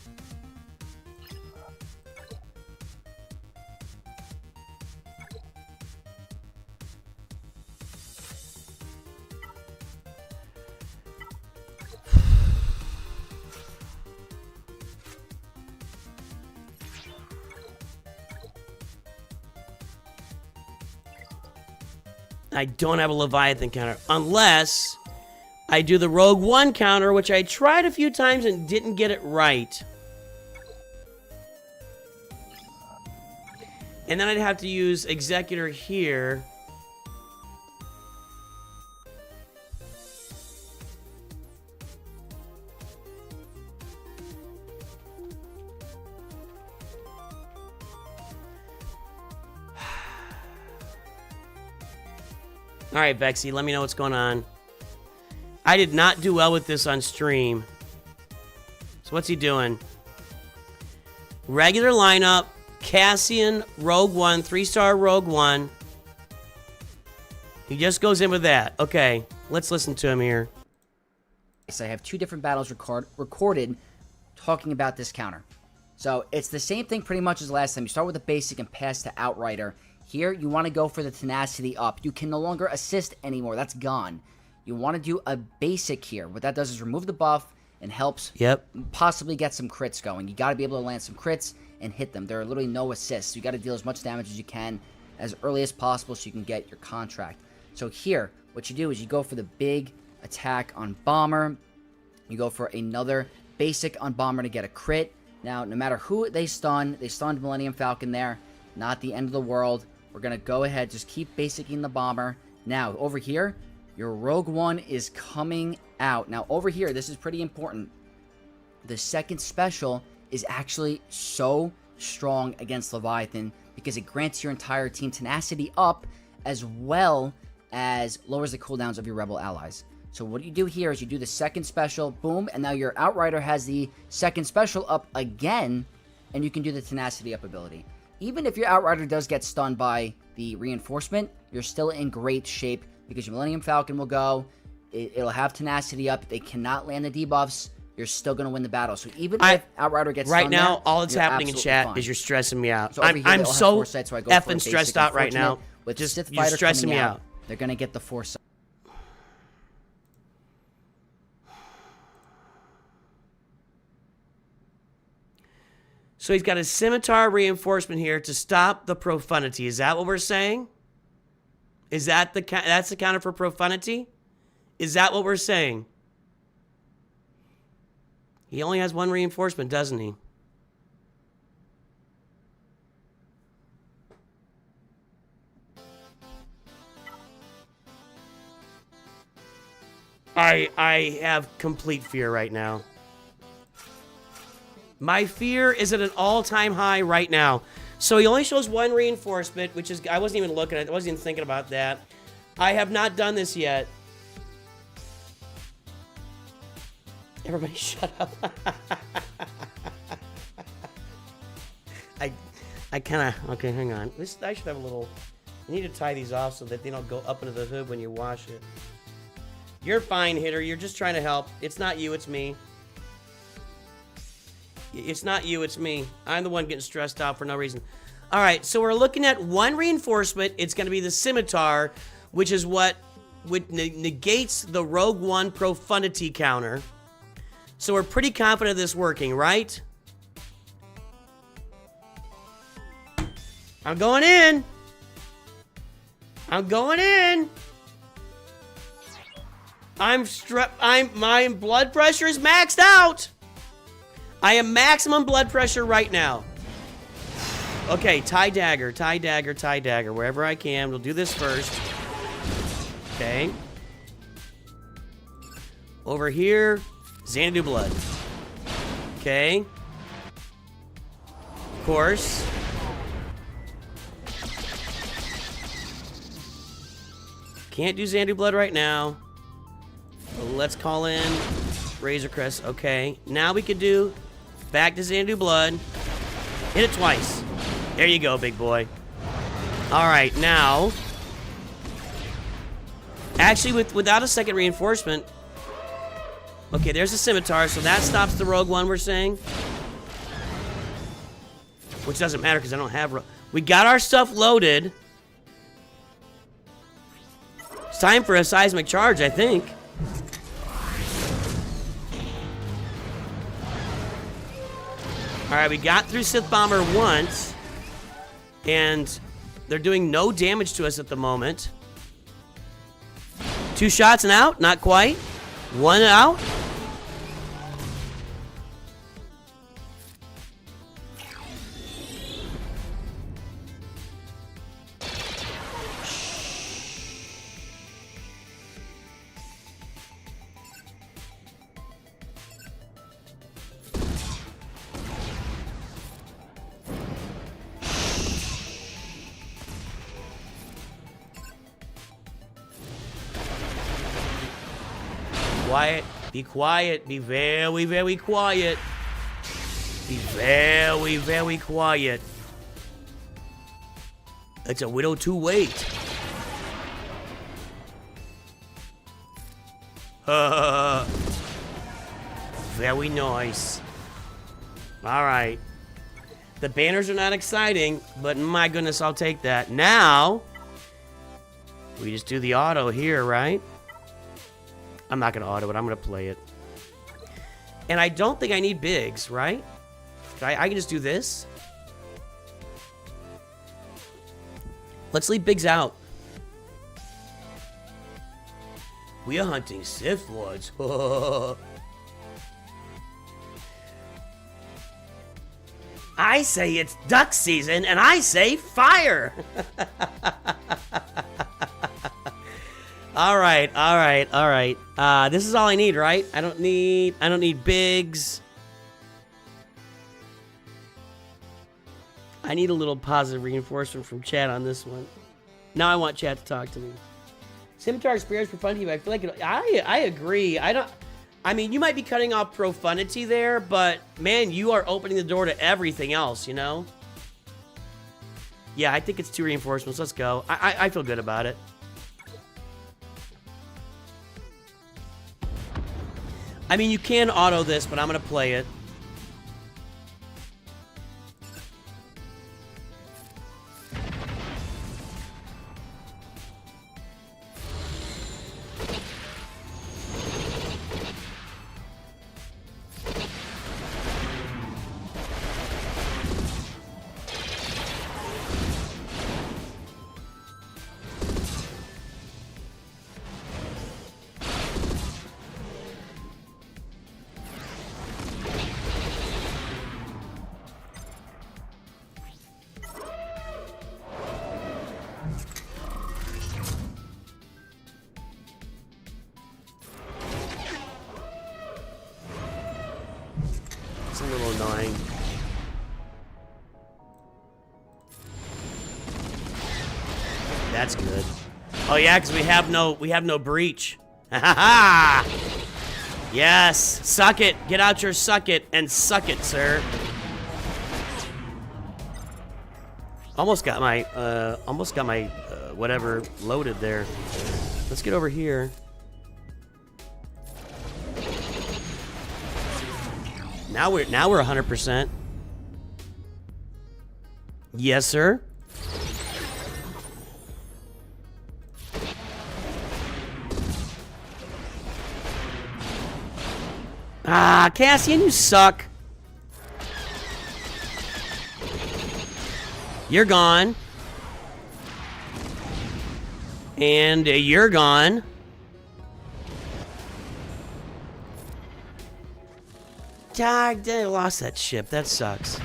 I don't have a Leviathan counter, unless I do the Rogue One counter, which I tried a few times and didn't get it right. And then I'd have to use Executor here. All right, Vexy, let me know what's going on. I did not do well with this on stream. So what's he doing? Regular lineup, Cassian, Rogue One, 3-star Rogue One. He just goes in with that. Okay, let's listen to him here. So I have 2 different battles recorded talking about this counter. So it's the same thing pretty much as last time. You start with a basic and pass to Outrider. Here, you want to go for the tenacity up. You can no longer assist anymore. That's gone. You want to do a basic here. What that does is remove the buff and helps possibly get some crits going. You got to be able to land some crits and hit them. There are literally no assists. You got to deal as much damage as you can as early as possible so you can get your contract. So here, what you do is you go for the big attack on Bomber. You go for another basic on Bomber to get a crit. Now, no matter who they stunned Millennium Falcon there. Not the end of the world. We're going to go ahead, just keep basicing the Bomber. Now, over here, your Rogue One is coming out. Now, over here, this is pretty important. The second special is actually so strong against Leviathan because it grants your entire team tenacity up as well as lowers the cooldowns of your Rebel allies. So what you do here is you do the second special, boom, and now your Outrider has the second special up again, and you can do the tenacity up ability. Even if your Outrider does get stunned by the reinforcement, you're still in great shape because your Millennium Falcon will go. It'll have tenacity up. They cannot land the debuffs. You're still going to win the battle. So even if Outrider gets right stunned now, there, all that's happening in chat fine. Is you're stressing me out. So I'm so foresight, so I go for effing a stressed basic. out right now. With Just Sith you're Fighter stressing coming me out, out. they're going to get the foresight. So he's got a Scimitar reinforcement here to stop the Profundity. Is that what we're saying? Is that that's the counter for Profundity? Is that what we're saying? He only has 1 reinforcement, doesn't he? I have complete fear right now. My fear is at an all-time high right now. So he only shows 1 reinforcement, which is, I wasn't even looking at it. I wasn't even thinking about that. I have not done this yet. Everybody shut up. I kind of, okay, hang on. I should have a little, I need to tie these off so that they don't go up into the hood when you wash it. You're fine, Hitter. You're just trying to help. It's not you, it's me. It's not you, it's me. I'm the one getting stressed out for no reason. All right, so we're looking at 1 reinforcement. It's going to be the Scimitar, which is what negates the Rogue One Profundity counter. So we're pretty confident of this working, right? I'm going in. I'm going in. My blood pressure is maxed out. I am maximum blood pressure right now. Okay, tie dagger, wherever I can. We'll do this first. Okay. Over here, Xanadu blood. Okay. Of course. Can't do Xanadu blood right now. Let's call in Razor Crest. Okay. Now we could do back to Xanadu blood. Hit it twice. There you go, big boy. All right, now. Actually, without a second reinforcement. Okay, there's a scimitar, so that stops the rogue one, we're saying. Which doesn't matter because I don't have... We got our stuff loaded. It's time for a seismic charge, I think. Alright, we got through Sith Bomber once. And they're doing no damage to us at the moment. 2 shots and out? Not quite. 1 out. Quiet. Be quiet. Be very, very quiet. Be very, very quiet. It's a widow to wait. Very nice. Alright. The banners are not exciting, but my goodness, I'll take that. Now, we just do the auto here, right? I'm not going to auto it. I'm going to play it. And I don't think I need bigs, right? I can just do this. Let's leave bigs out. We are hunting Sith Lords. I say it's duck season, and I say fire. All right. This is all I need, right? I don't need bigs. I need a little positive reinforcement from chat on this one. Now I want chat to talk to me. Scimitar Spears for fun, I feel like I agree. I mean, you might be cutting off profundity there, but man, you are opening the door to everything else, you know? Yeah, I think it's 2 reinforcements. Let's go. I feel good about it. I mean, you can auto this, but I'm going to play it. It's a little annoying. That's good. Oh yeah, because we have no breach. Ha ha ha! Yes, suck it. Get out your suck it and suck it, sir. Almost got my whatever loaded there. Let's get over here. Now we're 100%. Yes, sir. Ah, Cassian, you suck. You're gone. And you're gone. I lost that ship. That sucks.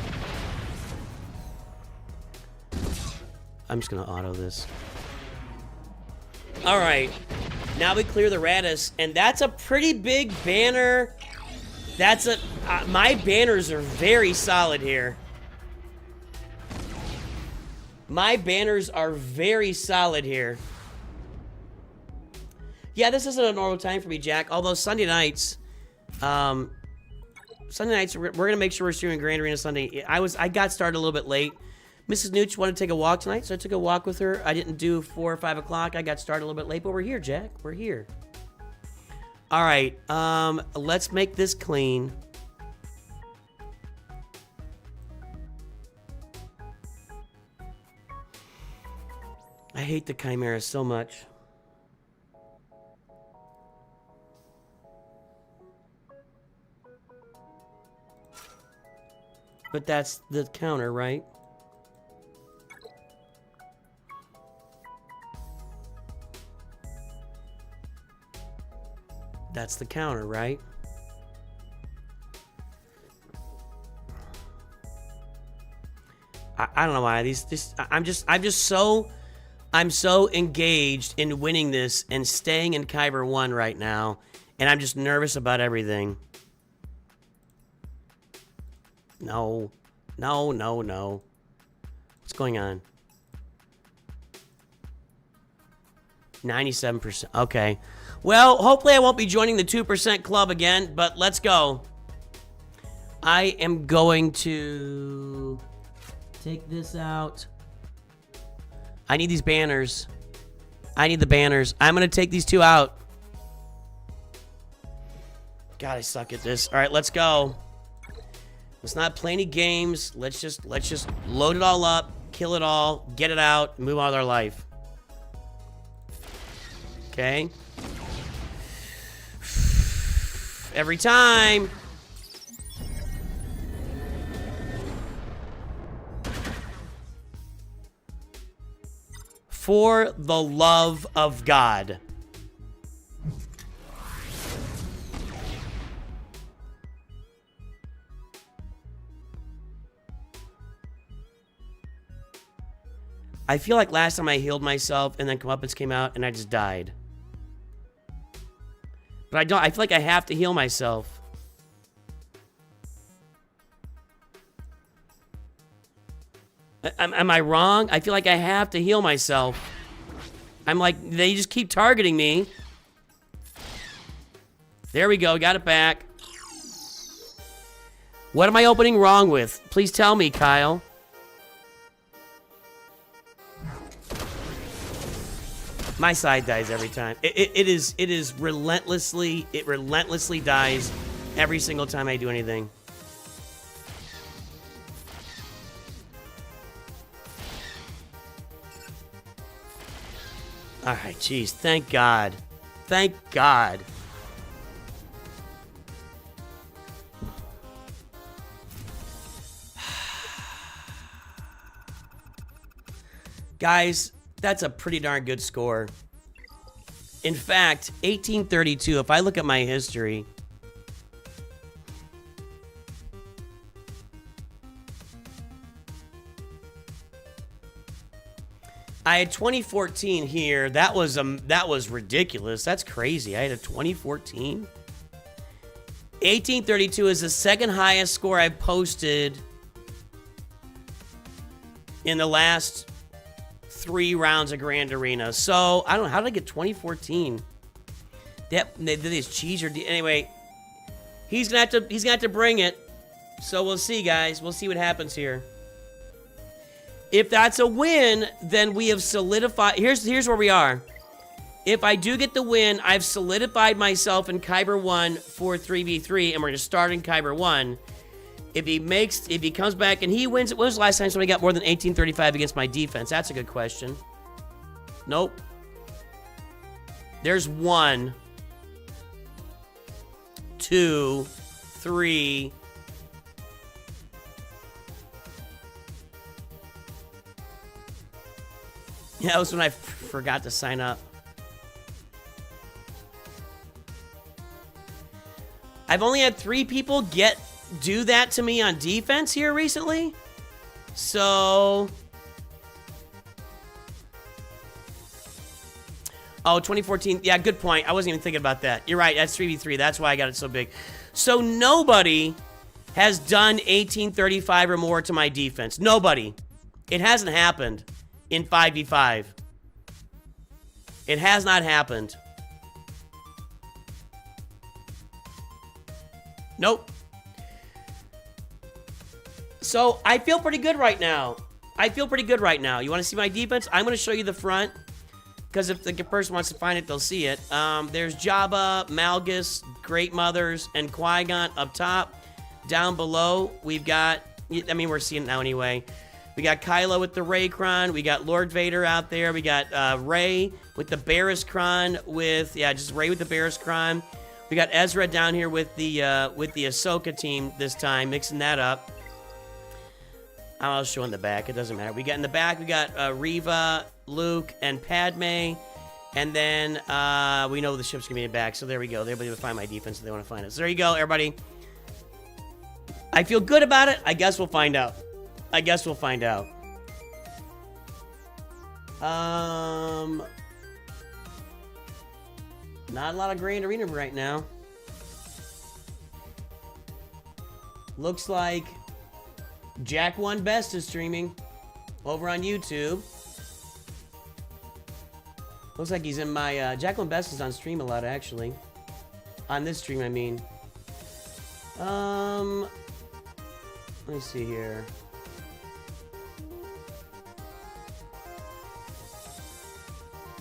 I'm just gonna auto this. Alright. Now we clear the Radis, and that's a pretty big banner. That's a... my banners are very solid here. My banners are very solid here. Yeah, this isn't a normal time for me, Jack. Although Sunday nights... Sunday nights, we're gonna make sure we're streaming Grand Arena Sunday. I got started a little bit late Mrs. Nooch wanted to take a walk tonight, so I took a walk with her. I didn't do 4 or 5 o'clock. I got started a little bit late, but we're here, Jack. We're here. All right, let's make this clean. I hate the Chimera so much. But that's the counter, right? That's the counter, right? I don't know why I'm so engaged in winning this and staying in Kyber 1 right now, and I'm just nervous about everything. No. What's going on? 97%. Okay. Well, hopefully I won't be joining the 2% club again, but let's go. I am going to take this out. I need these banners. I need the banners. I'm going to take these 2 out. God, I suck at this. All right, let's go. Let's not play any games. Let's just load it all up, kill it all, get it out, move on with our life. Okay. Every time. For the love of God. I feel like last time I healed myself and then comeuppance came out and I just died. But I don't. I feel like I have to heal myself. Am I wrong? I feel like I have to heal myself. I'm like, they just keep targeting me. There we go. Got it back. What am I opening wrong with? Please tell me, Kyle. My side dies every time. It is relentlessly, it relentlessly dies every single time I do anything. All right, jeez, thank God. Thank God. Guys, that's a pretty darn good score. In fact, 1832, if I look at my history, I had 2014 here. That was ridiculous. That's crazy. I had a 2014. 1832 is the second highest score I've posted in the last 3 rounds of Grand Arena. So, I don't know. How did I get 2014? They did this cheese or... Anyway, he's gonna have to bring it. So, we'll see, guys. We'll see what happens here. If that's a win, then we have solidified... Here's where we are. If I do get the win, I've solidified myself in Kyber 1 for 3v3, and we're gonna start in Kyber 1. If he comes back and he wins, when was the last time somebody got more than 1835 against my defense? That's a good question. Nope. There's 1, 2, 3. Yeah, that was when I forgot to sign up. I've only had 3 people do that to me on defense here recently. So... Oh, 2014. Yeah, good point. I wasn't even thinking about that. You're right. That's 3v3. That's why I got it so big. So nobody has done 1835 or more to my defense. Nobody. It hasn't happened in 5v5. It has not happened. Nope. So, I feel pretty good right now. I feel pretty good right now. You want to see my defense? I'm going to show you the front. Because if the person wants to find it, they'll see it. There's Jabba, Malgus, Great Mothers, and Qui-Gon up top. Down below, we've got... I mean, we're seeing it now anyway. We got Kylo with the Raycron. We got Lord Vader out there. We got Rey with the Barriskron with... Yeah, just Rey with the Barriskron. We got Ezra down here with the Ahsoka team this time, mixing that up. I'll show in the back. It doesn't matter. We got in the back, we got Reva, Luke, and Padme. And then we know the ship's going to be in the back. So there we go. They'll be able to find my defense if they want to find it. So there you go, everybody. I feel good about it. I guess we'll find out. I guess we'll find out. Not a lot of Grand Arena right now. Looks like Jack One Best is streaming over on YouTube. Looks like he's in my... Jack One Best is on stream a lot, actually. On this stream, I mean. Let me see here.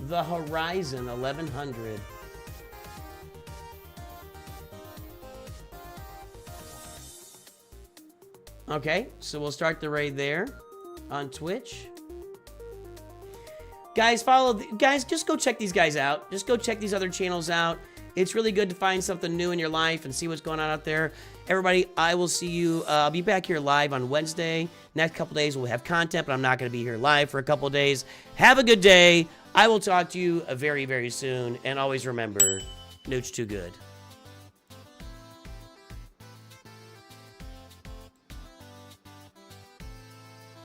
The Horizon 1100. Okay, so we'll start the raid there on Twitch. Guys, guys, just go check these guys out. Just go check these other channels out. It's really good to find something new in your life and see what's going on out there. Everybody, I will see you. I'll be back here live on Wednesday. Next couple days, we'll have content, but I'm not going to be here live for a couple days. Have a good day. I will talk to you very, very soon. And always remember, Nooch2GUD.